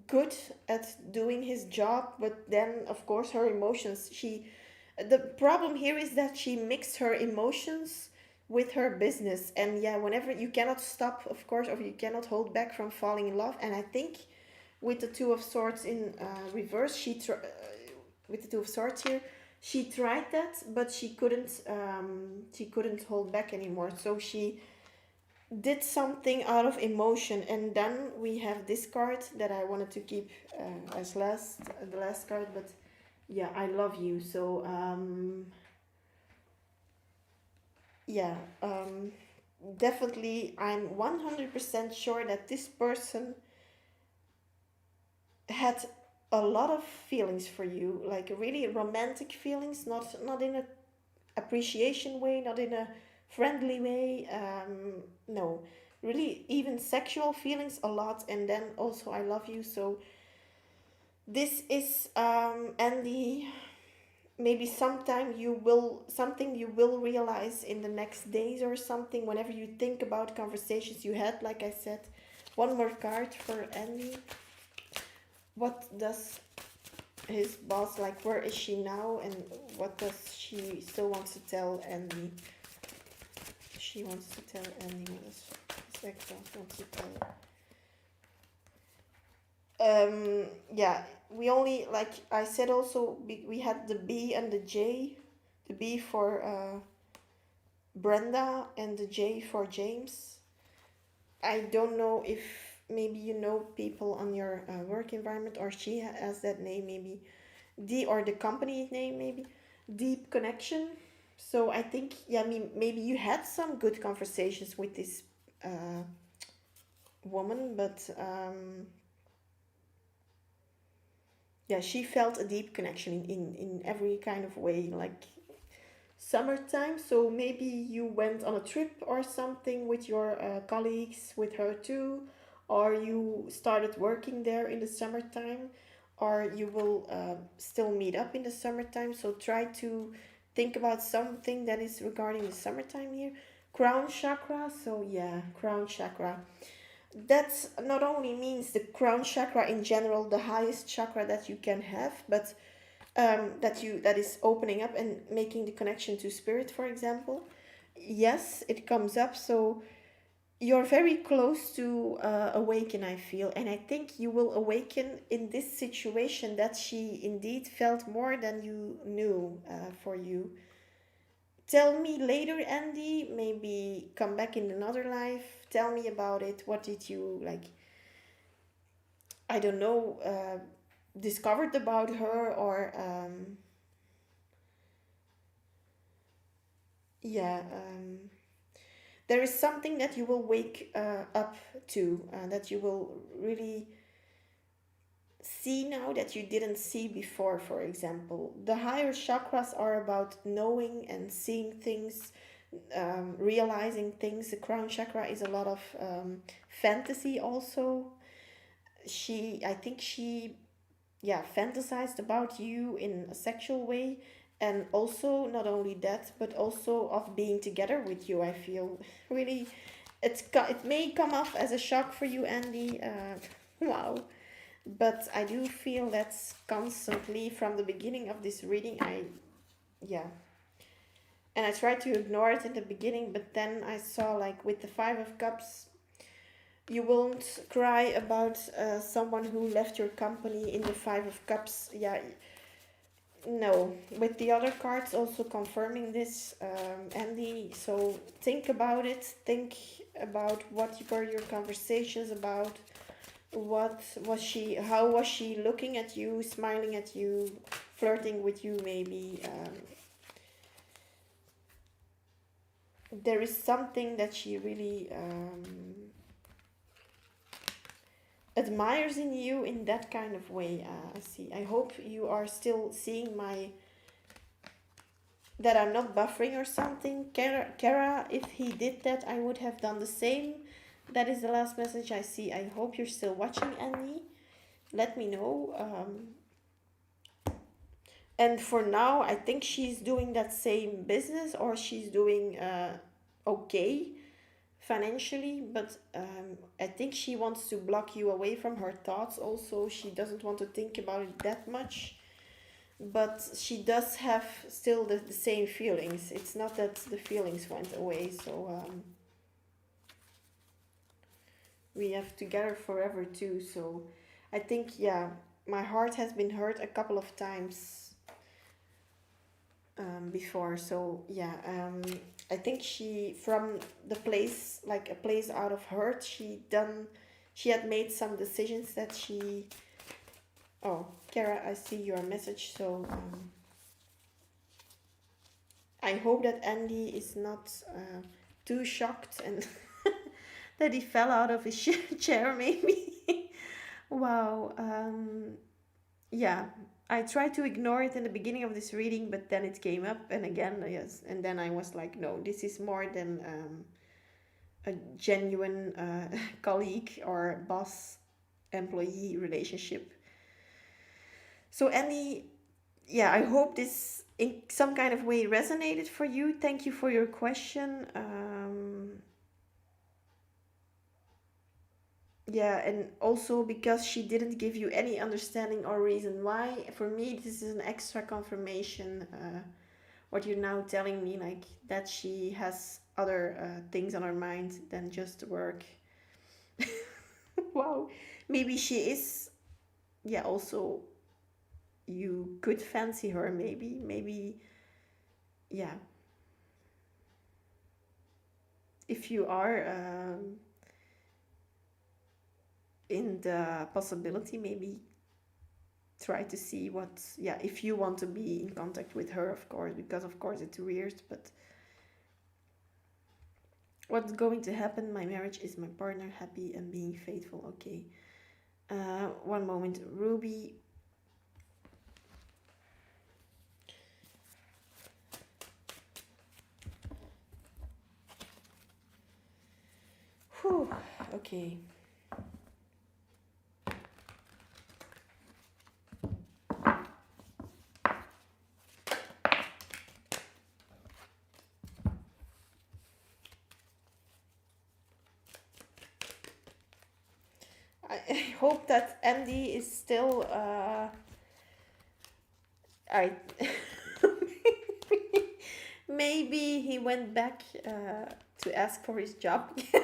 good at doing his job. But then, of course, her emotions. The problem here is that she mixed her emotions with her business, and yeah, whenever you cannot stop, of course, or you cannot hold back from falling in love. And I think with the two of swords in reverse, with the two of swords here, she tried that, but she couldn't hold back anymore, so she did something out of emotion. And then we have this card that I wanted to keep as the last card. But yeah, I love you. So yeah, definitely, I'm 100% sure that this person had a lot of feelings for you, like really romantic feelings, not in a appreciation way, not in a friendly way. No, really, even sexual feelings a lot. And then also, I love you. So this is Andy. Maybe sometime something you will realize in the next days or something, whenever you think about conversations you had. Like I said, one more card for Andy. What does his boss like? Where is she now, and what does she still wants to tell Andy? She wants to tell Andy, what does his ex-boss wants to tell? Yeah, we only, like I said, also we had the B and the J. The B for Brenda and the J for James. I don't know if maybe you know people on your work environment, or she has that name maybe. D, or the company name maybe. Deep connection. So I think, yeah, I mean, maybe you had some good conversations with this uh, woman, but yeah, she felt a deep connection in every kind of way, like summertime. So maybe you went on a trip or something with your colleagues, with her too, or you started working there in the summertime, or you will still meet up in the summertime. So try to think about something that is regarding the summertime here. Crown chakra. So yeah, crown chakra. That's not only means the crown chakra in general, the highest chakra that you can have, but that is opening up and making the connection to spirit, for example. Yes, it comes up. So you're very close to awaken, I feel, and I think you will awaken in this situation, that she indeed felt more than you knew for you. Tell me later, Andy. Maybe come back in another life. Tell me about it. What did you like? I don't know. Discovered about her, or yeah. There is something that you will wake up to, that you will really see now that you didn't see before. For example, the higher chakras are about knowing and seeing things, realizing things. The crown chakra is a lot of fantasy also. I think she, yeah, fantasized about you in a sexual way. And also, not only that, but also of being together with you, I feel. Really, it may come off as a shock for you, Andy. Wow. But I do feel that's constantly from the beginning of this reading. Yeah, and I tried to ignore it in the beginning, but then I saw like with the Five of Cups, you won't cry about someone who left your company in the Five of Cups. Yeah, no. With the other cards also confirming this, Andy. So think about it. Think about what were your conversations about. What was she? How was she looking at you, smiling at you, flirting with you? Maybe there is something that she really admires in you in that kind of way. I see. I hope you are still seeing my that I'm not buffering or something. Kara, if he did that, I would have done the same. That is the last message I see. I hope you're still watching, Annie. Let me know. And for now, I think she's doing that same business, or she's doing okay financially, but I think she wants to block you away from her thoughts also. She doesn't want to think about it that much, but she does have still the same feelings. It's not that the feelings went away, so we have together forever too. So I think, yeah, my heart has been hurt a couple of times before. So yeah, I think she, from the place, like a place out of hurt, she had made some decisions that she. Oh, Kara, I see your message. So I hope that Andy is not too shocked and that he fell out of his chair, maybe. Wow. Yeah, I tried to ignore it in the beginning of this reading, but then it came up, and again, yes, and then I was like, no, this is more than a genuine colleague or boss employee relationship. So, Annie, yeah, I hope this in some kind of way resonated for you. Thank you for your question. Yeah, and also because she didn't give you any understanding or reason why, for me, this is an extra confirmation. What you're now telling me, like that she has other things on her mind than just work. Wow, maybe she is. Yeah, also you could fancy her, maybe. Yeah, if you are in the possibility, maybe try to see what, yeah, if you want to be in contact with her, of course, because of course it's weird, but what's going to happen? My marriage is my partner happy and being faithful. Okay. One moment, Ruby. Whew. Okay. I hope that Andy is still. I. Maybe he went back to ask for his job again.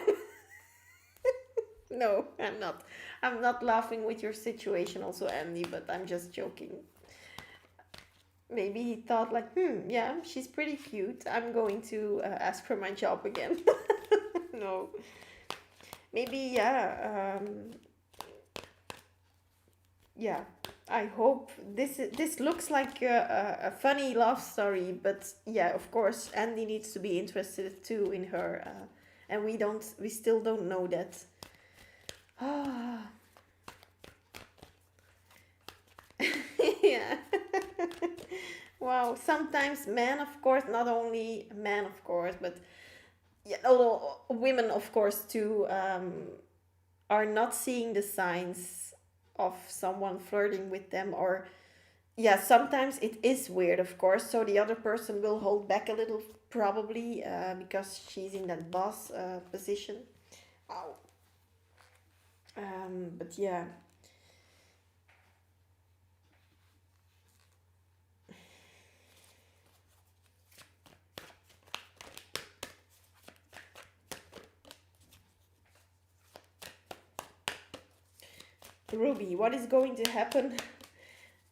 No, I'm not. I'm not laughing with your situation, also, Andy, but I'm just joking. Maybe he thought, like, yeah, she's pretty cute. I'm going to ask for my job again. No. Maybe, yeah. Yeah. I hope this looks like a funny love story, but yeah, of course, Andy needs to be interested too in her, and we still don't know that. Ah, yeah. Wow. Sometimes men, of course, not only men, of course, but yeah, although women, of course, too, are not seeing the signs of someone flirting with them, or yeah, sometimes it is weird, of course, so the other person will hold back a little, probably because she's in that boss position. Ow. But yeah. Ruby, what is going to happen?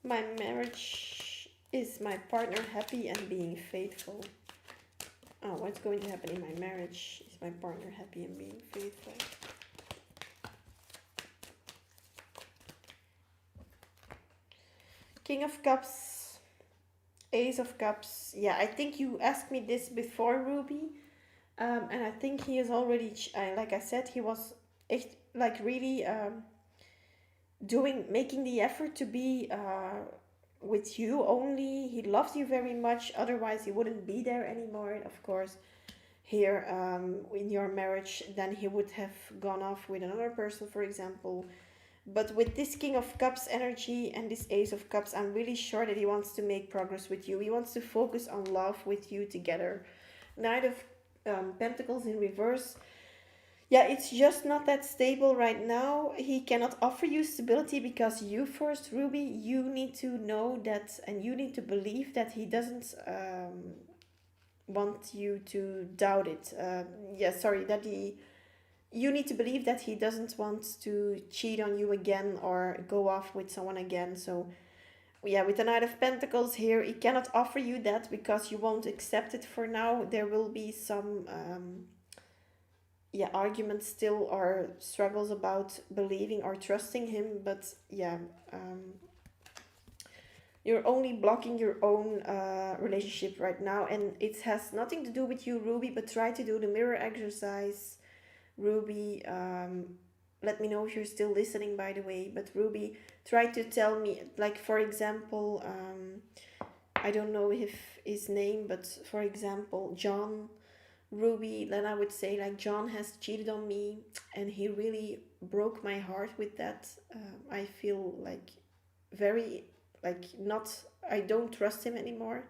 My marriage, is my partner happy and being faithful? Oh, what's going to happen in my marriage? Is my partner happy and being faithful? King of Cups, Ace of Cups. Yeah, I think you asked me this before, Ruby. And I think he is already, like I said, he was echt, like really making the effort to be with you only. He loves you very much. Otherwise, he wouldn't be there anymore. And of course, here in your marriage, then he would have gone off with another person, for example. But with this King of Cups energy and this Ace of Cups, I'm really sure that he wants to make progress with you. He wants to focus on love with you together. Knight of Pentacles in reverse. Yeah, it's just not that stable right now. He cannot offer you stability because you first, Ruby, you need to know that and you need to believe that he doesn't want you to doubt it. Yeah, sorry, that you need to believe that he doesn't want to cheat on you again or go off with someone again. So, yeah, with the Knight of Pentacles here, he cannot offer you that because you won't accept it for now. There will be some yeah, arguments still or struggles about believing or trusting him, but yeah, um, you're only blocking your own relationship right now, and it has nothing to do with you, Ruby. But try to do the mirror exercise, Ruby. Let me know if you're still listening, by the way. But Ruby, try to tell me, like for example, I don't know if his name, but for example, John. Ruby, then I would say like John has cheated on me and he really broke my heart with that. I feel like very, like, not, I don't trust him anymore.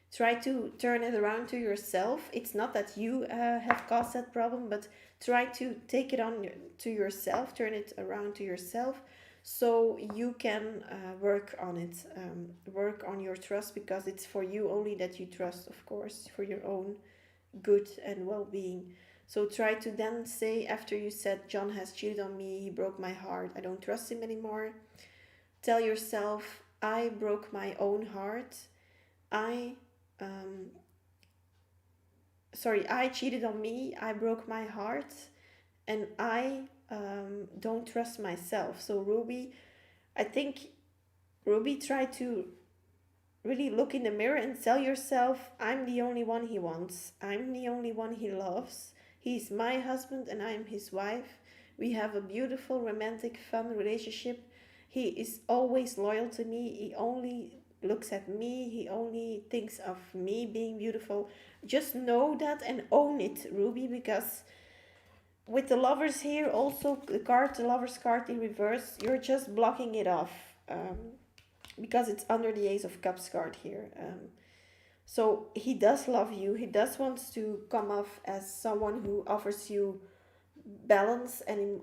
Try to turn it around to yourself. It's not that you have caused that problem, but try to take it on to yourself, turn it around to yourself so you can work on it, work on your trust, because it's for you only that you trust, of course, for your own good and well-being. So try to then say, after you said John has cheated on me, he broke my heart, I don't trust him anymore, tell yourself, I broke my own heart, I um I cheated on me, I broke my heart, and I don't trust myself. So Ruby, I think, Ruby, try to really look in the mirror and tell yourself, I'm the only one he wants. I'm the only one he loves. He's my husband and I'm his wife. We have a beautiful, romantic, fun relationship. He is always loyal to me. He only looks at me. He only thinks of me being beautiful. Just know that and own it, Ruby, because with the lovers here, also the card, the lovers card in reverse, you're just blocking it off. Because it's under the Ace of Cups card here. So he does love you. He does want to come off as someone who offers you balance and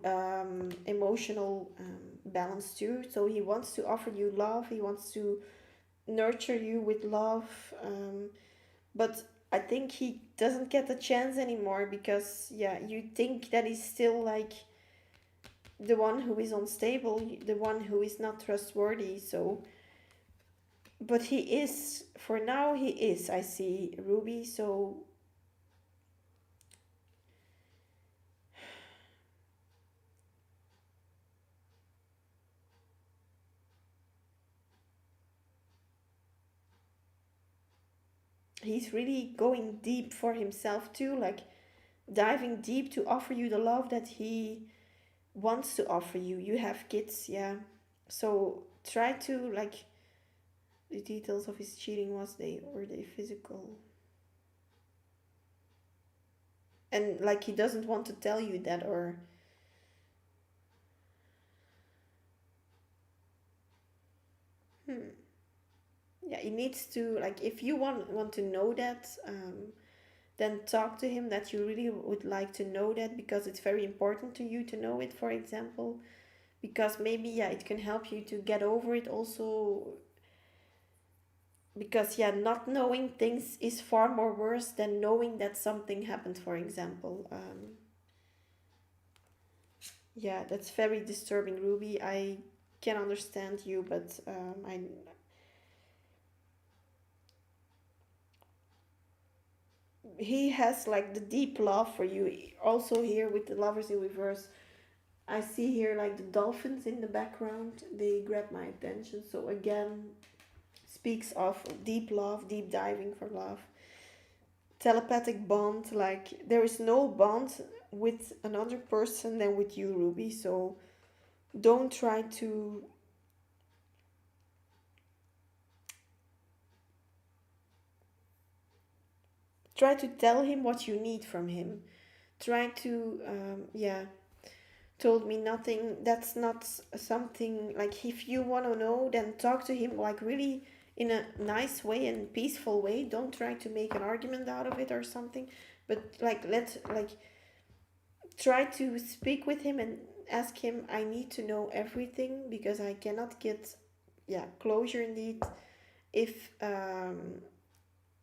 emotional balance too. So he wants to offer you love. He wants to nurture you with love. But I think he doesn't get the chance anymore because, yeah, you think that he's still like the one who is unstable, the one who is not trustworthy. So but he is, for now he is, I see, Ruby. So he's really going deep for himself too, like diving deep to offer you the love that he wants to offer you. You have kids, yeah, so try to, like, the details of his cheating, was they, were they physical? And like he doesn't want to tell you that, or hmm. Yeah, he needs to, like, if you want to know that, then talk to him that you really would like to know that, because it's very important to you to know it, for example, because maybe, yeah, it can help you to get over it also, because, yeah, not knowing things is far more worse than knowing that something happened, for example. Yeah, that's very disturbing, Ruby. I can understand you, but he has like the deep love for you. Also here with the lovers in reverse, I see here like the dolphins in the background. They grab my attention. So again, speaks of deep love, deep diving for love, telepathic bond. Like there is no bond with another person than with you, Ruby. So don't try to tell him what you need from him. Try to yeah, told me nothing. That's not something like, if you want to know, then talk to him like really in a nice way and peaceful way. Don't try to make an argument out of it or something, but like let like try to speak with him and ask him, I need to know everything because I cannot get, yeah, closure indeed. If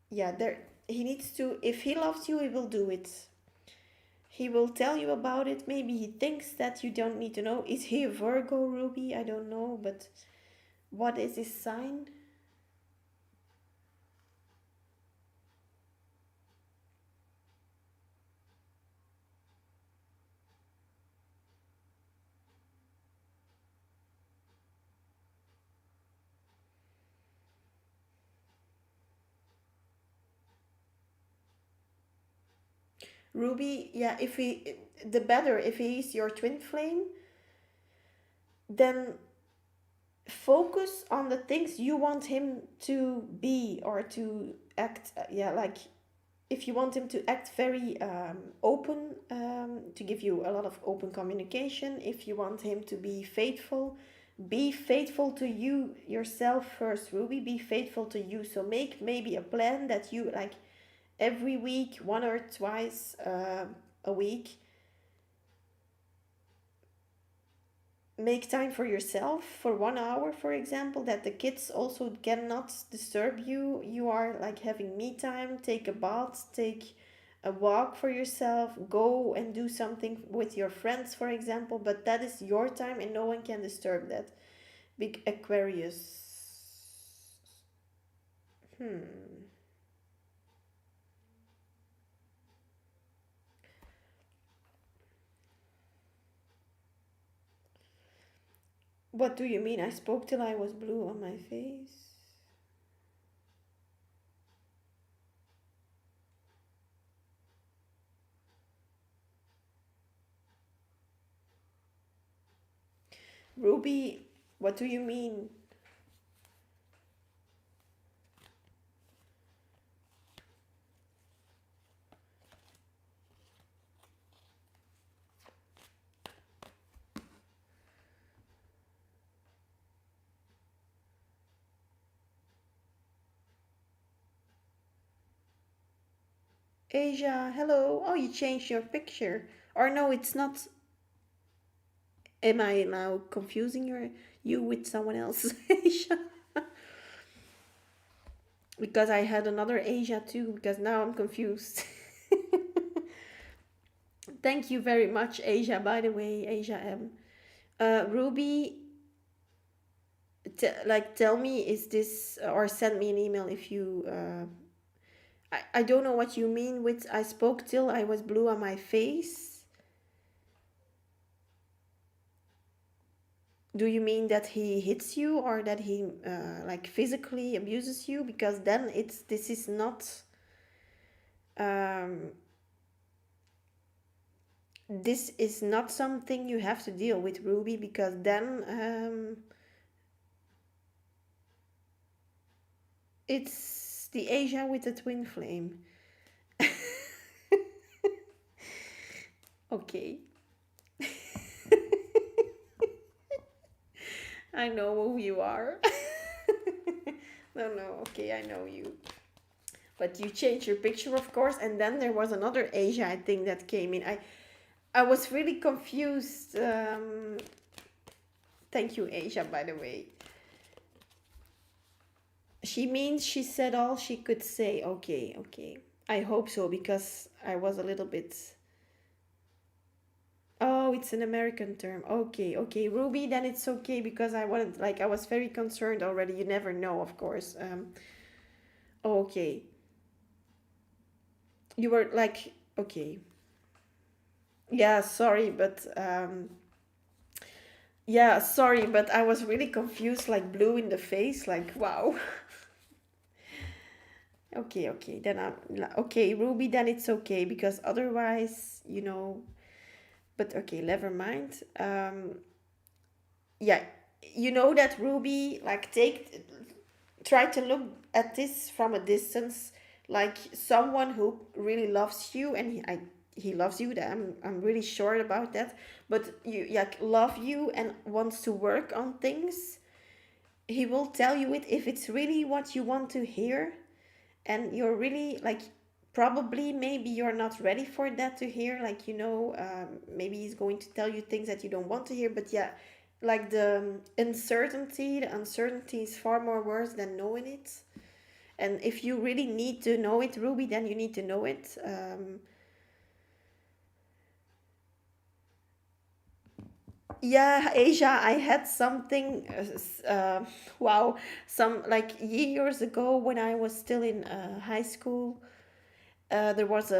yeah, there, he needs to, if he loves you, he will do it. He will tell you about it. Maybe he thinks that you don't need to know. Is he a Virgo, Ruby? I don't know, but what is his sign? Ruby, yeah, if he, the better, if he is your twin flame, then focus on the things you want him to be or to act. Yeah, like if you want him to act very open, to give you a lot of open communication, if you want him to be faithful to you yourself first, Ruby. Be faithful to you. So make maybe a plan that you like every week, one or twice a week, make time for yourself for 1 hour, for example, that the kids also cannot disturb you. You are like having me time. Take a bath, take a walk for yourself, go and do something with your friends, for example, but that is your time and no one can disturb that. Big Aquarius. Hmm. What do you mean? I spoke till I was blue on my face? Ruby, what do you mean? Asia, hello. Oh, you changed your picture. Or no, it's not. Am I now confusing you with someone else, Asia? Because I had another Asia too, because now I'm confused. Thank you very much, Asia, by the way, Asia M. Ruby, like tell me, is this, or send me an email if you, I don't know what you mean with I spoke till I was blue on my face. Do you mean that he hits you or that he like physically abuses you? Because then it's, this is not um, this is not something you have to deal with, Ruby, because then it's the Asia with the twin flame. Okay. I know who you are. No, no, okay, I know you. But you changed your picture, of course, and then there was another Asia, I think, that came in. I was really confused. Thank you, Asia, by the way. She means she said all she could say. Okay, okay. I hope so, because I was a little bit. Oh, Oh, it's an American term. Okay, okay, Ruby. Then it's okay because I wanted, like, I was very concerned already. You never know, of course. Okay, you were like, okay, yeah. Sorry, but yeah, sorry, but I was really confused, like blue in the face, like wow. Okay, okay, then okay, Ruby. Then it's okay because otherwise, But okay, never mind. Yeah, you know that Ruby, like, try to look at this from a distance, like someone who really loves you, and he loves you. That I'm really sure about that. But you, like, love you and wants to work on things. He will tell you it if it's really what you want to hear, and you're really like, probably maybe you're not ready for that to hear, like, maybe he's going to tell you things that you don't want to hear. But yeah, like the uncertainty is far more worse than knowing it. And if you really need to know it, Ruby, then you need to know it. Yeah, Asia, I had something, wow, some like years ago when I was still in high school. There was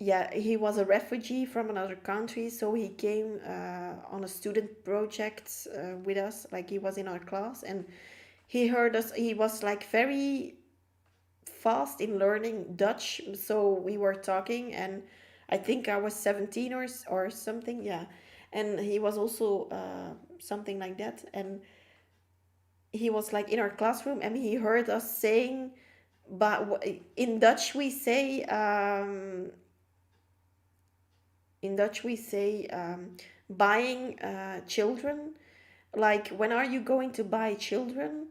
yeah, he was a refugee from another country, so he came on a student project with us, like he was in our class, and he heard us. He was like very fast in learning Dutch, so we were talking, and I think I was 17 or something, yeah, and he was also something like that, and he was like in our classroom, and he heard us saying, but in Dutch we say buying children. Like, when are you going to buy children?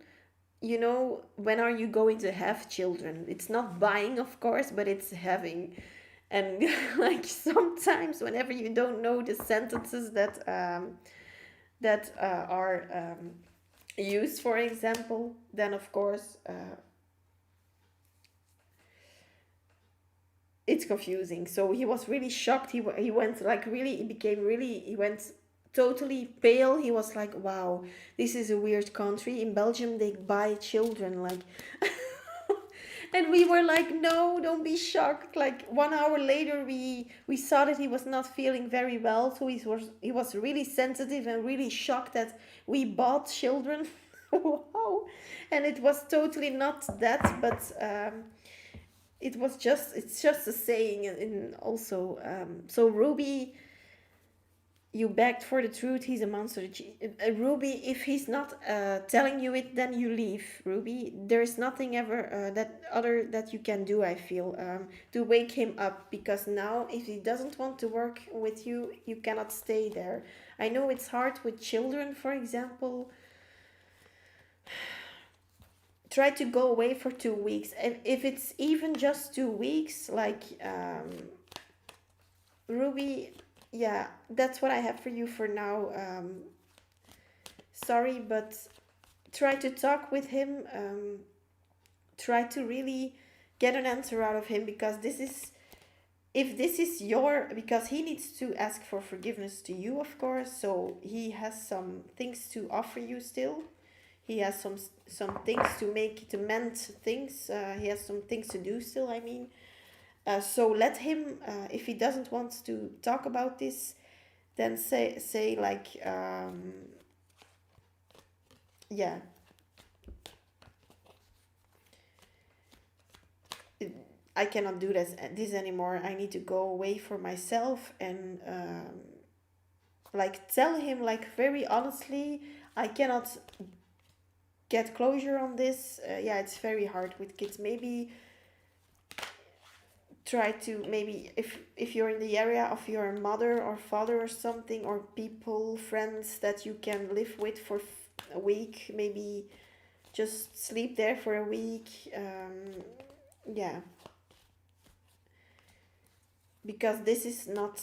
When are you going to have children? It's not buying, of course, but it's having. And like, sometimes whenever you don't know the sentences that are used, for example, then of course it's confusing. So he was really shocked. He went like, really, he became really, he went totally pale. He was like, wow, this is a weird country. In Belgium they buy children, like. And we were like, no, don't be shocked. Like, 1 hour later, we saw that he was not feeling very well, so he was really sensitive and really shocked that we bought children. Wow. And it was totally not that, but it's just a saying. And also, so Ruby, you begged for the truth. He's a monster. Ruby, if he's not telling you it, then you leave, Ruby. There's nothing ever that you can do, I feel, to wake him up, because now if he doesn't want to work with you, you cannot stay there. I know it's hard with children, for example. Try to go away for 2 weeks, and if it's even just 2 weeks, like, Ruby, yeah, that's what I have for you for now. Sorry, but try to talk with him. Try to really get an answer out of him, because because he needs to ask for forgiveness to you, of course. So he has some things to offer you still. He has some things to mend things. He has some things to do still, I mean. So let him, if he doesn't want to talk about this, then say like, yeah, I cannot do this anymore. I need to go away for myself, and like, tell him, like, very honestly, I cannot get closure on this. Yeah, it's very hard with kids. Maybe try to, maybe, if you're in the area of your mother or father or something, or people, friends that you can live with for a week, maybe just sleep there for a week. Yeah, because this is not,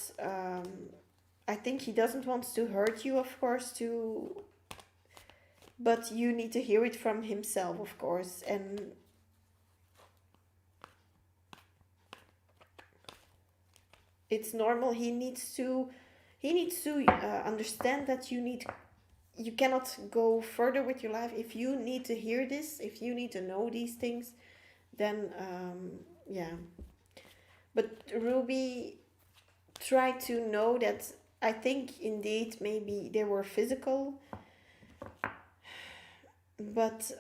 I think he doesn't want to hurt you, of course, to but you need to hear it from himself, of course. And it's normal. He needs to he needs to understand that you cannot go further with your life if you need to hear this, if you need to know these things, then yeah. But Ruby tried to know that I think indeed maybe they were physical, but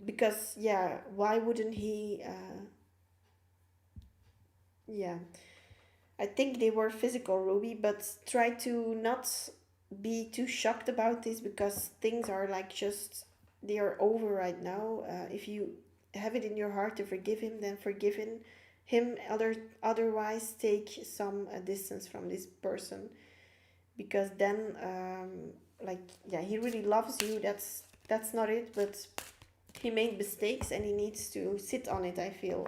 because yeah, why wouldn't he? Yeah, I think they were physical, Ruby, but try to not be too shocked about this because things are like just they are over right now. If you have it in your heart to forgive him, then forgive him. Otherwise, take some distance from this person because then, like yeah, he really loves you. That's not it, but he made mistakes and he needs to sit on it. I feel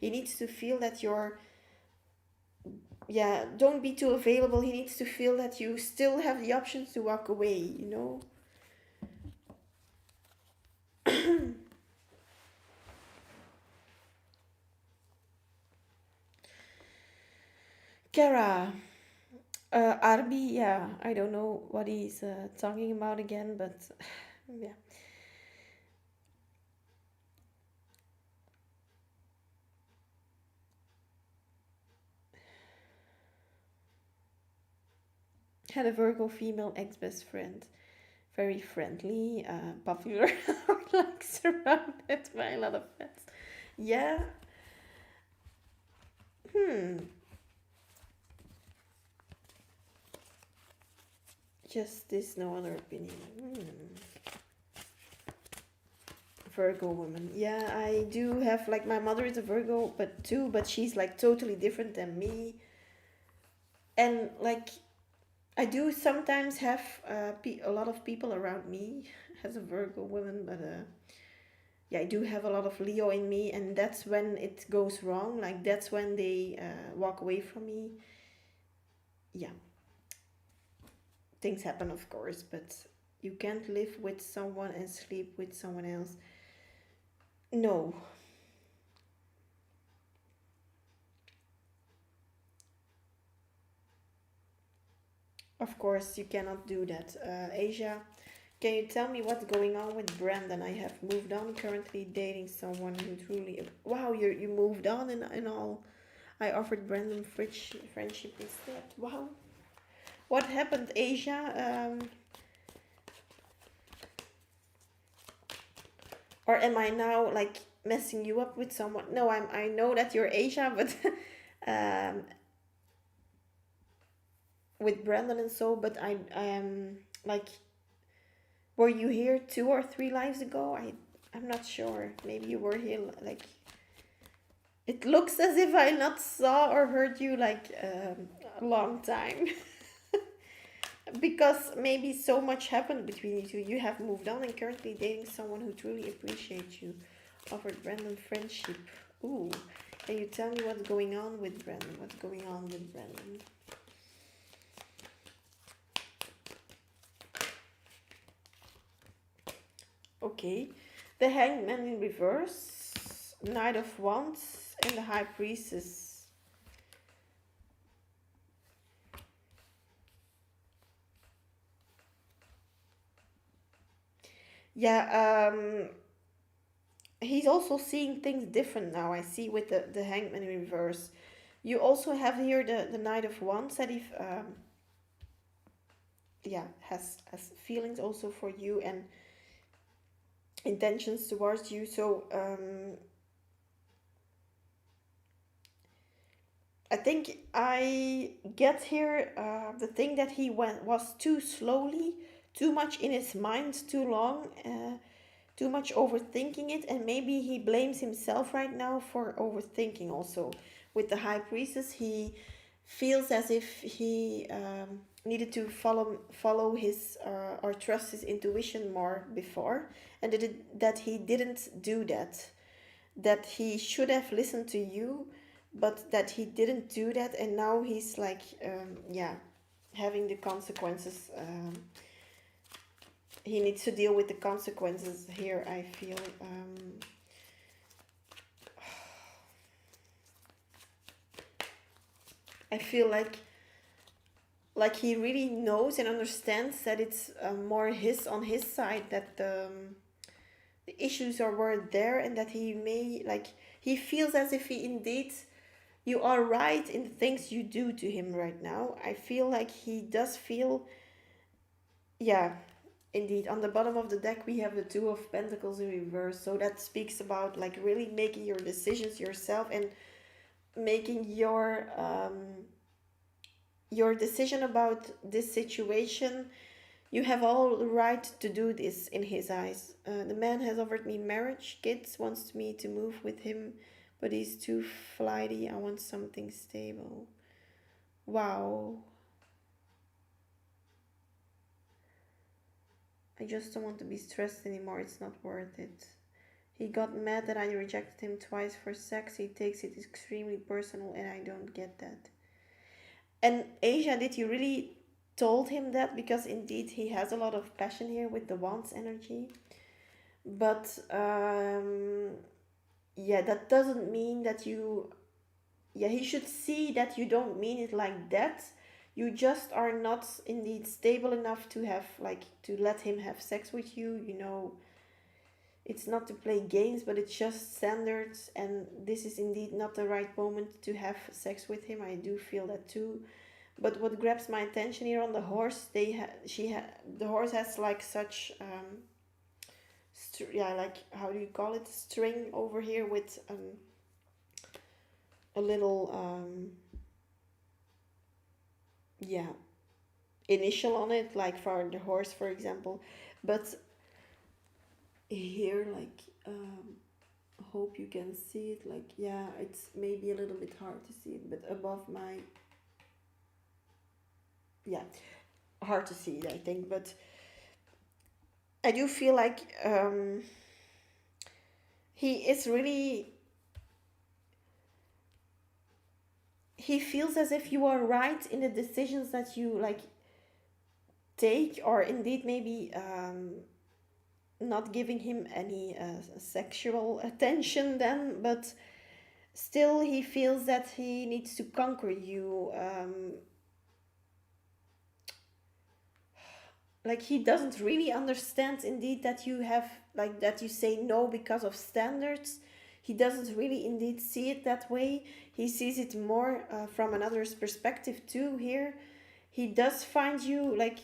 he needs to feel that you're yeah, don't be too available. He needs to feel that you still have the options to walk away, you know? Kara, Arby, yeah, I don't know what he's talking about again, but yeah. Had a Virgo female ex best friend. Very friendly, popular, like surrounded by a lot of pets. Yeah, hmm, just this, no other opinion. Virgo woman. Yeah, I do have like my mother is a Virgo, but too, but she's like totally different than me. And like I do sometimes have a lot of people around me as a Virgo woman, but yeah, I do have a lot of Leo in me, and that's when it goes wrong. Like that's when they walk away from me. Yeah, things happen, of course, but you can't live with someone and sleep with someone else. No, of course you cannot do that. Asia, can you tell me what's going on with Brandon? I have moved on, currently dating someone who truly. Wow, you moved on and all. I offered Brandon friendship instead. Wow. What happened, Asia? Or am I now like messing you up with someone? No, I know that you're Asia, but um, with Brandon and so, but I am like, were you here 2 or 3 lives ago? I'm not sure. Maybe you were here like it looks as if I not saw or heard you like a long time. Because maybe so much happened between you two. You have moved on and currently dating someone who truly appreciates you. Offered Brandon friendship. Ooh. Can you tell me what's going on with Brandon? What's going on with Brandon? Okay. The Hangman in reverse. Knight of Wands and the High Priestess. Yeah, he's also seeing things different now. I see with the Hangman in reverse. You also have here the Knight of Wands that if yeah has feelings also for you and intentions towards you. So I think I get here the thing that he went was too slowly, too much in his mind, too long. Too much overthinking it, and maybe he blames himself right now for overthinking also. With the High Priestess, he feels as if he needed to follow his or trust his intuition more before, and that he didn't do that. That he should have listened to you, but that he didn't do that, and now he's like yeah, having the consequences. He needs to deal with the consequences here, I feel. I feel like like he really knows and understands that it's more his on his side, that the issues are were there, and that he may like he feels as if he indeed you are right in the things you do to him right now. I feel like he does feel, yeah, indeed. On the bottom of the deck, we have the Two of Pentacles in reverse. So that speaks about like really making your decisions yourself and making your decision about this situation. You have all the right to do this in his eyes. The man has offered me marriage, kids, wants me to move with him, but he's too flighty. I want something stable. Wow. I just don't want to be stressed anymore. It's not worth it. He got mad that I rejected him twice for sex. He takes it extremely personal, and I don't get that. And Asia, did you really told him that? Because indeed he has a lot of passion here with the Wands energy. But yeah, that doesn't mean that you, yeah, he should see that you don't mean it like that. You just are not indeed stable enough to have like to let him have sex with you, you know. It's not to play games, but it's just standards, and this is indeed not the right moment to have sex with him. I do feel that too. But what grabs my attention here on the horse, the horse has like such yeah, like how do you call it, string over here with a little yeah, initial on it, like for the horse, for example. But here, like hope you can see it, like yeah, it's maybe a little bit hard to see it, but above my, yeah, hard to see it, I think. But I do feel like he is really, he feels as if you are right in the decisions that you like take, or indeed maybe not giving him any sexual attention then, but still he feels that he needs to conquer you. Like he doesn't really understand indeed that you have, like that you say no because of standards. He doesn't really indeed see it that way. He sees it more from another's perspective too here. He does find you like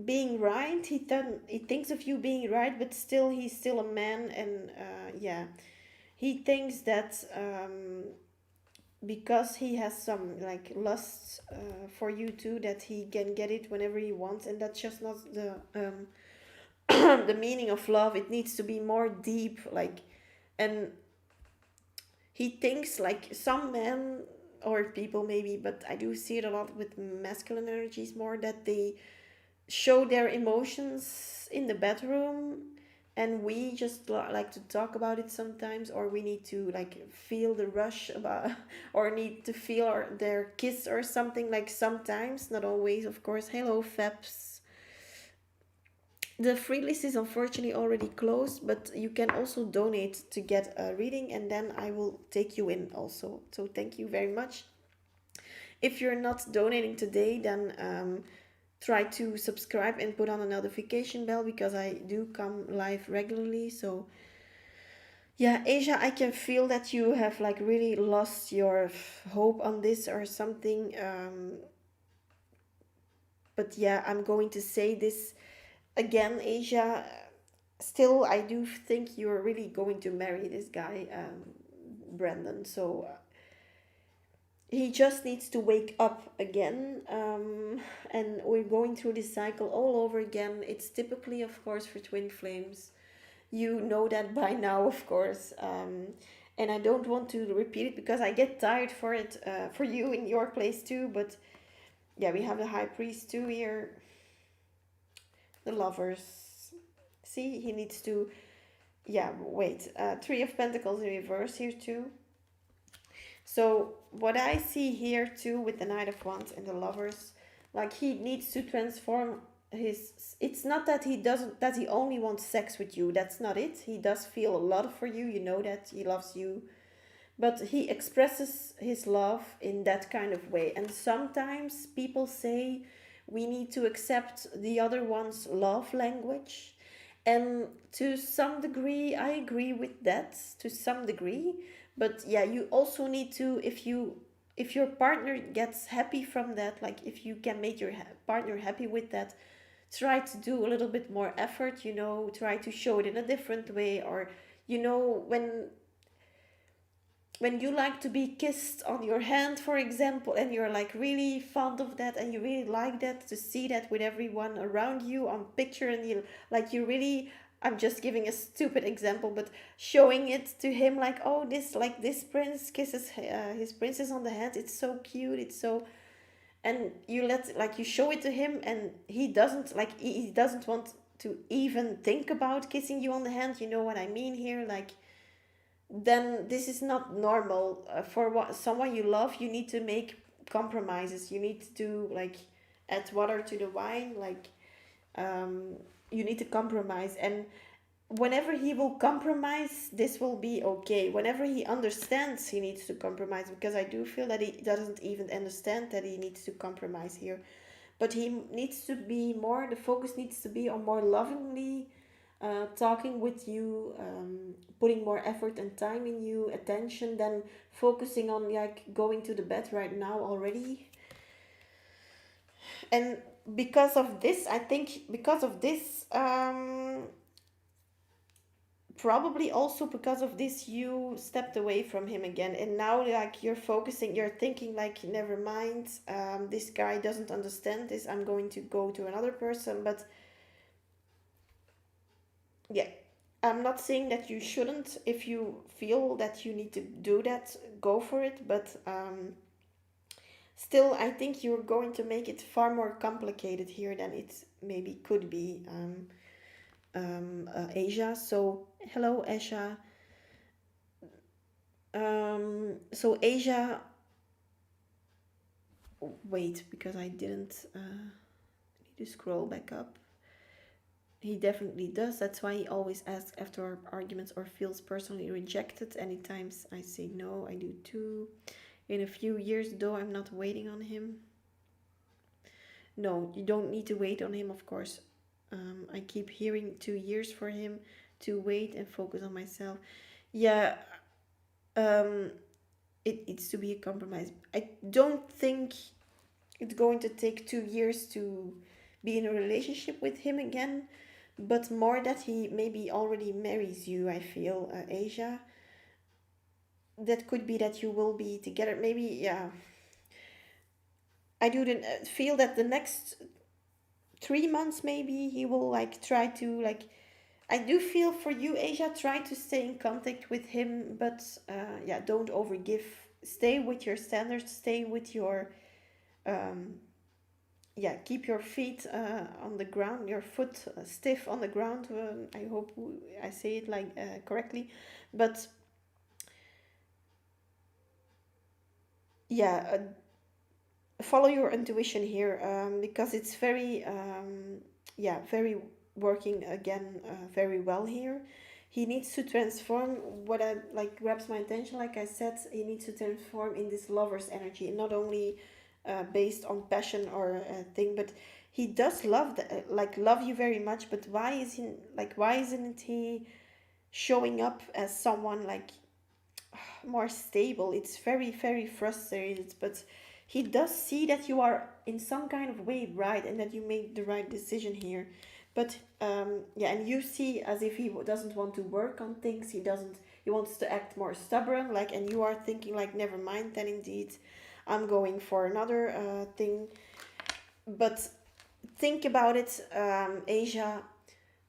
being right. He thinks of you being right, but still he's still a man, and yeah, he thinks that because he has some like lust for you too, that he can get it whenever he wants, and that's just not the the meaning of love. It needs to be more deep, like, and he thinks like some men or people maybe, but I do see it a lot with masculine energies more, that they show their emotions in the bedroom, and we just like to talk about it sometimes, or we need to like feel the rush about or need to feel their kiss or something, like sometimes, not always of course. Hello Fabs. The free list is unfortunately already closed, but you can also donate to get a reading, and then I will take you in also, so thank you very much. If you're not donating today, then try to subscribe and put on a notification bell, because I do come live regularly. So yeah, Asia, I can feel that you have like really lost your hope on this or something. But yeah, I'm going to say this again, Asia. Still, I do think you're really going to marry this guy, Brandon. So he just needs to wake up again, and we're going through this cycle all over again. It's typically, of course, for twin flames. You know that by now, of course. And I don't want to repeat it because I get tired for it, for you in your place too. But yeah, we have the high priest too here, the lovers. See, he needs to, yeah, wait, three of pentacles in reverse here too. So what I see here too with the Knight of Wands and the lovers, like he needs to transform his, it's not that he doesn't, that he only wants sex with you. That's not it. He does feel a lot for you. You know that he loves you. but he expresses his love in that kind of way. And sometimes people say we need to accept the other one's love language. And to some degree, I agree with that to some degree. But yeah, you also need to, if your partner gets happy from that, like if you can make your partner happy with that, try to do a little bit more effort, try to show it in a different way. Or when you like to be kissed on your hand, for example, and you're like really fond of that, and you really like that, to see that with everyone around you on picture, and you really, I'm just giving a stupid example, but showing it to him, like, oh, this prince kisses his princess on the hand, it's so cute, it's so, and you show it to him, and he doesn't want to even think about kissing you on the hand, you know what I mean here, like, then this is not normal. For someone you love, you need to make compromises, you need to do, like, add water to the wine, like, um, you need to compromise. And whenever he will compromise, this will be okay. Whenever he understands he needs to compromise, because I do feel that he doesn't even understand that he needs to compromise here, but he needs to be more, the focus needs to be on more lovingly talking with you, putting more effort and time in you, attention, than focusing on, like, going to the bed right now already. And because of this, I think, because of this, probably also because of this, you stepped away from him again, and now, like, you're thinking, like, never mind, this guy doesn't understand this, I'm going to go to another person. But yeah, I'm not saying that you shouldn't. If you feel that you need to do that, go for it. But still, I think you're going to make it far more complicated here than it maybe could be, Asia. So hello, Asia. So Asia, wait, because I didn't need to scroll back up. He definitely does. That's why he always asks after our arguments or feels personally rejected. Anytime I say no, I do too. In a few years, though, I'm not waiting on him. No, you don't need to wait on him, of course. I keep hearing 2 years for him to wait and focus on myself. Yeah, um, it needs to be a compromise. I don't think it's going to take 2 years to be in a relationship with him again, but more that he maybe already marries you, I feel, Asia. That could be that you will be together. Maybe, yeah. I do feel that the next 3 months, maybe he will, like, try to, like, I do feel for you, Asia, try to stay in contact with him, but yeah, don't overgive. Stay with your standards, stay with your, um, yeah, keep your feet on the ground, your foot stiff on the ground. I hope I say it like correctly, but yeah, follow your intuition here, because it's very, yeah, very working again, very well here. He needs to transform. What I like grabs my attention, like I said, he needs to transform in this lover's energy, not only based on passion or thing, but he does love like love you very much. But why isn't he showing up as someone, like, more stable? It's very, very frustrated, but he does see that you are in some kind of way right, and that you made the right decision here. But yeah, and you see as if he doesn't want to work on things. He wants to act more stubborn, like, and you are thinking, like, never mind, then indeed I'm going for another thing. But think about it, Asia.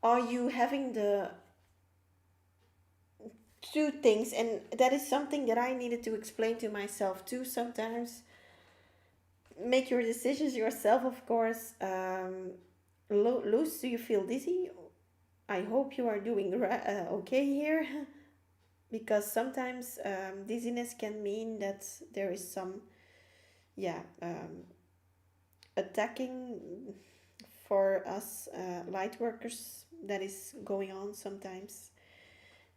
Are you having the two things? And that is something that I needed to explain to myself too sometimes. Make your decisions yourself, of course. Luz, do you feel dizzy? I hope you are doing okay here. Because sometimes dizziness can mean that there is some, yeah, attacking for us light workers that is going on sometimes.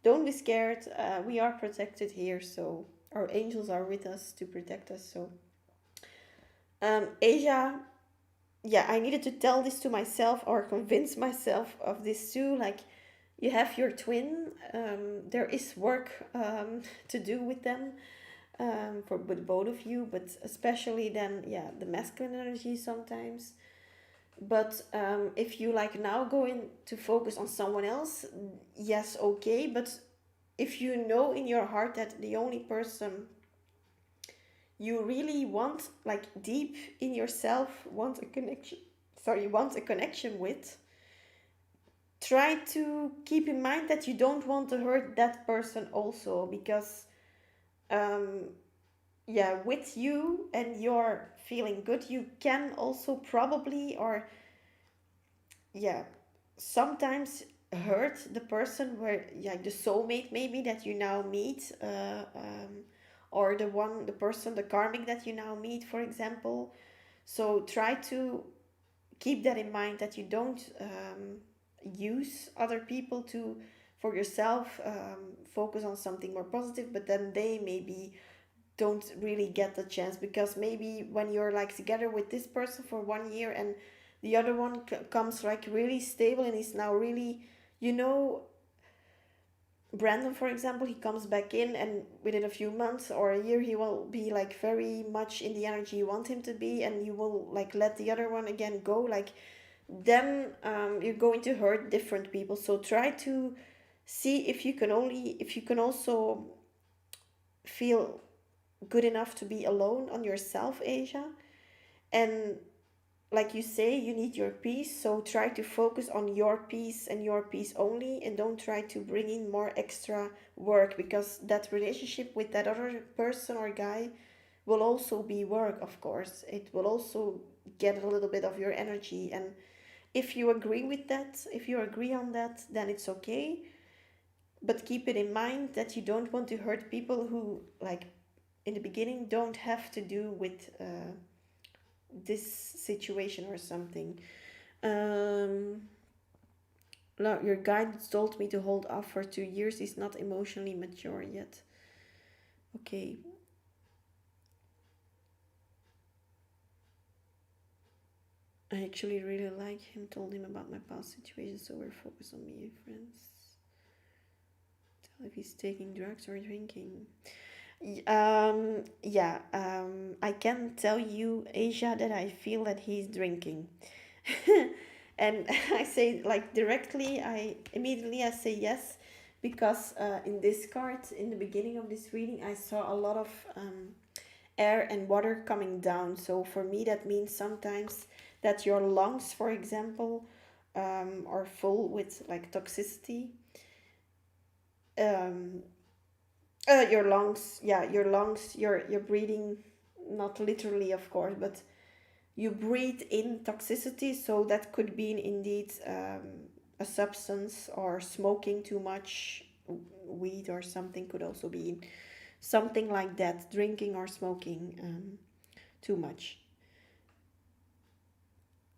Don't be scared. We are protected here, so our angels are with us to protect us. So Asia, yeah, I needed to tell this to myself or convince myself of this too. Like, you have your twin. There is work to do with them, for with both of you, but especially then, yeah, the masculine energy sometimes. But if you like now going to focus on someone else, yes, okay. But if you know in your heart that the only person you really want, like deep in yourself, want a connection, sorry, want a connection with, try to keep in mind that you don't want to hurt that person also, because um, yeah, with you and you're feeling good, you can also probably, or yeah, sometimes hurt the person where, yeah, the soulmate maybe that you now meet, or the person, the karmic that you now meet, for example. So try to keep that in mind, that you don't use other people to, for yourself, focus on something more positive, but then they maybe don't really get the chance, because maybe when you're like together with this person for 1 year and the other one comes like really stable and is now really, you know, Brandon, for example, he comes back in, and within a few months or a year, he will be like very much in the energy you want him to be, and you will like let the other one again go. Like, then you're going to hurt different people. So try to see if you can only, if you can also feel good enough to be alone on yourself, Asia. And like you say, you need your peace, so try to focus on your peace and your peace only, and don't try to bring in more extra work, because that relationship with that other person or guy will also be work, of course. It will also get a little bit of your energy, and if you agree with that, if you agree on that, then it's okay. But keep it in mind that you don't want to hurt people who, like, in the beginning don't have to do with this situation or something. Um, your guide told me to hold off for 2 years. He's not emotionally mature yet. Okay. I actually really like him. Told him about my past situation, so we're focused on me and friends. Tell if he's taking drugs or drinking. Yeah. I can tell you, Asia, that I feel that he's drinking. And I say like directly, I immediately I say yes, because in this card, in the beginning of this reading, I saw a lot of air and water coming down. So for me, that means sometimes that your lungs, for example, are full with like toxicity. Um, your lungs, yeah, your lungs, you're breathing, not literally, of course, but you breathe in toxicity. So that could be indeed a substance, or smoking too much weed or something could also be something like that, drinking or smoking too much.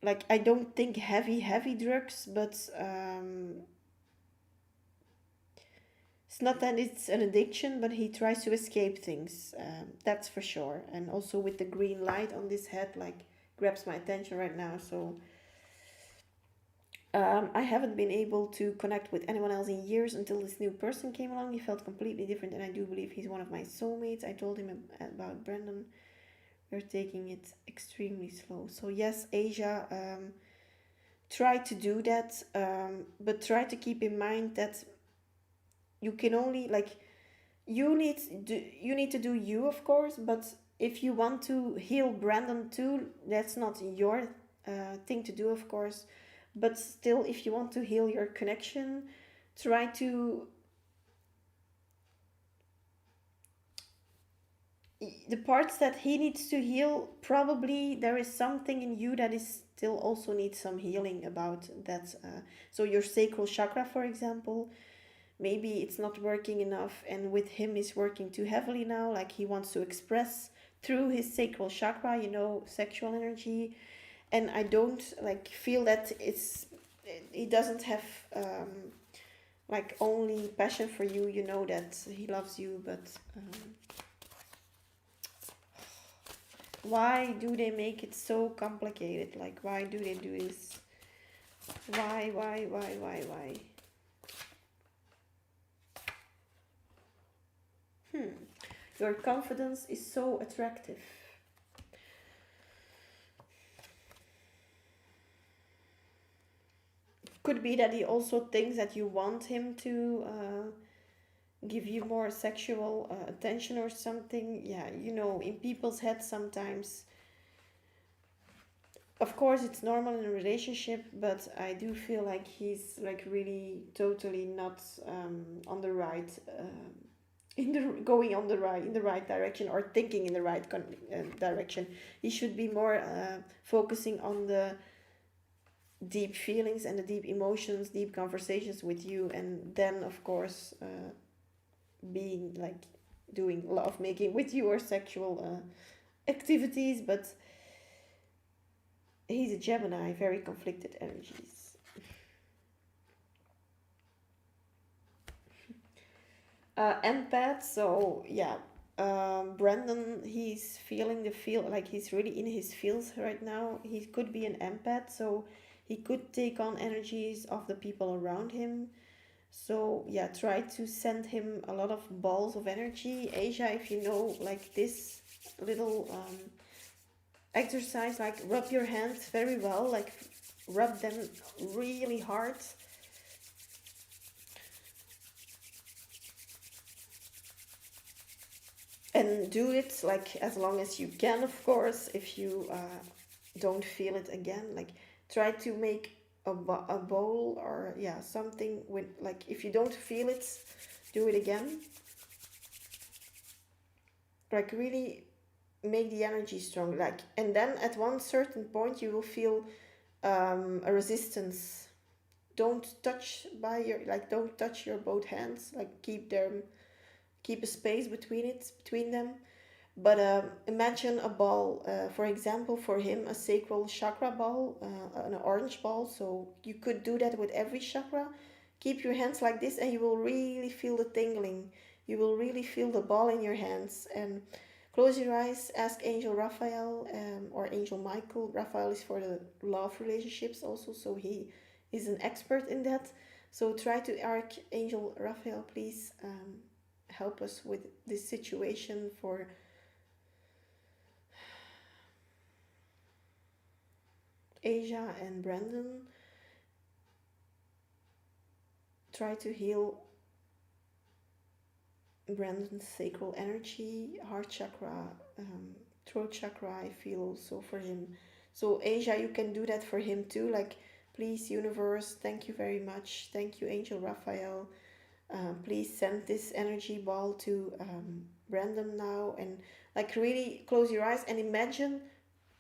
Like, I don't think heavy drugs, but it's not that it's an addiction, but he tries to escape things, that's for sure. And also with the green light on this head, like, grabs my attention right now. So I haven't been able to connect with anyone else in years until this new person came along. He felt completely different, and I do believe he's one of my soulmates. I told him about Brandon. We're taking it extremely slow. So yes, Asia, try to do that, but try to keep in mind that you can only, like, you need to do you, of course. But if you want to heal Brandon too, that's not your thing to do, of course. But still, if you want to heal your connection, try to, the parts that he needs to heal, probably there is something in you that is still also needs some healing about that. So your sacral chakra, for example, maybe it's not working enough, and with him is working too heavily now. Like, he wants to express through his sacral chakra, sexual energy. And I don't like feel that he doesn't have like only passion for you. You know that he loves you, but Why do they make it so complicated? Like, why do they do this? Why? Hmm. Your confidence is so attractive. Could be that he also thinks that you want him to give you more sexual attention or something. Yeah, in people's heads sometimes. Of course, it's normal in a relationship, but I do feel like he's like really totally not on the right, in the going on the right in the right direction or thinking in the right direction. He should be more focusing on the deep feelings and the deep emotions, deep conversations with you, and then of course being like doing love making with you or sexual activities. But he's a Gemini, very conflicted energies. Empath, so yeah. Brandon, he's feeling the feel like he's really in his feels right now. He could be an empath, so he could take on energies of the people around him. So yeah, try to send him a lot of balls of energy. Asia, if you know, like this little exercise, like rub your hands very well, like rub them really hard, and do it like as long as you can, of course. If you don't feel it again, like try to make a bowl or yeah something with, like, if you don't feel it, do it again, like really make the energy strong, like, and then at one certain point you will feel a resistance. Don't touch by your, like, don't touch your both hands, like keep a space between them. But imagine a ball, for example, for him, a sacral chakra ball, an orange ball. So you could do that with every chakra. Keep your hands like this, and you will really feel the tingling. You will really feel the ball in your hands. And close your eyes, ask Angel Raphael or Angel Michael. Raphael is for the love relationships also, so he is an expert in that. So try to ask Angel Raphael, please help us with this situation for Asia and Brandon. Try to heal Brandon's sacral energy, heart chakra, throat chakra. I feel also for him. So Asia, you can do that for him too. Like, please, universe, thank you very much. Thank you, Angel Raphael. Please send this energy ball to Brandon now, and like really close your eyes and imagine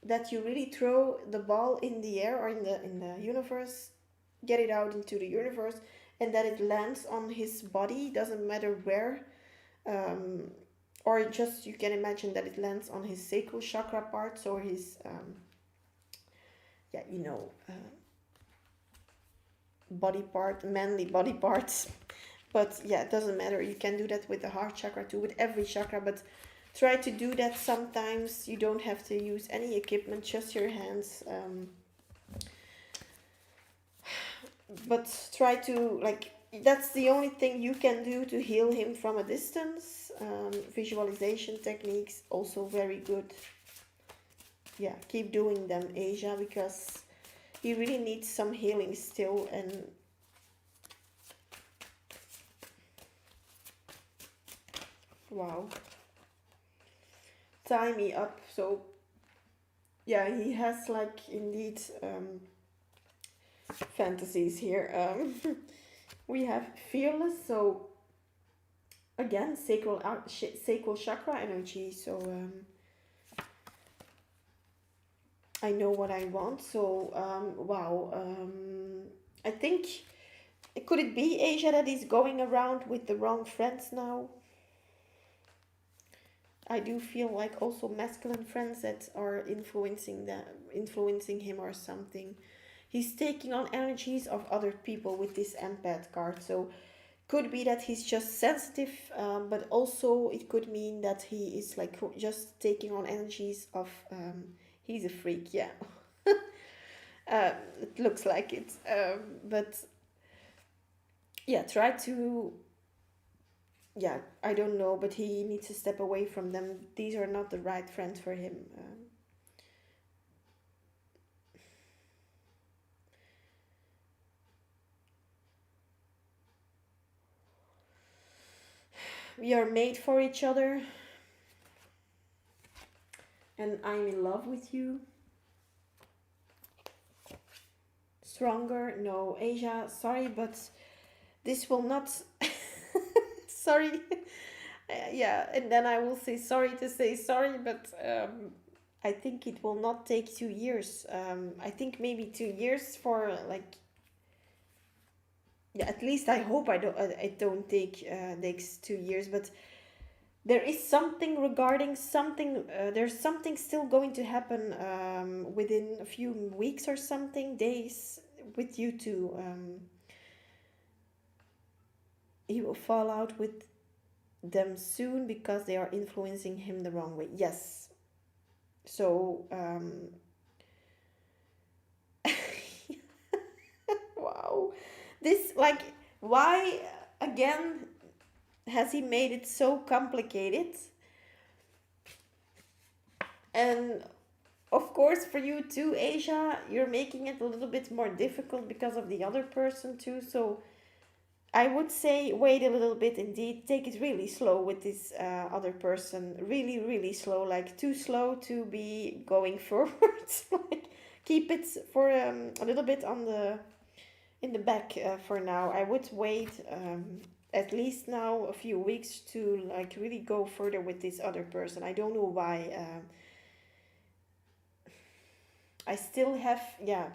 that you really throw the ball in the air or in the universe, get it out into the universe, and that it lands on his body. Doesn't matter where, um, or just you can imagine that it lands on his sacral chakra parts or his yeah, body part, manly body parts. But yeah, it doesn't matter. You can do that with the heart chakra too, with every chakra. But try to do that sometimes. You don't have to use any equipment, just your hands. But try to, like, that's the only thing you can do to heal him from a distance. Visualization techniques also very good. Yeah, keep doing them, Asia, because he really needs some healing still. And wow, tie me up. So yeah, he has like indeed fantasies here. We have fearless, so again sacral chakra energy. So I know what I want. So wow, I think, could it be, Asia, that is going around with the wrong friends now? I do feel like also masculine friends that are influencing him or something. He's taking on energies of other people with this empath card. So Could be that he's just sensitive, but also it could mean that he is like just taking on energies of he's a freak, yeah. It looks like it, but yeah, try to, yeah, I don't know, but he needs to step away from them. These are not the right friends for him. We are made for each other, and I'm in love with you. Stronger, no, Asia, sorry, but this will not. Sorry. Yeah, and then I will say sorry to say sorry, but I think it will not take 2 years. I think maybe 2 years for like, yeah, at least I hope I don't take takes 2 years, but there is something regarding something. There's something still going to happen within a few weeks or something days with you two. He will fall out with them soon because they are influencing him the wrong way. Yes. So, wow. This, like, why again has he made it so complicated? And of course, for you too, Asia, you're making it a little bit more difficult because of the other person too. So, I would say wait a little bit indeed. Take it really slow with this other person. Really, really slow. Like too slow to be going forward. Like keep it for a little bit on the in the back for now. I would wait at least now a few weeks to like really go further with this other person. I don't know why. I still have, yeah,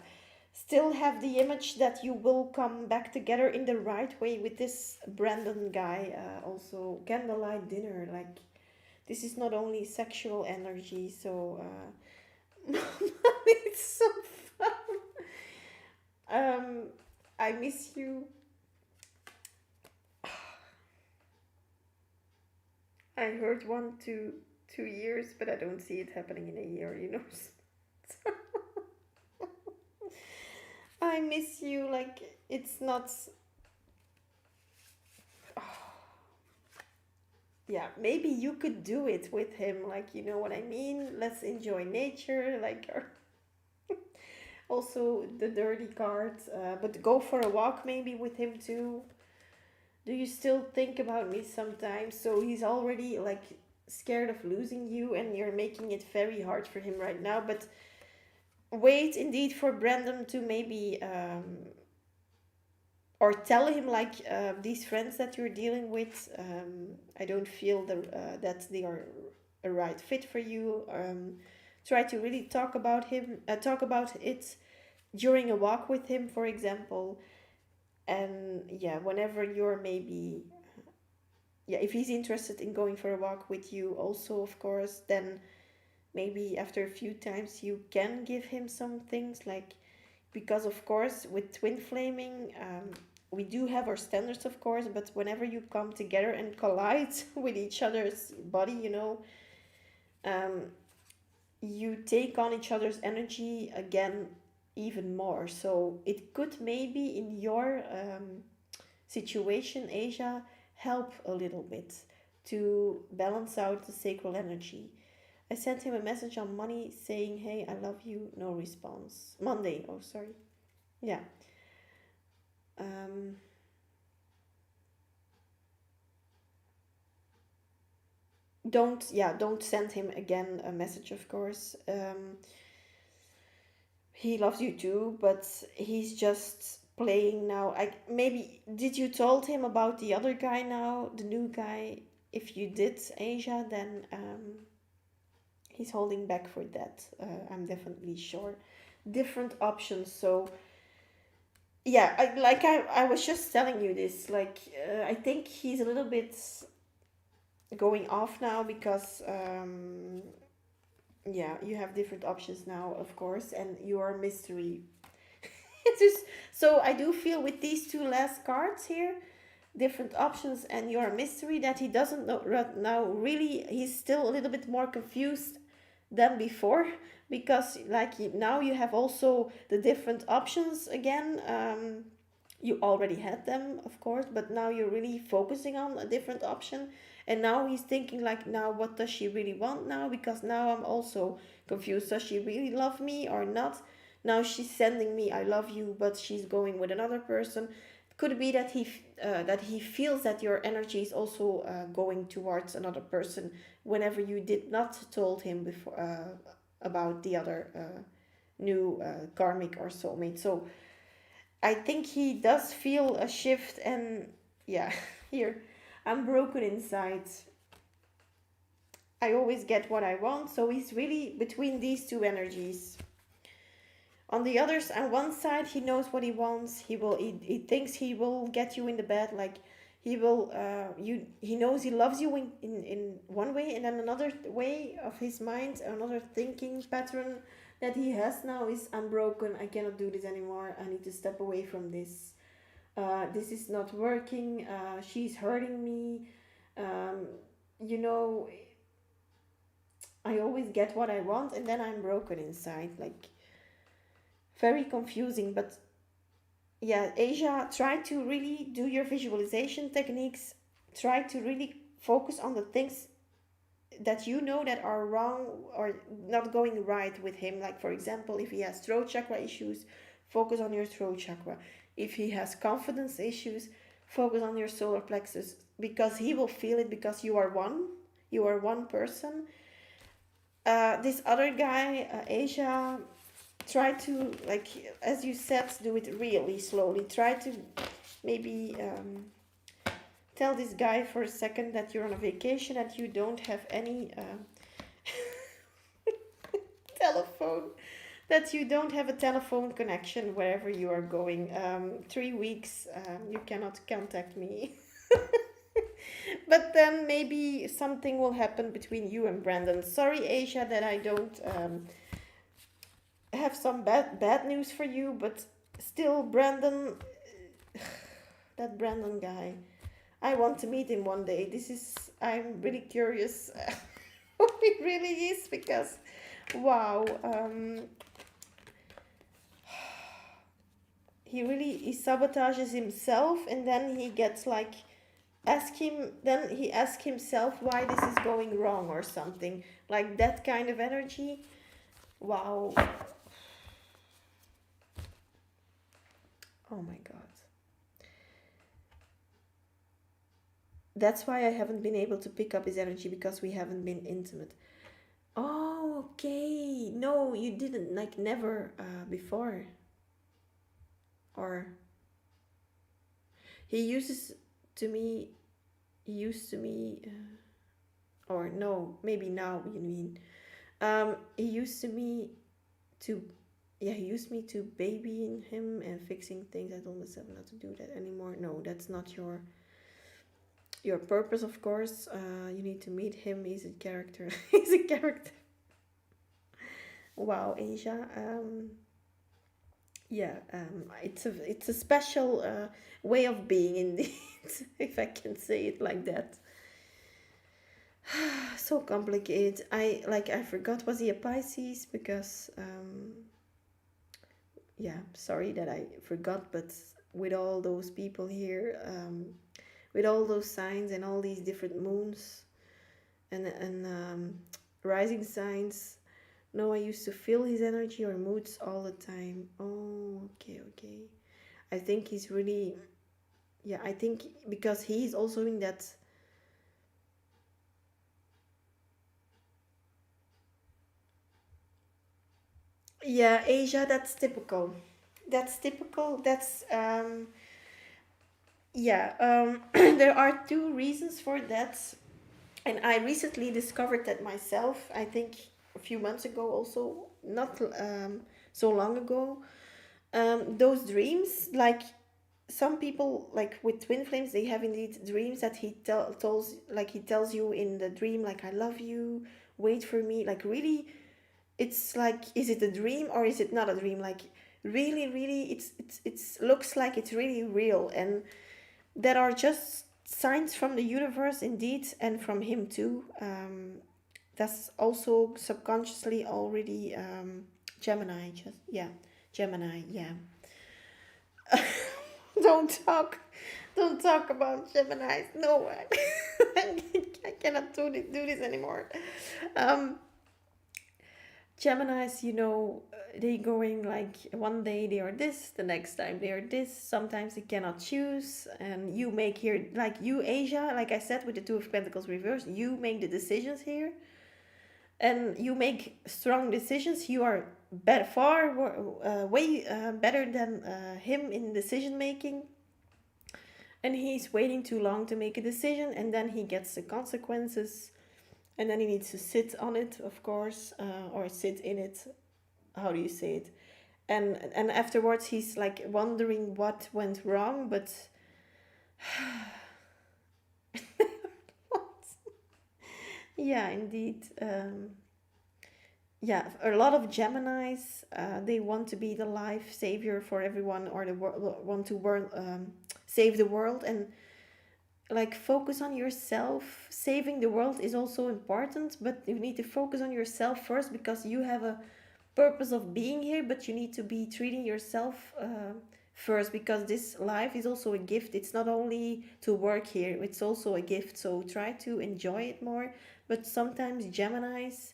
still have the image that you will come back together in the right way with this Brandon guy. Also, candlelight dinner. Like, this is not only sexual energy, so it's so fun. Um, I miss you. I heard 2 years, but I don't see it happening in a year, you know. I miss you. Like, it's not. Yeah, maybe you could do it with him, like, you know what I mean? Let's enjoy nature, like, or also the dirty card, but go for a walk maybe with him too. Do you still think about me sometimes? So he's already like scared of losing you, and you're making it very hard for him right now. But wait, indeed, for Brandon to maybe or tell him like these friends that you're dealing with, I don't feel that they are a right fit for you. Try to really talk about it during a walk with him, for example. And yeah, whenever you're maybe, yeah, if he's interested in going for a walk with you also, of course, then maybe after a few times you can give him some things like, because of course with twin flaming, we do have our standards, of course, but whenever you come together and collide with each other's body, you know, um, you take on each other's energy again even more. So it could maybe in your situation, Asia, help a little bit to balance out the sacral energy. I sent him a message on Monday saying, "Hey, I love you." No response. Monday. Oh, sorry. Yeah. Um, don't send him again a message, of course. He loves you too, but he's just playing now. I maybe did you told him about the other guy now, the new guy? If you did, Asia, then he's holding back for that. I'm definitely sure. Different options. So yeah, I was just telling you this. Like I think he's a little bit going off now because yeah, you have different options now, of course, and you are mystery. It's just, so I do feel with these two last cards here different options and you're a mystery, that he doesn't know right now. Really, he's still a little bit more confused than before, because like now you have also the different options again. You already had them, of course, but now you're really focusing on a different option. And now he's thinking like, now what does she really want now? Because now I'm also confused. Does she really love me or not? Now she's sending me I love you, but she's going with another person. Could it be that that he feels that your energy is also going towards another person whenever you did not told him before about the other new karmic or soulmate? So I think he does feel a shift, and yeah, here I'm broken inside. I always get what I want, so he's really between these two energies. On the others, on one side, he knows what he wants. He thinks he will get you in the bed, like he will. He knows he loves you in one way, and then another way of his mind, another thinking pattern that he has now is, I'm broken. I cannot do this anymore. I need to step away from this. This is not working. She's hurting me. Um, you know, I always get what I want, and then I'm broken inside. Like, very confusing. But yeah, Asia, try to really do your visualization techniques. Try to really focus on the things that you know that are wrong or not going right with him. Like, for example, if he has throat chakra issues, focus on your throat chakra. If he has confidence issues, focus on your solar plexus, because he will feel it, because you are one person. This other guy, Asia, try to, like, as you said, do it really slowly. Try to maybe tell this guy for a second that you're on a vacation, that you don't have any telephone, that you don't have a telephone connection wherever you are going. 3 weeks, you cannot contact me. But then maybe something will happen between you and Brandon. Sorry, Asia, that I don't have some bad news for you, but still, Brandon, that Brandon guy, I want to meet him one day. I'm really curious who he really is, because wow, he sabotages himself, and then he gets like, he asks himself why this is going wrong or something, like that kind of energy. Wow. Oh my god. That's why I haven't been able to pick up his energy, because we haven't been intimate. Oh, okay. No, you didn't, like, never before. Or he uses to me, he used to me, or no, maybe now you mean. He used to me to, yeah, he used me to babying him and fixing things. I told myself not to do that anymore. No, that's not your purpose, of course. You need to meet him. He's a character. He's a character. Wow, Asia. Yeah, it's a special way of being, indeed, if I can say it like that. So complicated. I forgot, was he a Pisces? Because yeah, sorry that I forgot, but with all those people here, with all those signs and all these different moons and rising signs. No, I used to feel his energy or moods all the time. Oh, okay, okay. I think he's really, yeah, I think because he's also in that. Yeah, Asia, that's typical. That's typical. Yeah, there are two reasons for that. And I recently discovered that myself, I think a few months ago also, not so long ago. Those dreams, like some people, like with twin flames, they have indeed dreams that he tells you in the dream, like, I love you, wait for me, like, really. It's like, is it a dream or is it not a dream? Like, really, really, it's looks like it's really real. And that are just signs from the universe indeed, and from him too. That's also subconsciously already Gemini. Just yeah, Gemini. Yeah. don't talk, don't talk about Geminis. No, I cannot do this anymore. Um, Geminis, they going like one day they are this, the next time they are this. Sometimes they cannot choose, and you make here like you Asia, like I said with the Two of Pentacles reversed. You make the decisions here, and you make strong decisions. You are better, far way better than him in decision making, and he's waiting too long to make a decision, and then he gets the consequences, and then he needs to sit on it, of course, or sit in it. How do you say it? And afterwards he's like wondering what went wrong, but yeah, indeed. Yeah, a lot of Geminis, they want to be the life savior for everyone, or the want to save the world, and like focus on yourself. Saving the world is also important, but you need to focus on yourself first, because you have a purpose of being here, but you need to be treating yourself first, because this life is also a gift. It's not only to work here, it's also a gift, so try to enjoy it more. But sometimes Geminis,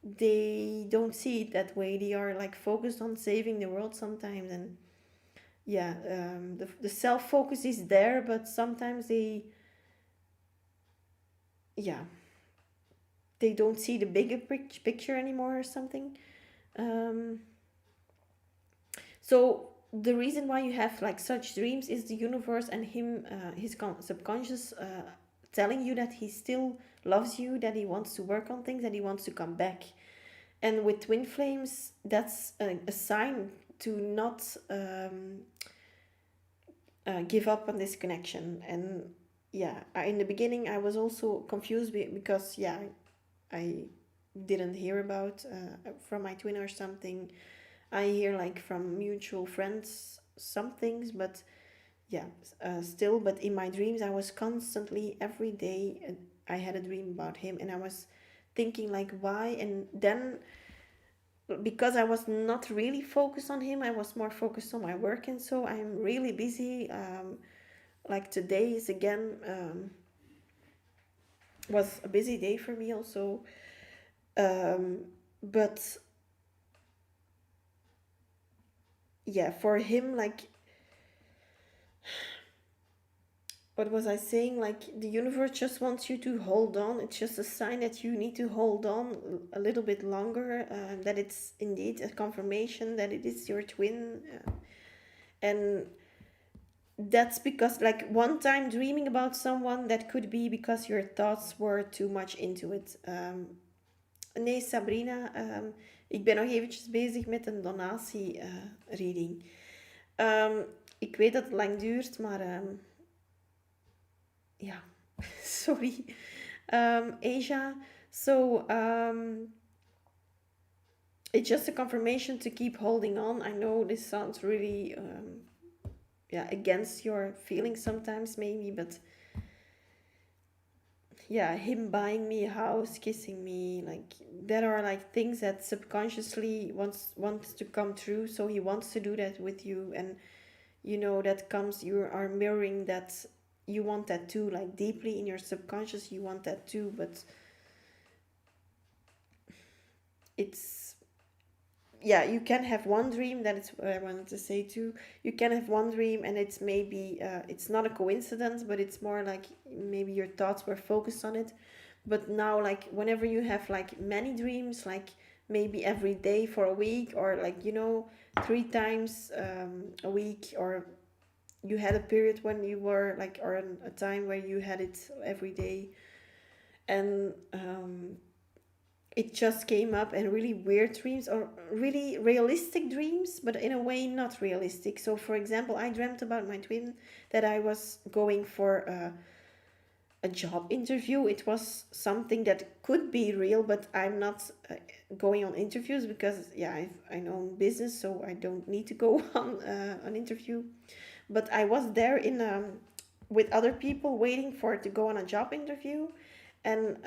they don't see it that way. They are like focused on saving the world sometimes, and yeah, the self focus is there, but sometimes yeah, they don't see the bigger picture anymore or something. um, so the reason why you have like such dreams is the universe and him, his subconscious, telling you that he still loves you, that he wants to work on things, that he wants to come back. And with twin flames, that's a sign to not give up on this connection. And yeah, in the beginning I was also confused because yeah, I didn't hear about from my twin or something. I hear like from mutual friends some things, but yeah, still. But in my dreams I was constantly every day, I had a dream about him, and I was thinking like why. And then because I was not really focused on him, I was more focused on my work, and so I'm really busy. Like today is again, was a busy day for me also. But yeah, for him, like, what was I saying? Like, the universe just wants you to hold on. It's just a sign that you need to hold on a little bit longer. That it's indeed a confirmation that it is your twin. And that's because, like, one time dreaming about someone, that could be because your thoughts were too much into it. Nee, Sabrina, ik ben nog eventjes bezig met een donatie-reading. Ik weet dat het lang duurt, maar ja, sorry. Asia, so it's just a confirmation to keep holding on. I know this sounds really, yeah, against your feelings sometimes, maybe, but yeah, him buying me a house, kissing me, like that are like things that subconsciously wants to come true. So he wants to do that with you, and that comes, you are mirroring that. You want that too, like deeply in your subconscious, you want that too. But it's, yeah, you can have one dream. That is what I wanted to say too. You can have one dream, and it's maybe it's not a coincidence, but it's more like maybe your thoughts were focused on it. But now, like, whenever you have like many dreams, like maybe every day for a week, or like 3 times a week, or you had a period when you were like, or a time where you had it every day, and it just came up, and really weird dreams, or really realistic dreams, but in a way not realistic. So for example, I dreamt about my twin, that I was going for a job interview. It was something that could be real, but I'm not going on interviews, because yeah, I know business, so I don't need to go on an interview. But I was there in with other people waiting for to go on a job interview, and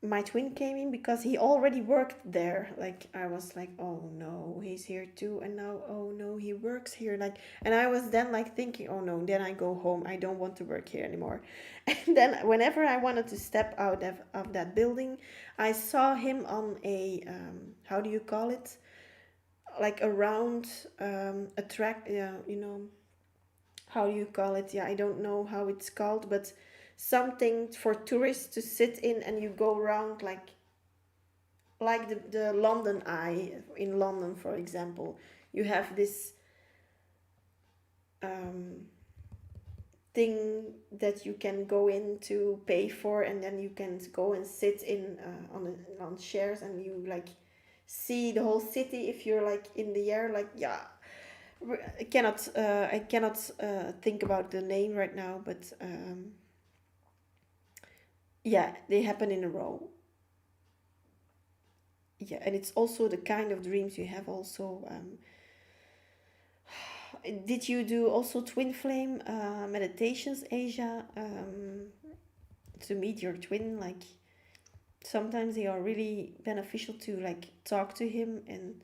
my twin came in because he already worked there. Like I was like, oh no, he's here too, and now oh no, he works here. Like, and I was then like thinking, oh no, then I go home. I don't want to work here anymore. And then whenever I wanted to step out of that building, I saw him on a how do you call it? Like a round a track, yeah, you know, how do you call it? Yeah, I don't know how it's called, but something for tourists to sit in, and you go around like the London Eye in London, for example. You have this um, thing that you can go in to pay for, and then you can go and sit in on chairs, and you like see the whole city if you're like in the air. Like, yeah, I cannot think about the name right now, but yeah, they happen in a row. Yeah, and it's also the kind of dreams you have also. Did you do also twin flame meditations, Asia, to meet your twin? Like sometimes they are really beneficial to like talk to him, and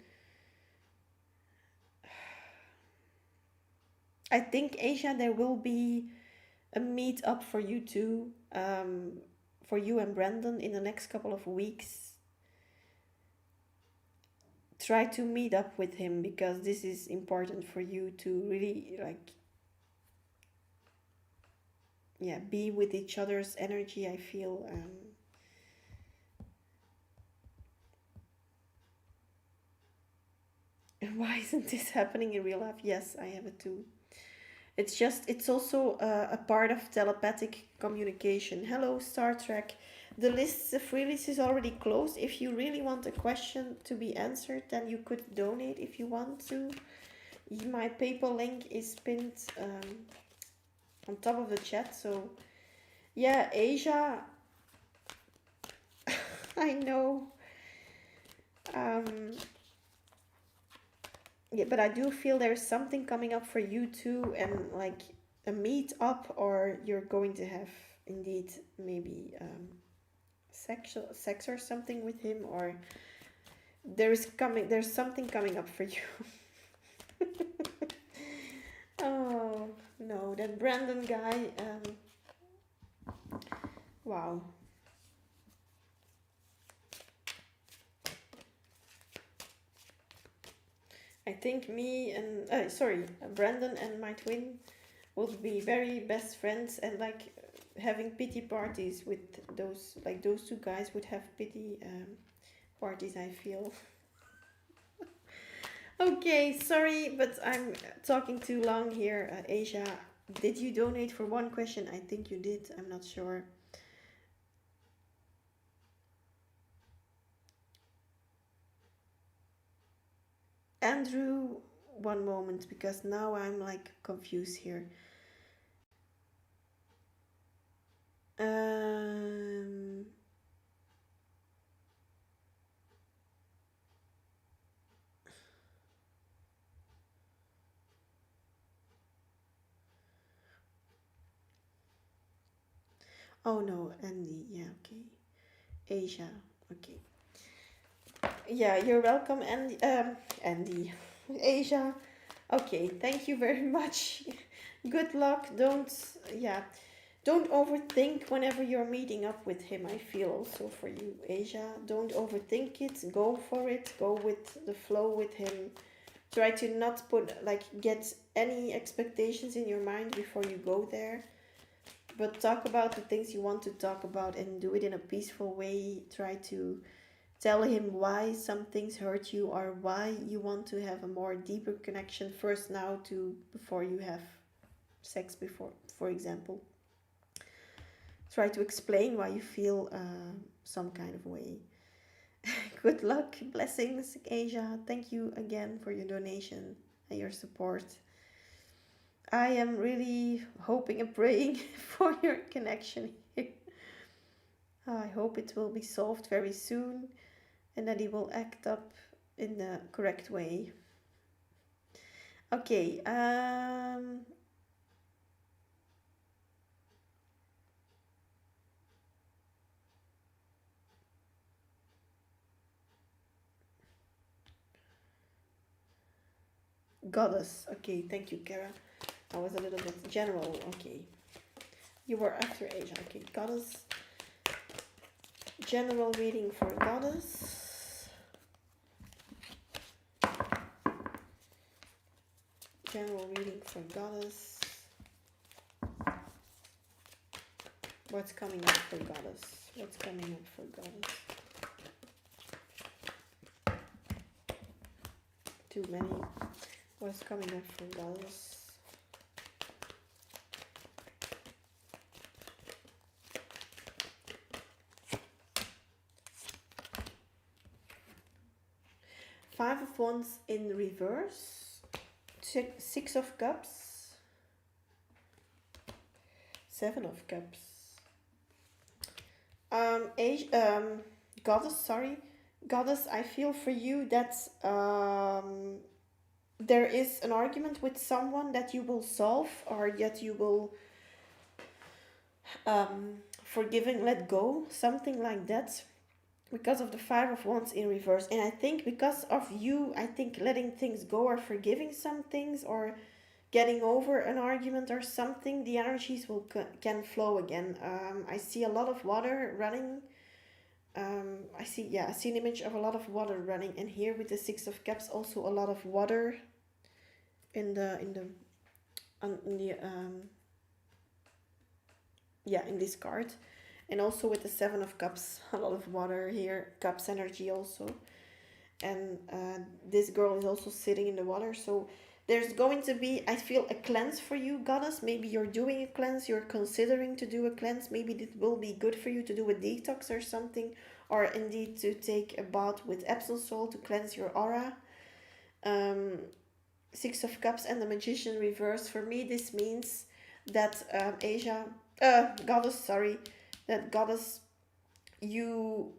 I think, Asia, there will be a meet up for you too, for you and Brandon in the next couple of weeks. Try to meet up with him because this is important for you to really like, yeah, be with each other's energy. I feel why isn't this happening in real life? Yes, I have it too. It's just, it's also a part of telepathic communication. Hello, Star Trek. The free list is already closed. If you really want a question to be answered, then you could donate if you want to. My PayPal link is pinned on top of the chat. So, yeah, Asia, I know. Um, yeah, but I do feel there's something coming up for you too, and like a meet up, or you're going to have indeed maybe sex or something with him, or there's something coming up for you. Oh no, that Brandon guy, wow. I think me and sorry, Brandon and my twin would be very best friends, and like having pity parties with those, like those two guys would have pity parties, I feel. Okay, sorry, but I'm talking too long here. Asia, did you donate for one question? I think you did. I'm not sure. Andrew, one moment, because now I'm like confused here. Um, oh no, Andy. Yeah, okay. Asia. Okay. Yeah, you're welcome, Andy. Andy. Asia. Okay, thank you very much. Good luck. Yeah, don't overthink whenever you're meeting up with him. I feel also for you, Asia. Don't overthink it. Go for it. Go with the flow with him. Try to not get any expectations in your mind before you go there. But talk about the things you want to talk about, and do it in a peaceful way. Try to tell him why some things hurt you, or why you want to have a more deeper connection first now to before you have sex before, for example. Try to explain why you feel some kind of way. Good luck, blessings, Asia. Thank you again for your donation and your support. I am really hoping and praying for your connection here. I hope it will be solved very soon, and that he will act up in the correct way. Okay, Goddess. Okay, thank you, Kara. I was a little bit general. Okay. You were after Asia. Okay, Goddess. General reading for Goddess. General reading for Goddess. What's coming up for Goddess? What's coming up for Goddess? Too many. What's coming up for Goddess? Five of Wands in reverse. Six of Cups. Seven of Cups. Goddess, sorry. Goddess, I feel for you that there is an argument with someone that you will solve, or that you will forgive and let go, something like that, because of the Five of Wands in reverse. And I think because of you, I think letting things go or forgiving some things or getting over an argument or something, the energies will can flow again. I see a lot of water running. I see an image of a lot of water running, and here with the Six of Cups, also a lot of water in the in this card, and also with the Seven of Cups, a lot of water here, Cups energy also. And this girl is also sitting in the water, so there's going to be, I feel, a cleanse for you, Goddess. Maybe you're doing a cleanse, you're considering to do a cleanse. Maybe it will be good for you to do a detox or something, or indeed to take a bath with Epsom salt to cleanse your aura. Six of Cups and the Magician reverse. For me, this means that Goddess, sorry, that Goddess, you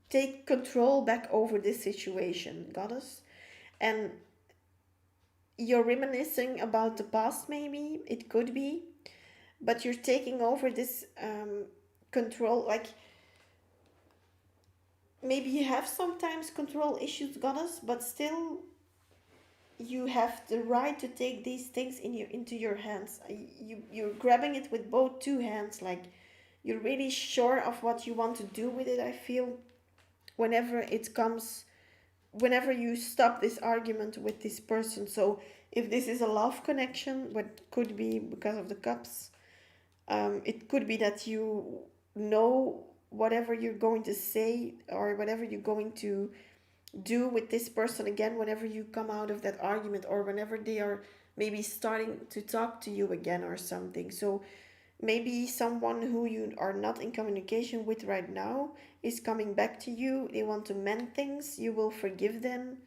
take control back over this situation, Goddess, and you're reminiscing about the past. Maybe it could be, but you're taking over this control. Like maybe you have sometimes control issues, Goddess, but still you have the right to take these things into your hands. You're grabbing it with both two hands, like you're really sure of what you want to do with it, I feel. Whenever it comes, whenever you stop this argument with this person. So if this is a love connection, what could be because of the Cups, it could be that you know whatever you're going to say or whatever you're going to do with this person again whenever you come out of that argument, or whenever they are maybe starting to talk to you again or something. So maybe someone who you are not in communication with right now is coming back to you. They want to mend things. You will forgive them,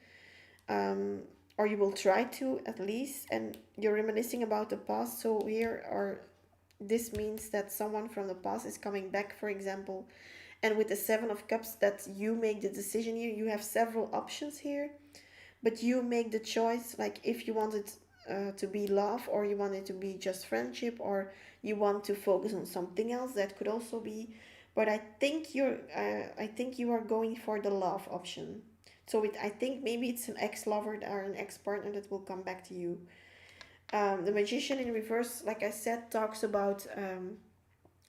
or you will try to at least, and you're reminiscing about the past. So here are, this means that someone from the past is coming back, for example. And with the Seven of Cups, that you make the decision here. You have several options here, but you make the choice, like if you want it to be love, or you want it to be just friendship, or you want to focus on something else. That could also be, but I think you are going for the love option. So I think maybe it's an ex-lover or an ex-partner that will come back to you. The Magician in reverse, like I said, talks about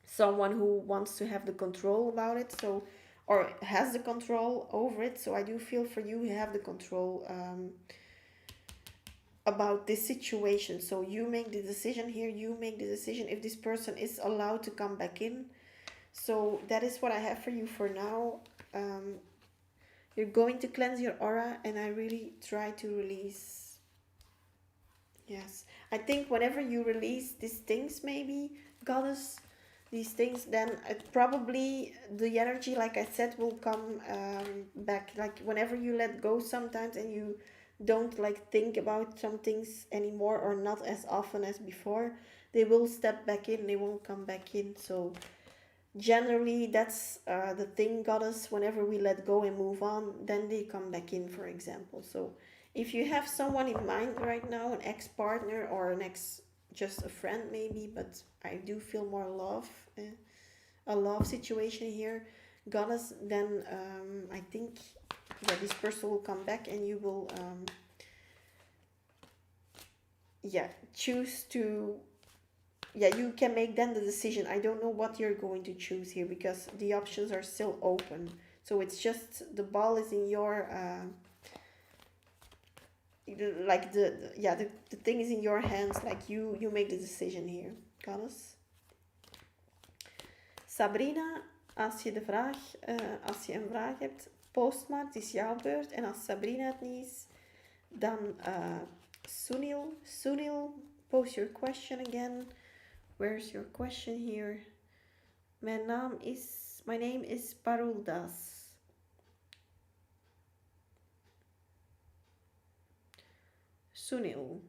someone who wants to have the control about it, so, or has the control over it. So I do feel for you have the control about this situation. So you make the decision here. You make the decision if this person is allowed to come back in. So that is what I have for you for now. You're going to cleanse your aura, and I really try to release. Yes, I think whenever you release these things, maybe, Goddess, these things, then it probably, the energy, like I said, will come back. Like whenever you let go sometimes, and you don't like think about some things anymore, or not as often as before, they will step back in. They won't come back in. So generally that's the thing, Goddess. Whenever we let go and move on, then they come back in, for example. So if you have someone in mind right now, an ex-partner or an ex, just a friend maybe, but I do feel more love, a love situation here, Goddess, then I think that this person will come back, and you will yeah, choose to, yeah, you can make then the decision. I don't know what you're going to choose here because the options are still open. So it's just the ball is in your like yeah, the thing is in your hands, like you make the decision here. Alles. Sabrina, als je de vraag, als je een vraag hebt, post maar, het is jouw beurt. En als Sabrina het niet is, dan Sunil, post your question again. Where's your question here? My name is Paruldas. Sunil,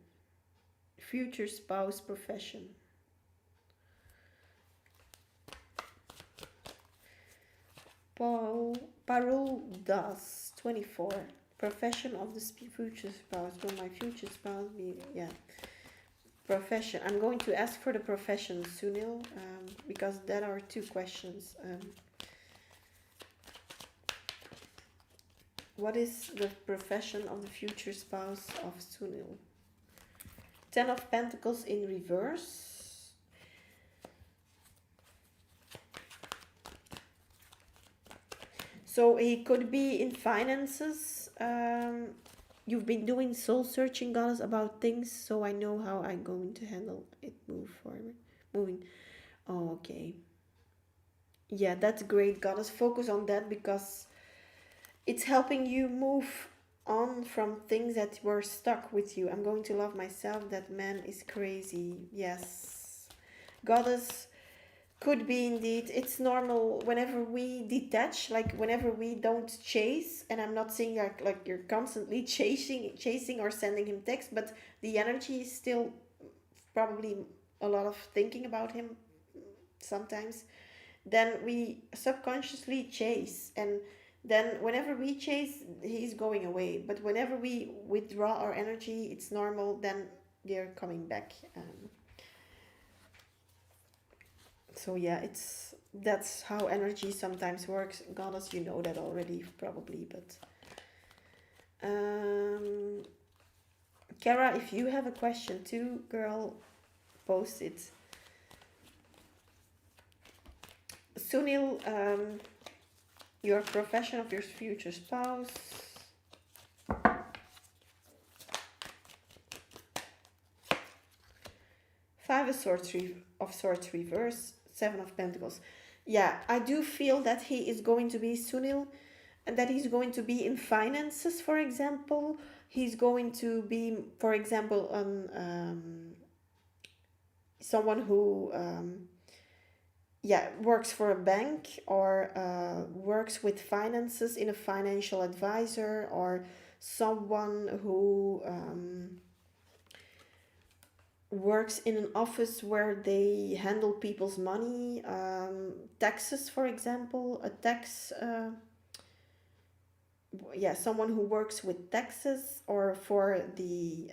future spouse profession. Parul Das, 24. Profession of the future spouse. Will my future spouse be? Yeah. Profession. I'm going to ask for the profession, Sunil, because there are two questions. What is the profession of the future spouse of Sunil? Ten of Pentacles in reverse. So he could be in finances. You've been doing soul searching, goddess, about things, so I know how I'm going to handle it. Move forward. Moving. Oh, okay. Yeah, that's great, goddess. Focus on that because it's helping you move on from things that were stuck with you. I'm going to love myself. That man is crazy. Yes. Goddess, could be indeed. It's normal whenever we detach, like whenever we don't chase, and I'm not saying like you're constantly chasing or sending him text, but the energy is still probably a lot of thinking about him sometimes. Then we subconsciously chase, and then whenever we chase, he's going away. But whenever we withdraw our energy, it's normal. Then they're coming back. So yeah, that's how energy sometimes works. Goddess, you know that already probably, but Kara, if you have a question too, girl, post it. Sunil, your profession of your future spouse. Five of Swords reverse. Seven of Pentacles. Yeah, I do feel that he is going to be Sunil, and that he's going to be in finances, for example. He's going to be, for example, someone who works for a bank, or works with finances in a financial advisor, or someone who works in an office where they handle people's money, taxes, for example, someone who works with taxes, or for the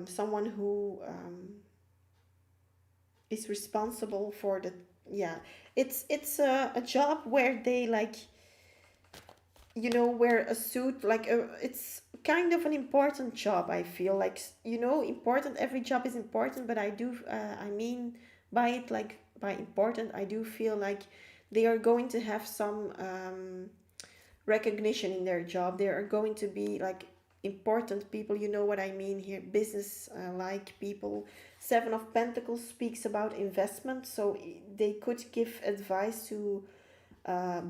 someone who is responsible for the it's a job where they like, wear a suit, like it's kind of an important job. I feel like, important, every job is important, but I do I mean by it, like by important, I do feel like they are going to have some recognition in their job. They are going to be like important people, you know what I mean here, business like people. Seven of Pentacles speaks about investment, so they could give advice to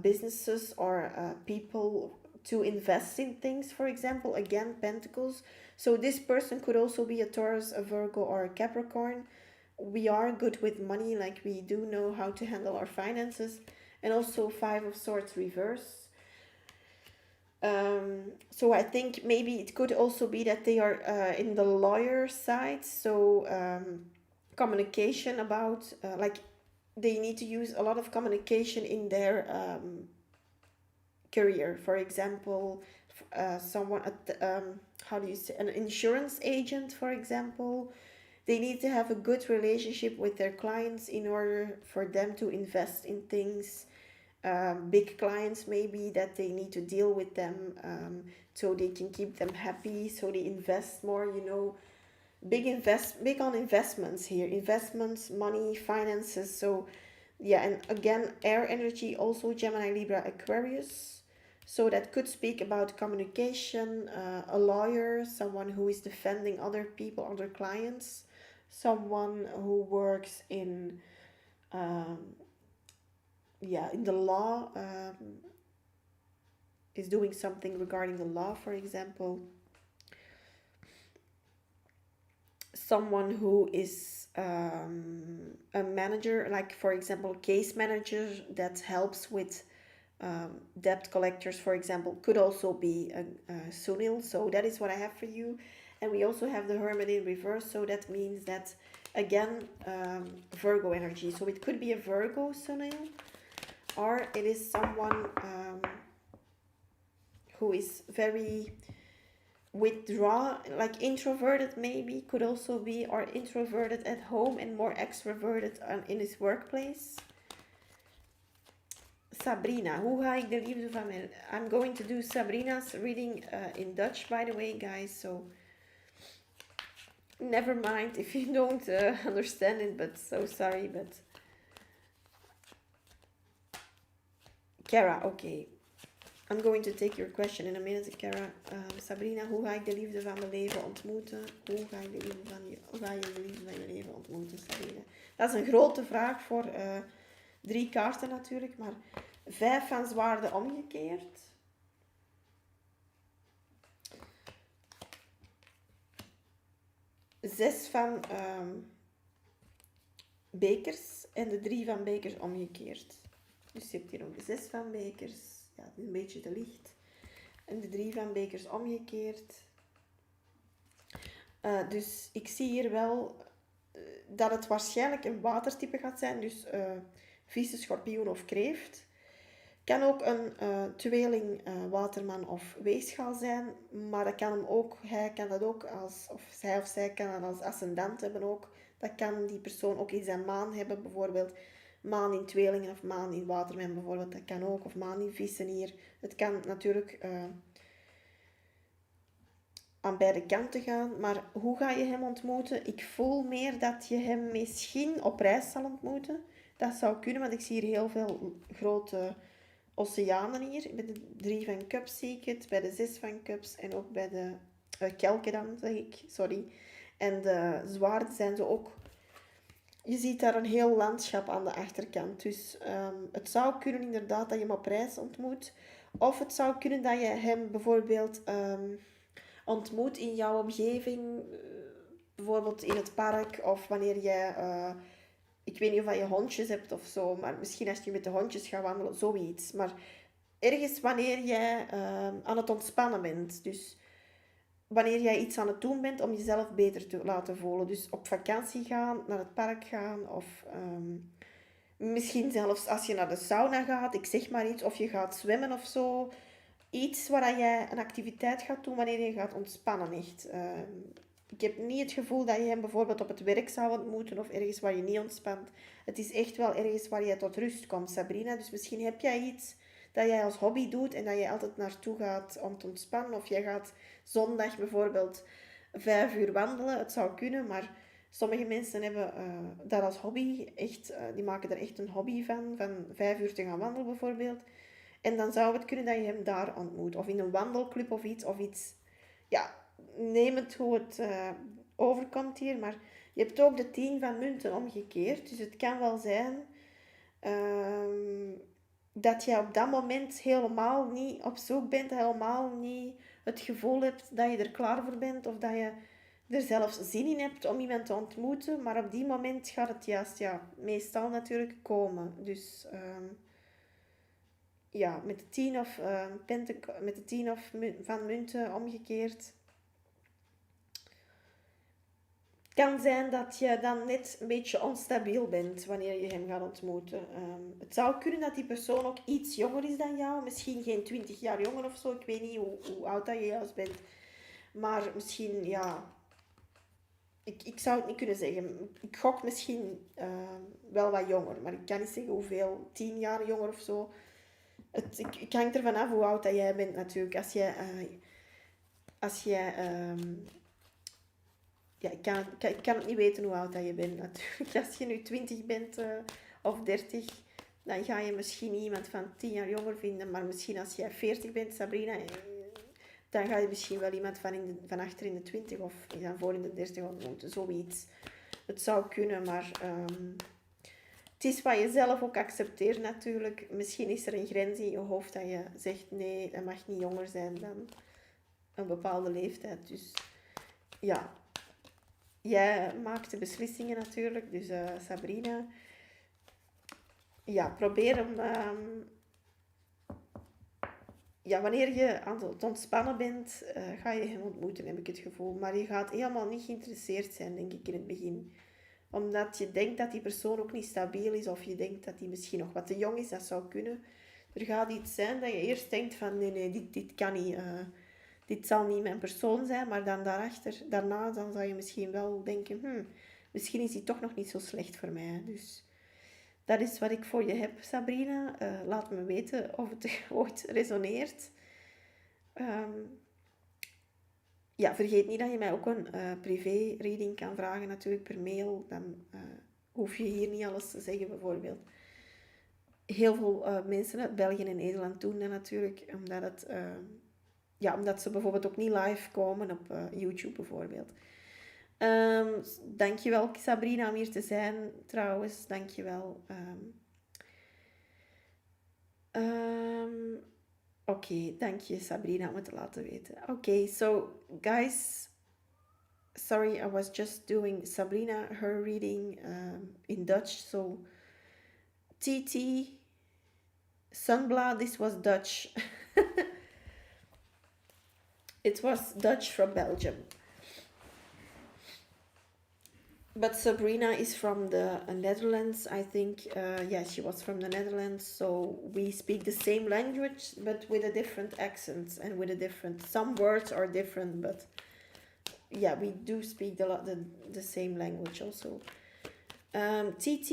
businesses or people to invest in things, for example. Again, Pentacles. So this person could also be a Taurus, a Virgo, or a Capricorn. We are good with money, like we do know how to handle our finances. And also Five of Swords reverse. So I think maybe it could also be that they are in the lawyer side. So communication about like they need to use a lot of communication in their career. For example, someone at how do you say, an insurance agent, for example. They need to have a good relationship with their clients in order for them to invest in things. big clients maybe that they need to deal with them, so they can keep them happy, so they invest more, big on investments here, investments, money, finances. So yeah, and again, air energy, also Gemini, Libra, Aquarius. So that could speak about communication, a lawyer, someone who is defending other people, other clients, someone who works in in the law, is doing something regarding the law, for example. Someone who is a manager, like for example, case manager that helps with debt collectors, for example, could also be a Sunil. So that is what I have for you. And we also have the Hermit in reverse, so that means that again, Virgo energy. So it could be a Virgo Sunil, or it is someone who is very like introverted, maybe, could also be, or introverted at home and more extroverted in his workplace. Sabrina, hoe ga ik de liefde van mijn... I'm going to do Sabrina's reading in Dutch, by the way, guys, so never mind if you don't understand it, but so sorry, but... Kara, okay. I'm going to take your question in a minute, Kara. Sabrina, hoe ga ik de liefde van mijn leven ontmoeten? Hoe ga je de liefde van je leven ontmoeten, Sabrina? Dat is een grote vraag voor 3 kaarten natuurlijk, maar 5 van zwaarden omgekeerd. Zes van bekers en de 3 van bekers omgekeerd. Dus je hebt hier ook de 6 van bekers. Ja, een beetje te licht. En de 3 van bekers omgekeerd. Dus ik zie hier wel dat het waarschijnlijk een watertype gaat zijn. Dus vissen, schorpioen of kreeft. Kan ook een tweeling waterman of weegschaal zijn. Maar dat kan hem ook, hij kan dat ook als, of hij of zij kan dat als ascendant hebben ook. Dat kan die persoon ook in zijn maan hebben, bijvoorbeeld. Maan in tweelingen of maan in waterman bijvoorbeeld, dat kan ook. Of maan in vissen hier. Het kan natuurlijk aan beide kanten gaan. Maar hoe ga je hem ontmoeten? Ik voel meer dat je hem misschien op reis zal ontmoeten. Dat zou kunnen, want ik zie hier heel veel grote oceanen hier. Bij de 3 van cups zie ik het. Bij de 6 van cups en ook bij de kelken dan, zeg ik. Sorry. En de zwaarden zijn ze ook... Je ziet daar een heel landschap aan de achterkant. Dus het zou kunnen inderdaad dat je hem op reis ontmoet. Of het zou kunnen dat je hem bijvoorbeeld ontmoet in jouw omgeving. Bijvoorbeeld in het park. Of wanneer jij... ik weet niet of je hondjes hebt of zo. Maar misschien als je met de hondjes gaat wandelen. Zoiets. Maar ergens wanneer jij aan het ontspannen bent. Dus... wanneer jij iets aan het doen bent om jezelf beter te laten voelen. Dus op vakantie gaan, naar het park gaan. Of misschien zelfs als je naar de sauna gaat. Ik zeg maar iets. Of je gaat zwemmen of zo. Iets waar jij een activiteit gaat doen wanneer je gaat ontspannen. Echt. Ik heb niet het gevoel dat je hem bijvoorbeeld op het werk zou ontmoeten. Of ergens waar je niet ontspant. Het is echt wel ergens waar je tot rust komt, Sabrina. Dus misschien heb jij iets... dat jij als hobby doet en dat je altijd naartoe gaat om te ontspannen. Of jij gaat zondag bijvoorbeeld 5 uur wandelen. Het zou kunnen, maar sommige mensen hebben dat als hobby. Echt, die maken er echt een hobby van 5 uur te gaan wandelen bijvoorbeeld. En dan zou het kunnen dat je hem daar ontmoet. Of in een wandelclub of iets. Ja, neem het hoe het overkomt hier. Maar je hebt ook de 10 van munten omgekeerd. Dus het kan wel zijn... dat je op dat moment helemaal niet op zoek bent, helemaal niet het gevoel hebt dat je er klaar voor bent of dat je er zelfs zin in hebt om iemand te ontmoeten. Maar op die moment gaat het juist, meestal natuurlijk komen. Dus met de 10 of met de 10 van munten omgekeerd. Kan zijn dat je dan net een beetje onstabiel bent wanneer je hem gaat ontmoeten. Het zou kunnen dat die persoon ook iets jonger is dan jou. Misschien geen 20 jaar jonger of zo. Ik weet niet hoe oud dat je juist bent. Maar misschien, ik zou het niet kunnen zeggen. Ik gok misschien wel wat jonger. Maar ik kan niet zeggen hoeveel. 10 jaar jonger of zo. Het hangt ervan af hoe oud dat jij bent natuurlijk. Als jij ja, ik kan het niet weten hoe oud dat je bent natuurlijk. Als je nu 20 bent of 30, dan ga je misschien iemand van 10 jaar jonger vinden. Maar misschien als jij 40 bent, Sabrina, dan ga je misschien wel iemand van achter in de 20 of van voor in de 30 ontmoeten. Zoiets. Het zou kunnen, maar het is wat je zelf ook accepteert natuurlijk. Misschien is er een grens in je hoofd dat je zegt nee, dat mag niet jonger zijn dan een bepaalde leeftijd. Dus ja, jij maakt de beslissingen natuurlijk. Dus Sabrina, ja, probeer hem... ja, wanneer je aan het ontspannen bent, ga je hem ontmoeten, heb ik het gevoel. Maar je gaat helemaal niet geïnteresseerd zijn, denk ik, in het begin. Omdat je denkt dat die persoon ook niet stabiel is, of je denkt dat die misschien nog wat te jong is, dat zou kunnen. Er gaat iets zijn dat je eerst denkt van, nee, dit kan niet, dit zal niet mijn persoon zijn. Maar dan daarna dan zal je misschien wel denken, misschien is die toch nog niet zo slecht voor mij. Dus dat is wat ik voor je heb, Sabrina. Laat me weten of het ooit resoneert. Ehm, ja, vergeet niet dat je mij ook een privé-reading kan vragen, natuurlijk per mail. Dan hoef je hier niet alles te zeggen, bijvoorbeeld. Heel veel mensen uit België en Nederland doen dat natuurlijk, omdat ze bijvoorbeeld ook niet live komen op YouTube, bijvoorbeeld. Dankjewel, Sabrina, om hier te zijn, trouwens. Dankjewel. Oké, dank je, Sabrina, om het te laten weten. Oké, so guys, sorry, I was just doing Sabrina, her reading in Dutch. So, TT, Sunbla, this was Dutch. It was Dutch from Belgium. But Sabrina is from the Netherlands, I think. Yeah, she was from the Netherlands. So we speak the same language, but with a different accent and with a different... Some words are different, but yeah, we do speak the same language also. TT,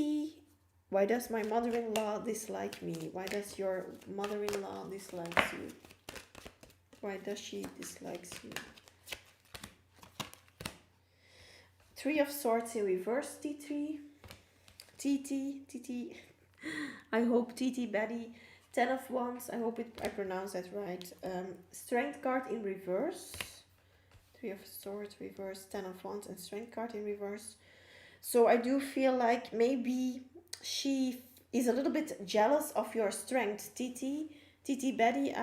why does my mother-in-law dislike me? Why does your mother-in-law dislikes you? Why does she dislikes you? Three of Swords in reverse, TT. I hope TT Betty. Ten of Wands, I hope I pronounced that right. Strength card in reverse. Three of Swords reverse, Ten of Wands, and Strength card in reverse. So I do feel like maybe she is a little bit jealous of your strength, TT Betty.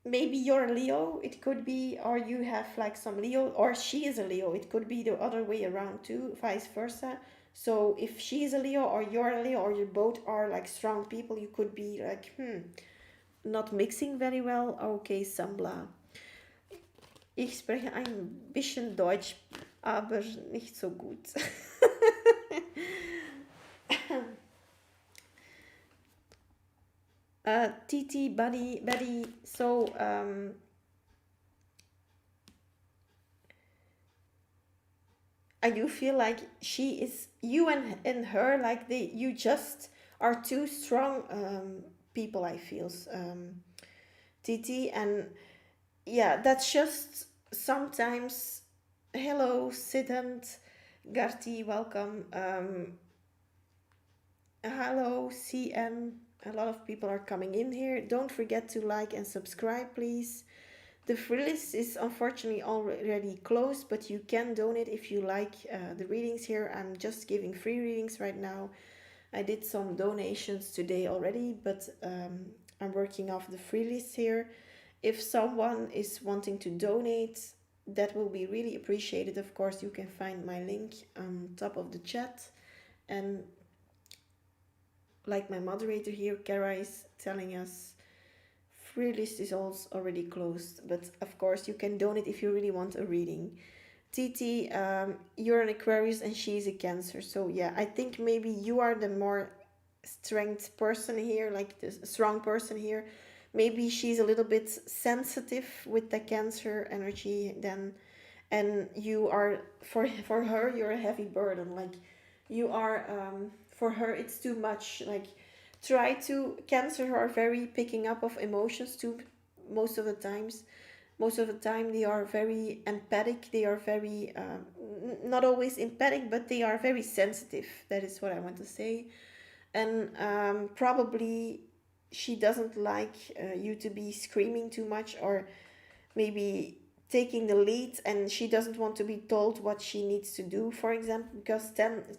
Maybe you're a Leo, it could be, or you have like some Leo, or she is a Leo. It could be the other way around too, vice versa. So if she is a Leo or you're a Leo, or you both are like strong people, you could be like, not mixing very well. Okay, Sambla. Ich spreche ein bisschen Deutsch, aber nicht so gut. TT Betty, so I do feel like she is, you and her, like you just are two strong people, I feel, TT, and yeah, that's just sometimes. Hello, Siddhant, Garti, welcome. Hello, CM. A lot of people are coming in here. Don't forget to like and subscribe, please. The free list is unfortunately already closed, but you can donate if you like the readings here. I'm just giving free readings right now. I did some donations today already, but I'm working off the free list here. If someone is wanting to donate, that will be really appreciated. Of course, you can find my link on top of the chat. And like my moderator here, Kara, is telling us, free list is also already closed, but of course you can donate if you really want a reading. TT, you're an Aquarius and she's a Cancer, so yeah, I think maybe you are the more strength person here, like the strong person here. Maybe she's a little bit sensitive with the Cancer energy then, and you are, for her, you're a heavy burden. Like you are, for her it's too much. Like try to, Cancer are very picking up of emotions too, most of the times. Most of the time they are very empathic, they are very not always empathic, but they are very sensitive, that is what I want to say. And probably she doesn't like you to be screaming too much, or maybe taking the lead, and she doesn't want to be told what she needs to do, for example, because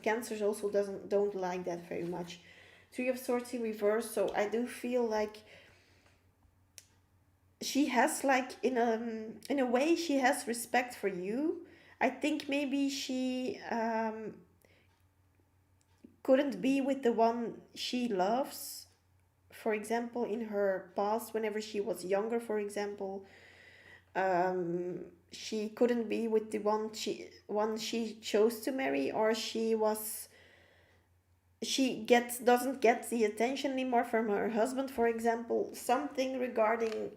cancers also don't like that very much. Three of Swords in reverse, so I do feel like she has, like, in a way she has respect for you. I think maybe she couldn't be with the one she loves, for example, in her past, whenever she was younger, for example. um, she couldn't be with the one she chose to marry, or she doesn't get the attention anymore from her husband, for example, something regarding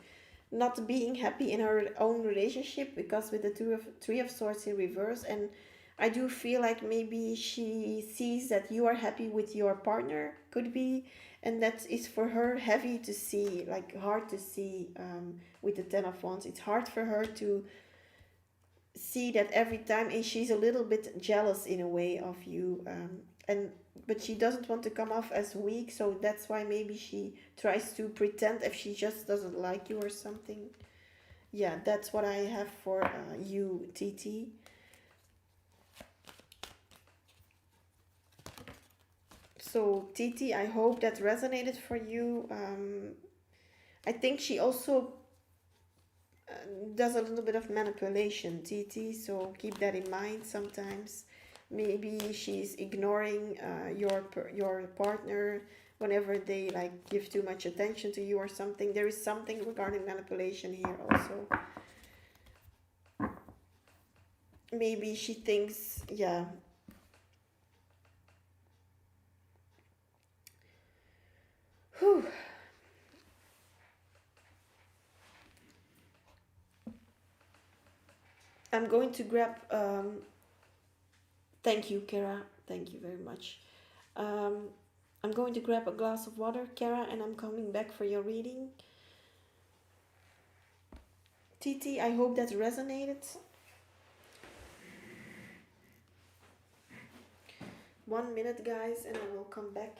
not being happy in her own relationship, because with the three of swords in reverse. And I do feel like maybe she sees that you are happy with your partner, could be, and that is for her heavy to see, like hard to see. With the ten of wands, it's hard for her to see that every time, and she's a little bit jealous in a way of you. And but she doesn't want to come off as weak, so that's why maybe she tries to pretend if she just doesn't like you or something. Yeah, that's what I have for you, TT. So TT, I hope that resonated for you. I think she also does a little bit of manipulation, TT, so keep that in mind sometimes. Maybe she's ignoring your partner whenever they like give too much attention to you or something. There is something regarding manipulation here also. Maybe she thinks, yeah. Whew. I'm going to grab. Thank you, Kara. Thank you very much. Um, I'm going to grab a glass of water, Kara, and I'm coming back for your reading. TT, I hope that resonated. 1 minute, guys, and I will come back.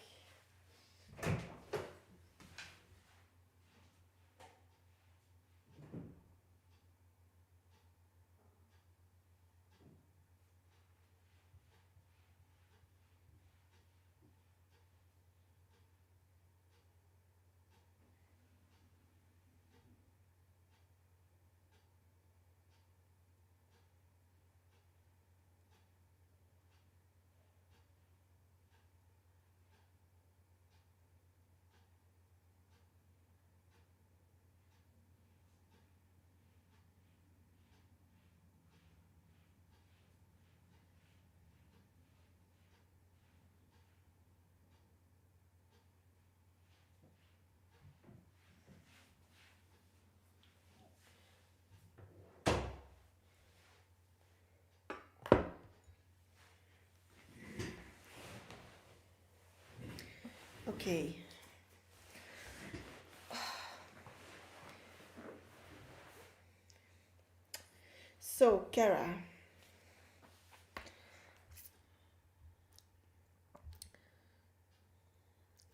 Okay. So, Kara,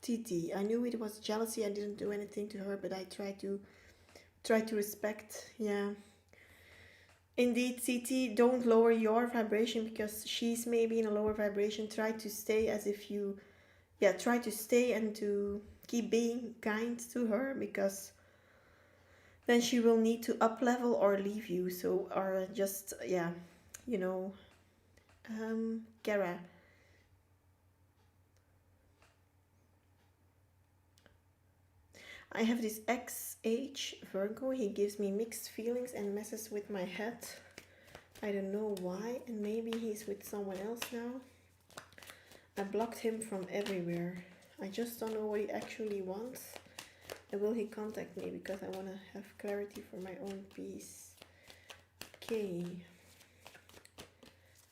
TT, I knew it was jealousy. I didn't do anything to her, but I try to respect. Yeah. Indeed, TT, don't lower your vibration because she's maybe in a lower vibration. Try to stay as if you, yeah, try to stay and to keep being kind to her, because then she will need to up level or leave you. So, or just, yeah, you know, Kara. I have this XH Virgo. He gives me mixed feelings and messes with my head. I don't know why, and maybe he's with someone else now. I blocked him from everywhere. I just don't know what he actually wants. And will he contact me, because I want to have clarity for my own peace. Okay.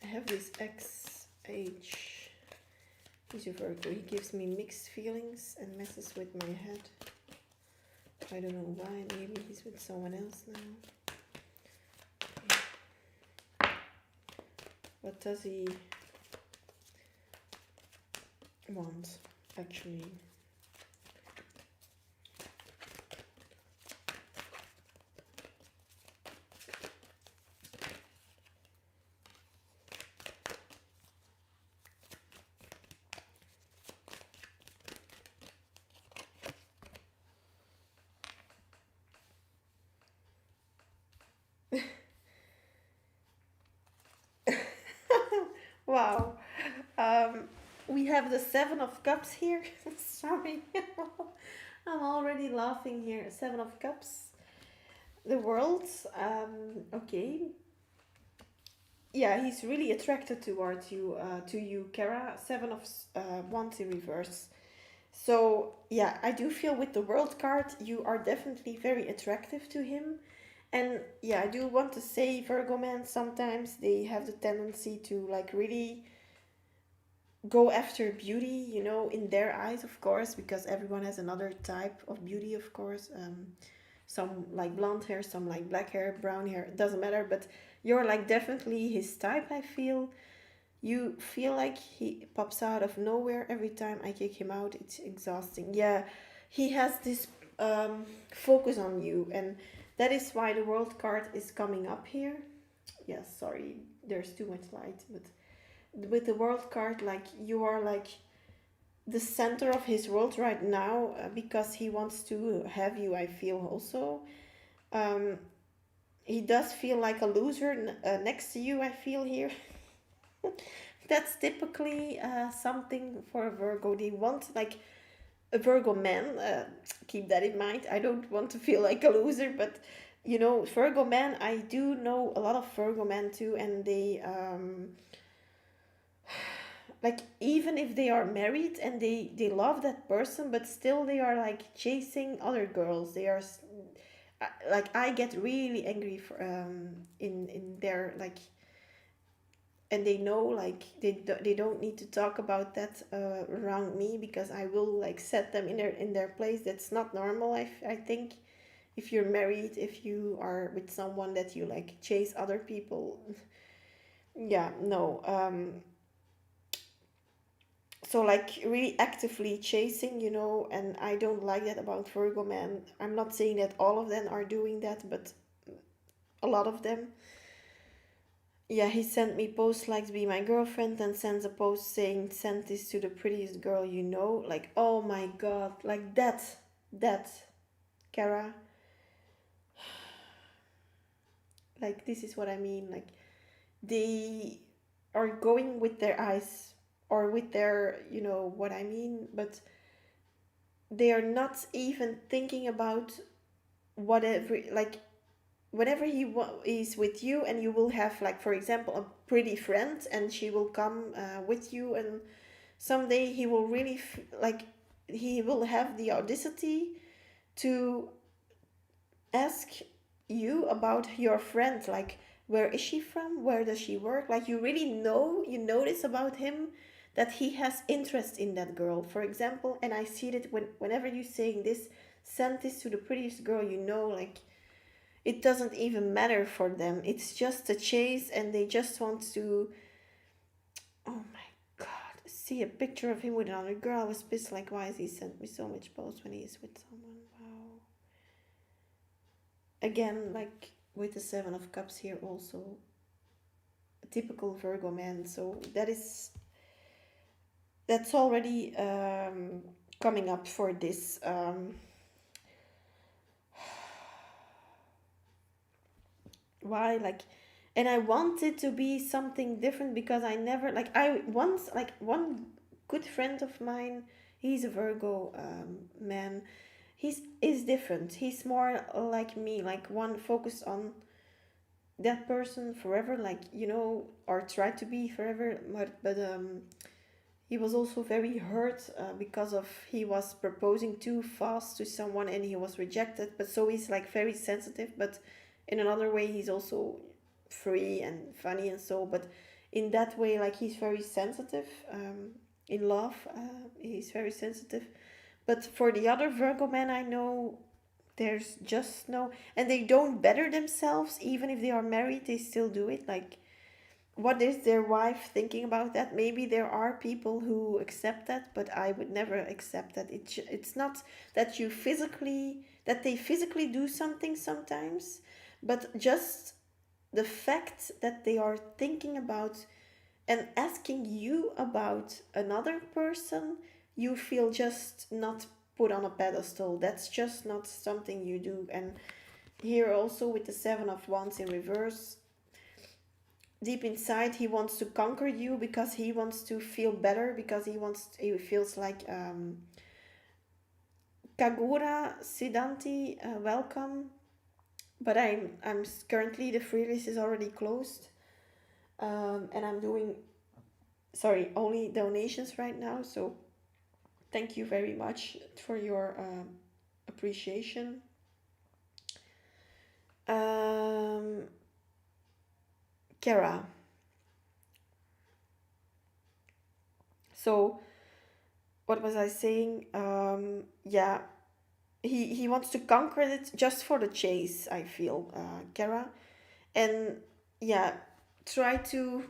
I have this XH. He's a Virgo. He gives me mixed feelings and messes with my head. I don't know why. Maybe he's with someone else now. What does he want, actually? Wow. Um, we have the Seven of Cups here. Sorry. I'm already laughing here. Seven of Cups. The world. Okay. Yeah, he's really attracted towards you, to you, Kara. Seven of Wands in reverse. So, yeah, I do feel with the world card, you are definitely very attractive to him. And yeah, I do want to say, Virgo men, sometimes they have the tendency to like really go after beauty, in their eyes, of course, because everyone has another type of beauty, of course. Some like blonde hair, some like black hair, brown hair, it doesn't matter, but you're like definitely his type, I feel. You feel like he pops out of nowhere every time I kick him out. It's exhausting. Yeah, he has this focus on you, and that is why the world card is coming up here. Yes, sorry, there's too much light, but with the world card, like you are like the center of his world right now, because he wants to have you, I feel also. Um, he does feel like a loser next to you, I feel here. That's typically something for a Virgo. They want like a Virgo man. Keep that in mind. I don't want to feel like a loser, but Virgo men. I do know a lot of Virgo men too, and they like even if they are married and they love that person, but still they are like chasing other girls. They are like I get really angry for in their like, and they know like they don't need to talk about that around me, because I will like set them in their place. That's not normal. I think if you're married, if you are with someone that you like chase other people, yeah, no. So like really actively chasing, and I don't like that about Virgo men. I'm not saying that all of them are doing that, but a lot of them. Yeah, he sent me post like to be my girlfriend, and sends a post saying send this to the prettiest girl you know. Like, oh my god, like that, Kara. Like this is what I mean. Like they are going with their eyes, or with their, what I mean, but they are not even thinking about whatever, like whenever is with you, and you will have like, for example, a pretty friend, and she will come with you, and someday he will really like he will have the audacity to ask you about your friend, like where is she from, where does she work, like you really you notice about him that he has interest in that girl, for example. And I see that whenever you saying this, send this to the prettiest girl you know, like it doesn't even matter for them. It's just a chase, and they just want to. Oh my god! See a picture of him with another girl. I was pissed. Like, why is he sent me so much posts when he is with someone? Wow. Again, like with the Seven of Cups here, also a typical Virgo man. So that's already coming up for this. Why like, and I want it to be something different, because I never like I once like one good friend of mine, he's a Virgo man. He's is different. He's more like me, like one focused on that person forever, like or try to be forever, but he was also very hurt, because of he was proposing too fast to someone and he was rejected. But so he's like very sensitive, but in another way he's also free and funny, and so, but in that way like he's very sensitive. in love. He's very sensitive. But for the other Virgo men I know, there's just no, and they don't better themselves even if they are married. They still do it. Like, what is their wife thinking about that? Maybe there are people who accept that, but I would never accept that. It's not that that they physically do something sometimes, but just the fact that they are thinking about and asking you about another person, you feel just not put on a pedestal. That's just not something you do. And here also with the Seven of Wands in reverse, deep inside he wants to conquer you because he wants to feel better, because he feels like Kagura Siddhanti, welcome. But I'm currently, the free list is already closed, and I'm doing, sorry, only donations right now. So thank you very much for your appreciation. Kara. So what was I saying? Yeah, he wants to conquer it just for the chase. I feel, Kara, and yeah, try to.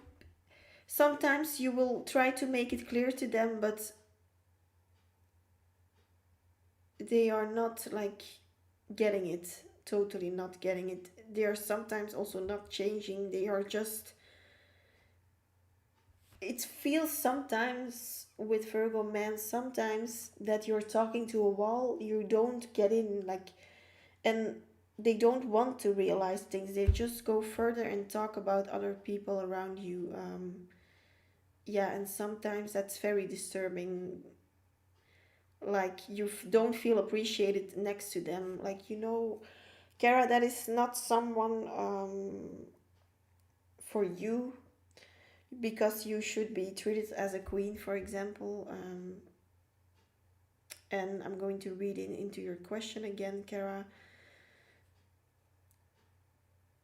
Sometimes you will try to make it clear to them, but they are not like getting it, totally not getting it. They are sometimes also not changing. They are just, it feels sometimes with Virgo men, sometimes that you're talking to a wall, you don't get in, like, and they don't want to realize things. They just go further and talk about other people around you. Yeah, and sometimes that's very disturbing. Like, you don't feel appreciated next to them. Like, Kara, that is not someone for you, because you should be treated as a queen, for example. And I'm going to read into your question again, Kara.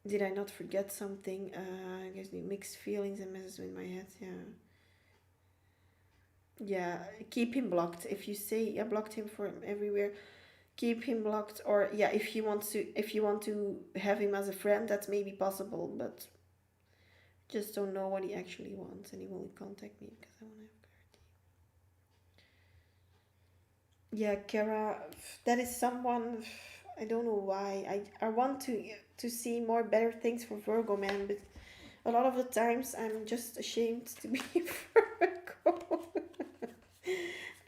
Did I not forget something? I guess mixed feelings and messes with my head. Yeah. Yeah, keep him blocked. If you say I blocked him from everywhere, keep him blocked. Or yeah, if you want to have him as a friend, that's maybe possible, but just don't know what he actually wants, and he will contact me because I want to have clarity. Yeah, Kara, that is someone. I don't know why. I want to see more better things for Virgo man, but a lot of the times I'm just ashamed to be Virgo.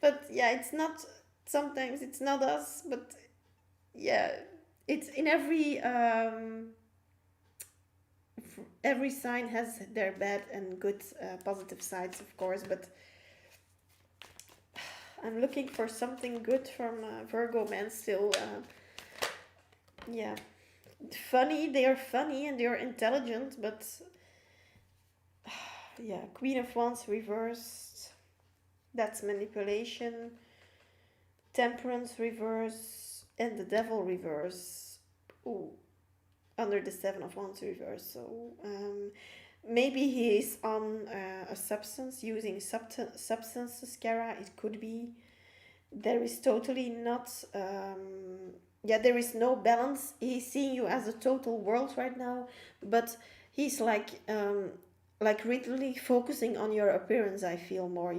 But yeah, it's not. Sometimes it's not us, but yeah, it's in every sign has their bad and good, positive sides, of course. But I'm looking for something good from Virgo men still. Yeah, funny. They are funny and they are intelligent, but yeah, Queen of Wands reversed. That's manipulation. Temperance reverse and the Devil reverse. Ooh, under the Seven of Wands reverse. So maybe he is on a substance, using substances, Kara. It could be. There is totally not. Yeah, there is no balance. He's seeing you as a total world right now, but he's like really focusing on your appearance. I feel more.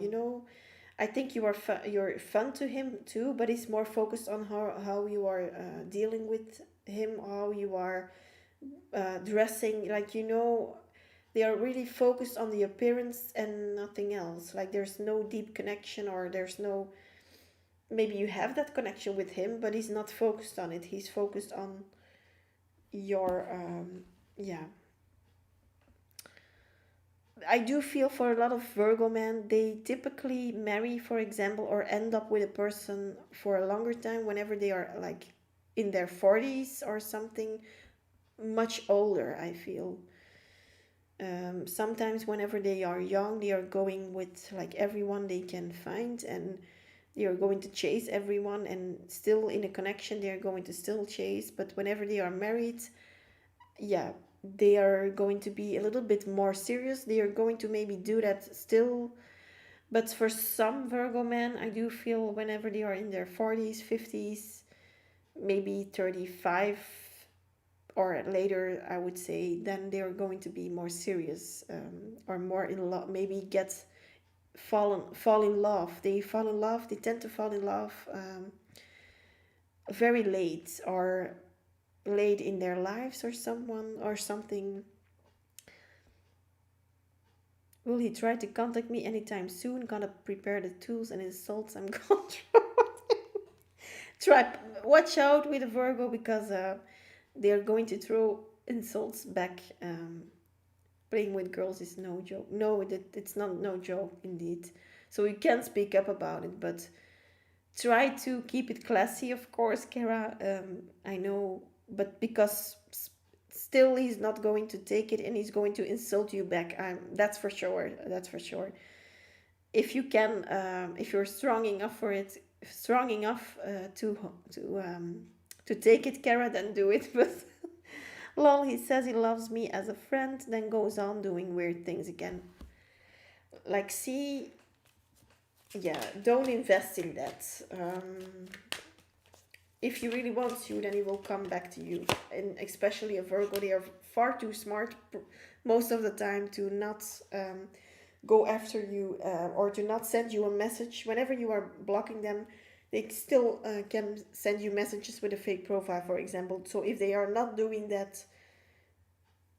I think you're fun to him too, but he's more focused on how you are dealing with him, how you are dressing. Like, they are really focused on the appearance and nothing else. Like, there's no deep connection, or there's no. Maybe you have that connection with him, but he's not focused on it. He's focused on your. Yeah. I do feel for a lot of Virgo men, they typically marry, for example, or end up with a person for a longer time whenever they are like in their 40s or something, much older, I feel. Sometimes, whenever they are young, they are going with like everyone they can find, and they are going to chase everyone, and still in a connection, they are going to still chase. But whenever they are married, yeah, they are going to be a little bit more serious. They are going to maybe do that still, But for some Virgo men, I do feel whenever they are in their 40s, 50s, maybe 35 or later, I would say, then they're going to be more serious, or more in love, maybe fall in love. They fall in love, they tend to fall in love very late, or late in their lives, or someone or something. Will he try to contact me anytime soon? Gonna prepare the tools and insults I'm gonna try. Watch out with a Virgo, because they're going to throw insults back. Playing with girls is no joke. No, it's not no joke indeed. So you can speak up about it, but try to keep it classy, of course, Kara. I know, but because still he's not going to take it, and he's going to insult you back. That's for sure. That's for sure. If you can, if you're strong enough for it, strong enough to take it, Kara, then do it. But lol, he says he loves me as a friend, then goes on doing weird things again. Like, see, yeah, don't invest in that. If you really want to, then he will come back to you. And especially a Virgo, they are far too smart most of the time to not go after you, or to not send you a message. Whenever you are blocking them, they still can send you messages with a fake profile, for example. So if they are not doing that,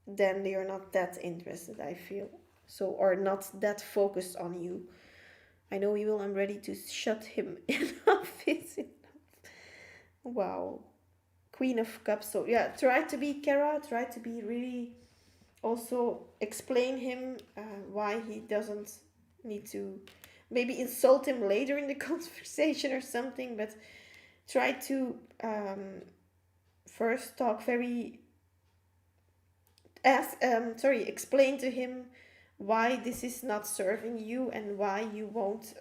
then they are not that interested, I feel. So, or not that focused on you. I know you will. I'm ready to shut him enough. It's wow. Queen of Cups. So yeah, try to be Kara. Try to be really. Also explain him why he doesn't need to. Maybe insult him later in the conversation or something. But try to first talk very. Explain to him why this is not serving you, and why you won't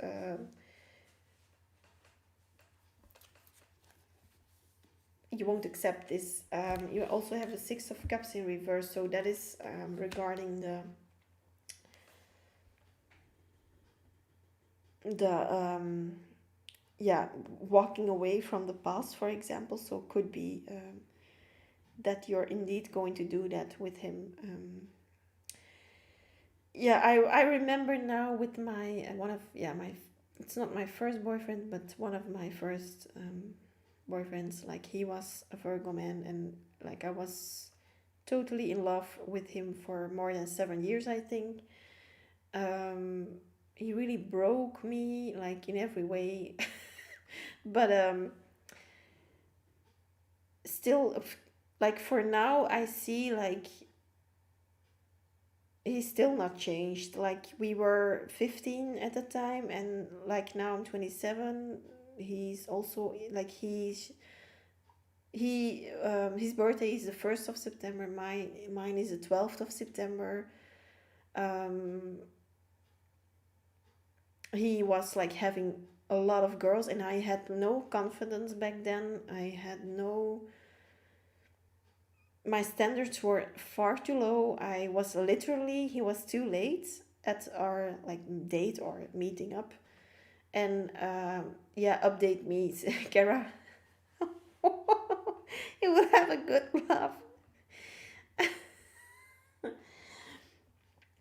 accept this. You also have the Six of Cups in reverse, so that is regarding the yeah, walking away from the past, for example. So could be that you're indeed going to do that with him. Yeah, I remember now with my one of yeah my it's not my first boyfriend, but one of my first boyfriends. Like, he was a Virgo man, and like I was totally in love with him for more than 7 years, I think. Um, he really broke me, like, in every way. But still, like, for now, I see, like, he's still not changed. Like, we were 15 at the time, and like now I'm 27. He's also like his birthday is the 1st of September. Mine is the 12th of September. Um, he was like having a lot of girls, and I had no confidence back then. I had no My standards were far too low. I was literally He was too late at our like date or meeting up. And yeah, update me, Kara. You will have a good laugh.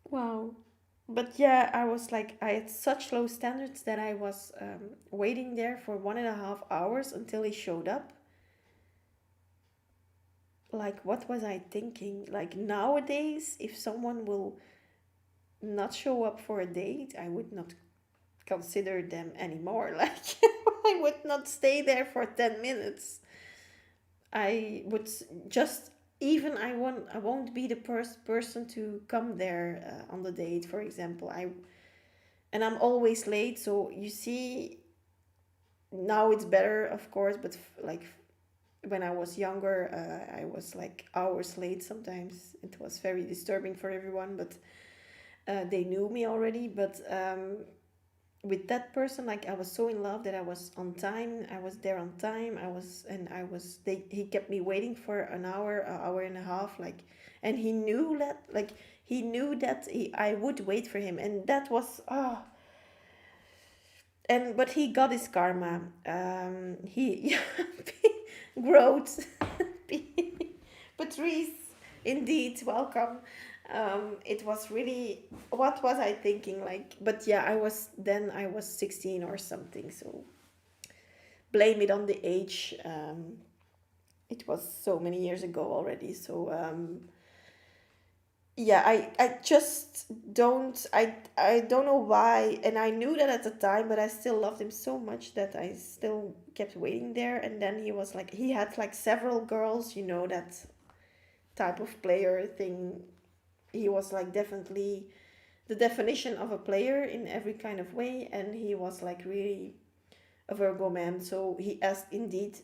Wow. But yeah, I was like, I had such low standards that I was waiting there for 1.5 hours until he showed up. Like, what was I thinking? Like, nowadays, if someone will not show up for a date, I would not consider them anymore. Like, I would not stay there for 10 minutes. I would just even I won't be the person to come there on the date, for example. I'm always late, so you see, now it's better, of course, but like, when I was younger, I was like hours late sometimes. It was very disturbing for everyone, but they knew me already. But with that person, like, I was so in love that I was on time. I was there on time. He kept me waiting for an hour and a half, like, and he knew that I would wait for him, and that was And but he got his karma. He growth. Patrice, indeed, welcome. It was really, what was I thinking, like, but yeah, I was 16 or something, so blame it on the age. It was so many years ago already, so yeah, I just I don't know why, and I knew that at the time, but I still loved him so much that I still kept waiting there. And then he was like, he had like several girls, you know, that type of player thing. He was like definitely the definition of a player in every kind of way, and he was like really a Virgo man. So he asked, indeed,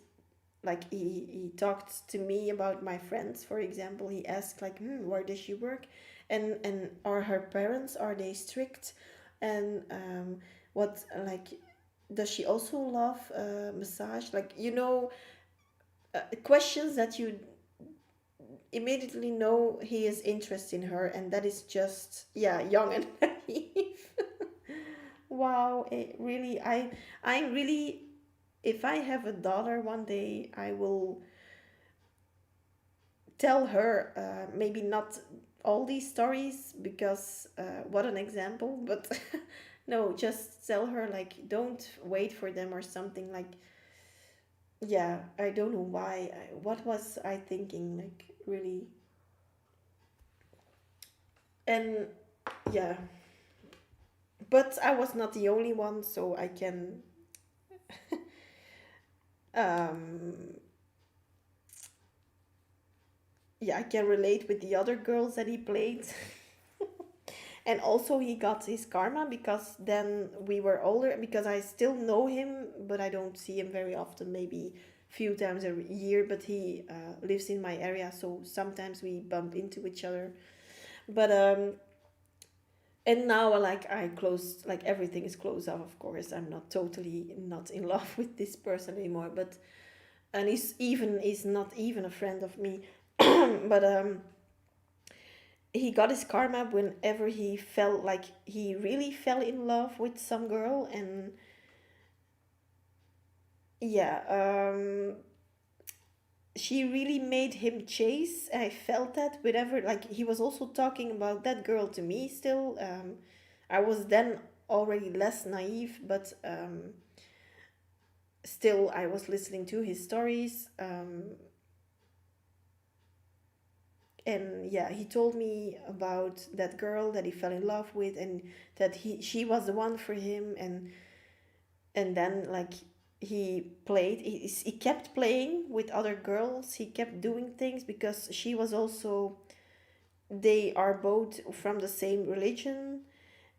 like he talked to me about my friends, for example. He asked like, where does she work, and are her parents, are they strict, and what, like, does she also love massage, like, you know, questions that you immediately know he is interested in her, and that is just, yeah, young and naive. Wow, it really, I really, if I have a daughter one day, I will tell her, maybe not all these stories, because what an example, but no, just tell her like, don't wait for them or something, like, yeah, I don't know why, what was I thinking, like, really. And yeah, but I was not the only one, so I can um yeah, I can relate with the other girls that he played. And also he got his karma, because then we were older, because I still know him, but I don't see him very often, maybe few times a year, but he lives in my area, so sometimes we bump into each other. But and now, like, I closed, like, everything is closed off, of course. I'm not totally not in love with this person anymore, but and he's not even a friend of me. But he got his karma whenever he felt like he really fell in love with some girl. And yeah, she really made him chase. I felt that whenever, like, he was also talking about that girl to me still. I was then already less naive, but still I was listening to his stories. And yeah, he told me about that girl that he fell in love with, and that she was the one for him. And then, like, he kept playing with other girls, he kept doing things, because she was also, they are both from the same religion,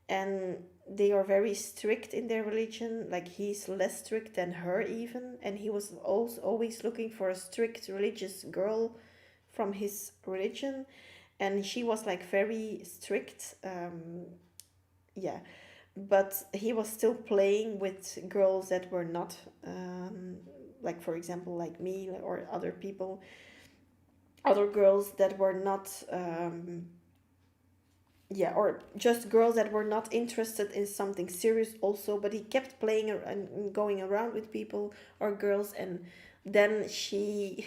and they are very strict in their religion, like he's less strict than her even, and he was also always looking for a strict religious girl from his religion, and she was like very strict. Yeah, but he was still playing with girls that were not, like, for example, like me or other people, other girls that were not, yeah, or just girls that were not interested in something serious also. But he kept playing and going around with people or girls. And then she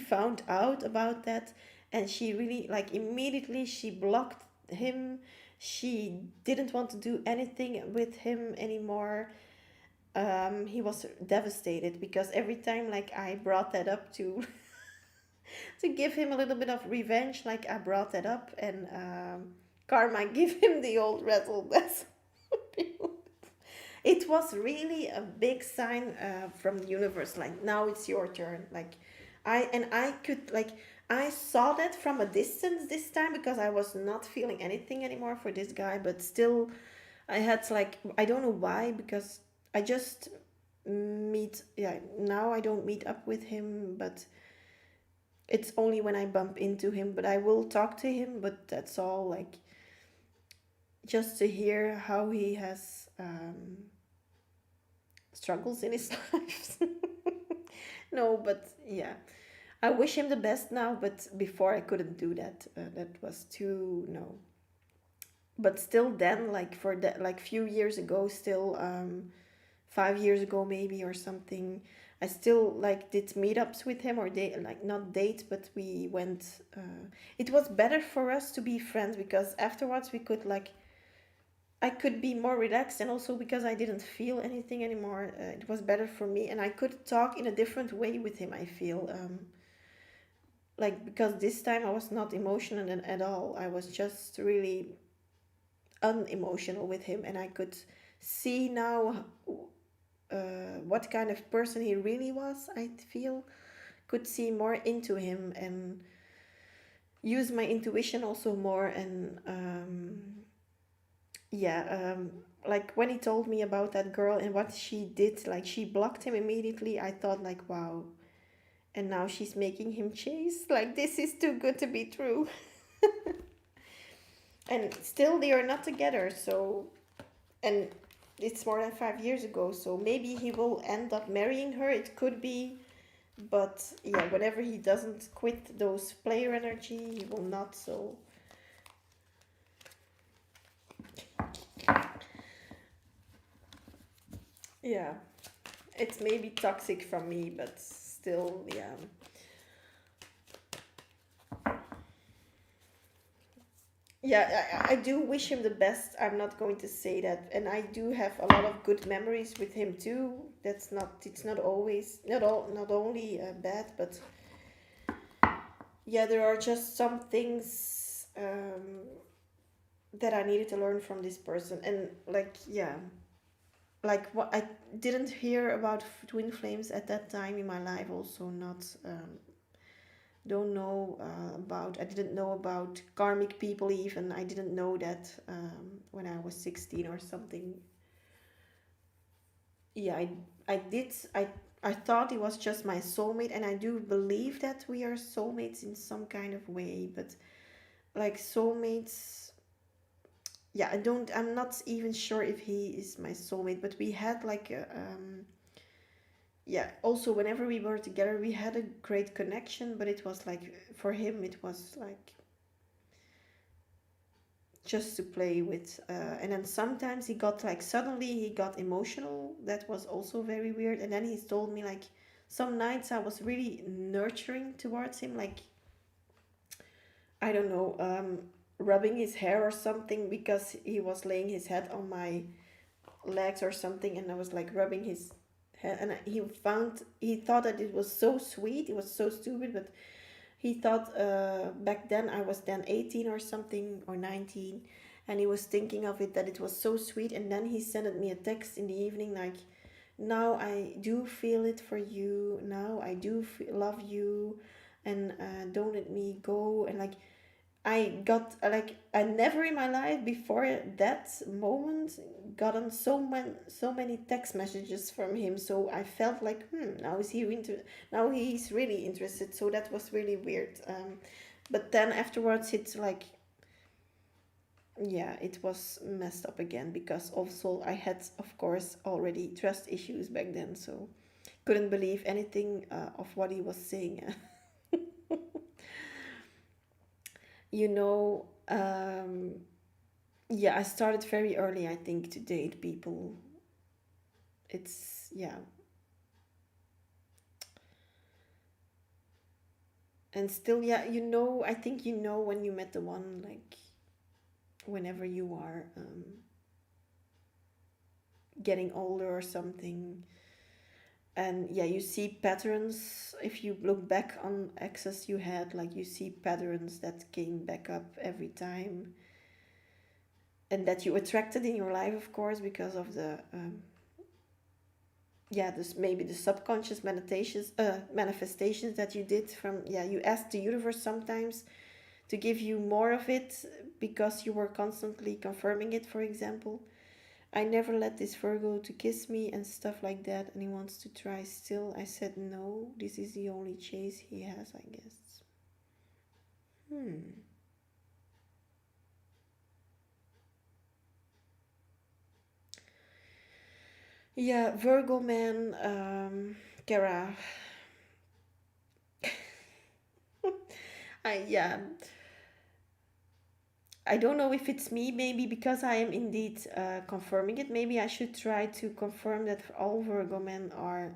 found out about that, and she really, like, immediately she blocked him. She didn't want to do anything with him anymore. He was devastated, because every time, like, I brought that up to to give him a little bit of revenge, like, I brought that up, and karma give him the old wrestle. That's it was really a big sign from the universe, like, now it's your turn. Like, I could, like, I saw that from a distance this time, because I was not feeling anything anymore for this guy, but still I had, like, I don't know why, because I just meet, yeah, now I don't meet up with him, but it's only when I bump into him. But I will talk to him, but that's all, like, just to hear how he has struggles in his life. No, but yeah, I wish him the best now, but before I couldn't do that. That was too, no. But still, then, like, for that, like, few years ago, still, 5 years ago maybe or something. I still like did meetups with him or date, like not date, but we went. It was better for us to be friends because afterwards we could like I could be more relaxed, and also because I didn't feel anything anymore. It was better for me, and I could talk in a different way with him. I feel like because this time I was not emotional at all. I was just really unemotional with him, and I could see now what kind of person he really was. I feel could see more into him and use my intuition also more. And yeah, like when he told me about that girl and what she did, like she blocked him immediately. I thought like, wow. And now she's making him chase. Like this is too good to be true. And still they are not together. So and it's more than 5 years ago. So maybe he will end up marrying her. It could be. But yeah, whenever he doesn't quit those player energy, he will not. So yeah, it's maybe toxic from me, but still, yeah. Yeah, I do wish him the best. I'm not going to say that, and I do have a lot of good memories with him too. That's not. It's not always not all not only bad, but yeah, there are just some things that I needed to learn from this person, and like yeah, like what I didn't hear about twin flames at that time in my life. Also, not don't know about. I didn't know about karmic people even. I didn't know that when I was 16 or something. Yeah, I did. I thought it was just my soulmate, and I do believe that we are soulmates in some kind of way. But like soulmates, yeah, I don't. I'm not even sure if he is my soulmate. But we had like a, yeah. Also, whenever we were together, we had a great connection. But it was like for him, it was like just to play with. And then sometimes he got like suddenly he got emotional. That was also very weird. And then he told me like some nights I was really nurturing towards him, like I don't know, rubbing his hair or something because he was laying his head on my legs or something, and I was like rubbing his head, and he thought that it was so sweet. It was so stupid, but he thought back then I was then 18 or something or 19, and he was thinking of it that it was so sweet. And then he sent me a text in the evening like, now I do feel it for you. Now I do love you, and don't let me go. And like I got like I never in my life before that moment gotten so many text messages from him. So I felt like now is he into now he's really interested. So that was really weird. But then afterwards it's like yeah, it was messed up again because also I had of course already trust issues back then. So couldn't believe anything of what he was saying. you know. Yeah, I started very early, I think, to date people. It's, yeah. And still, yeah, I think when you met the one, like, whenever you are getting older or something. And yeah, you see patterns. If you look back on exes you had, like, you see patterns that came back up every time. And that you attracted in your life, of course, because of the yeah, this maybe the subconscious meditations manifestations that you did from, yeah, you asked the universe sometimes to give you more of it because you were constantly confirming it. For example, I never let this Virgo to kiss me and stuff like that, and he wants to try still. I said no, this is the only chase he has, I guess. Hmm. Yeah, Virgo man, Kara. I yeah, I don't know if it's me, maybe because I am indeed confirming it. Maybe I should try to confirm that all Virgo men are,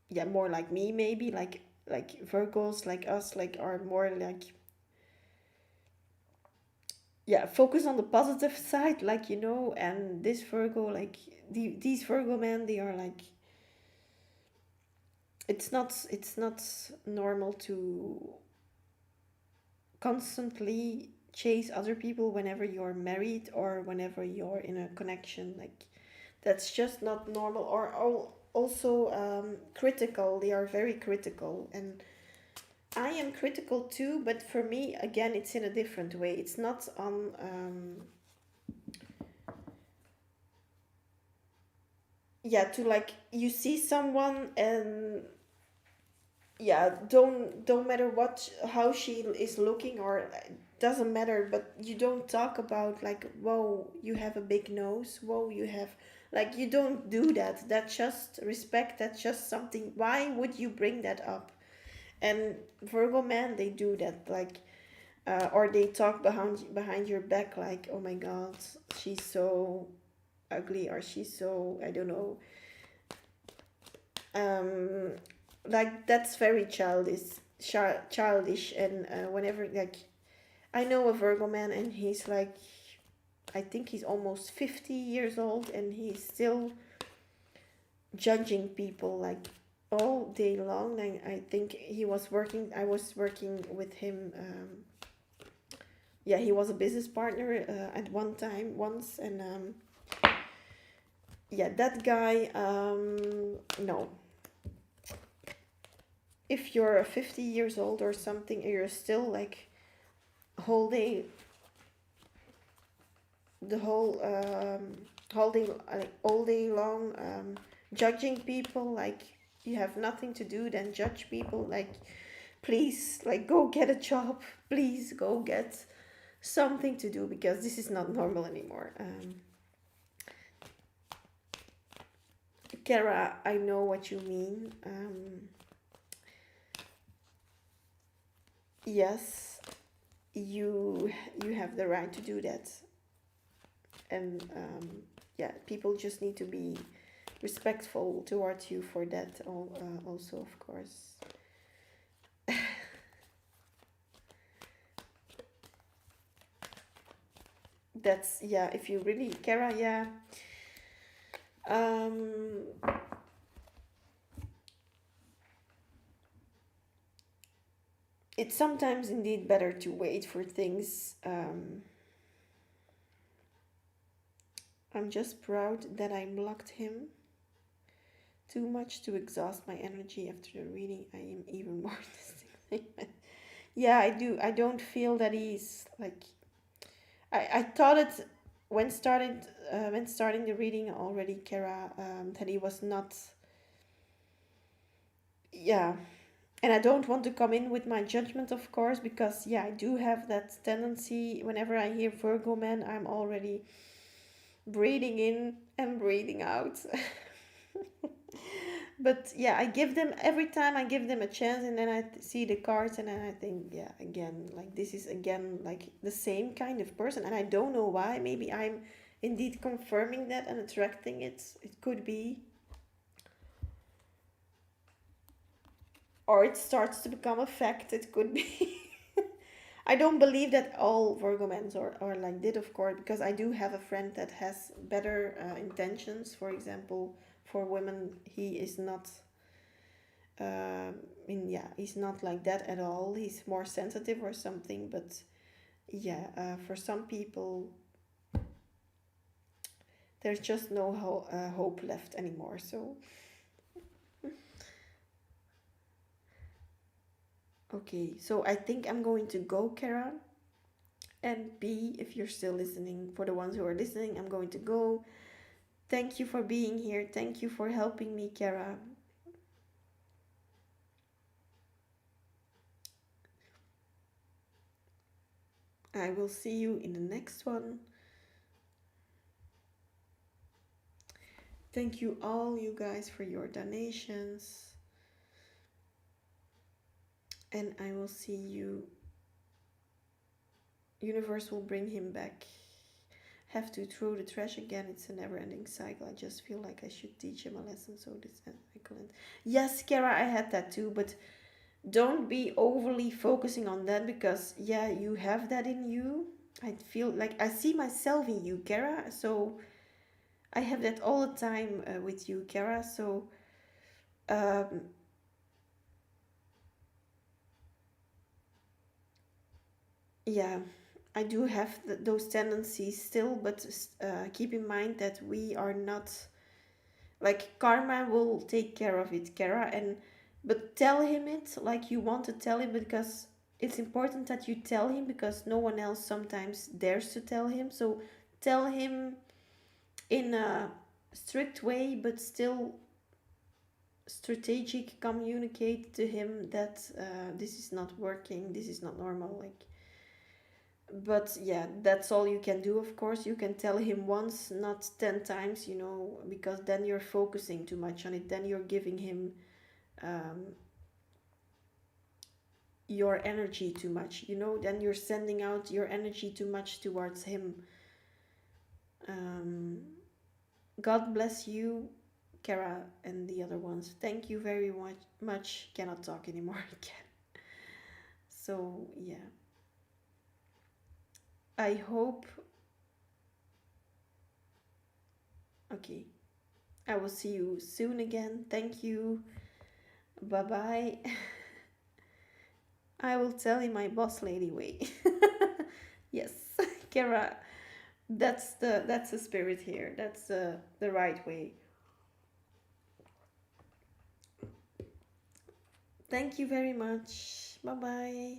yeah, more like me, maybe like Virgos, like us, like are more like, yeah, focus on the positive side, like and this Virgo, like these Virgo men, they are like, it's not normal to constantly chase other people whenever you're married or whenever you're in a connection, like that's just not normal. Or also critical, they are very critical, and I am critical too, but for me again it's in a different way. It's not on yeah, to like you see someone and yeah, don't matter what how she is looking, or doesn't matter, but you don't talk about like, whoa, you have a big nose, whoa, you have, like, you don't do that. That's just respect, that's just something. Why would you bring that up? And Virgo men, they do that, like or they talk behind your back, like, oh my god, she's so ugly, or she's so, I don't know, um like that's very childish. And whenever, like, I know a Virgo man, and he's like, I think he's almost 50 years old, and he's still judging people like all day long. And I think I was working with him, yeah, he was a business partner at one time once. And yeah, that guy, no, if you're 50 years old or something, and you're still like whole day, the whole day, like all day long, judging people, like you have nothing to do than judge people, like please, like, go get a job, please go get something to do, because this is not normal anymore. Kara, I know what you mean. Yes, you have the right to do that. And yeah, people just need to be respectful towards you for that, also, of course. That's, yeah, if you really, Kara, yeah. um it's sometimes indeed better to wait for things. I'm just proud that I blocked him too much to exhaust my energy. After the reading, I am even more distinct. Yeah, I do. I don't feel that he's like, I thought it when starting the reading already, Kara, that he was not. Yeah, and I don't want to come in with my judgment, of course, because yeah, I do have that tendency. Whenever I hear Virgo man, I'm already breathing in and breathing out. But yeah, I give them, every time I give them a chance, and then I see the cards, and then I think, yeah, again, like this is again like the same kind of person, and I don't know why. Maybe I'm indeed confirming that and attracting it. It could be, or it starts to become a fact. It could be. I don't believe that all Virgo men are like that, of course, because I do have a friend that has better intentions. For example, for women, he is not. Yeah, he's not like that at all. He's more sensitive or something. But yeah, for some people, there's just no hope left anymore. So okay, so I think I'm going to go, Kara. And B, if you're still listening, for the ones who are listening, I'm going to go. Thank you for being here. Thank you for helping me, Kara. I will see you in the next one. Thank you all, you guys, for your donations. And I will see you. Universe will bring him back. Have to throw the trash again. It's a never-ending cycle. I just feel like I should teach him a lesson so this cycle ends. Yes, Kara, I had that too, but don't be overly focusing on that because yeah, you have that in you. I feel like I see myself in you, Kara. So I have that all the time with you, Kara. So um, yeah, I do have those tendencies still, but keep in mind that we are not like karma will take care of it, Kara, and but tell him it like you want to tell him because it's important that you tell him because no one else sometimes dares to tell him. So tell him in a strict way, but still strategic. Communicate to him that this is not working, this is not normal. Like, but yeah, that's all you can do. Of course, you can tell him once, not 10 times, because then you're focusing too much on it. Then you're giving him um, your energy too much, then you're sending out your energy too much towards him. um, God bless you, Kara, and the other ones. Thank you very much. Cannot talk anymore again. So yeah, I hope. Okay, I will see you soon again. Thank you. Bye bye. I will tell in my boss lady way. Yes, Kara, that's the spirit here. That's the right way. Thank you very much. Bye bye.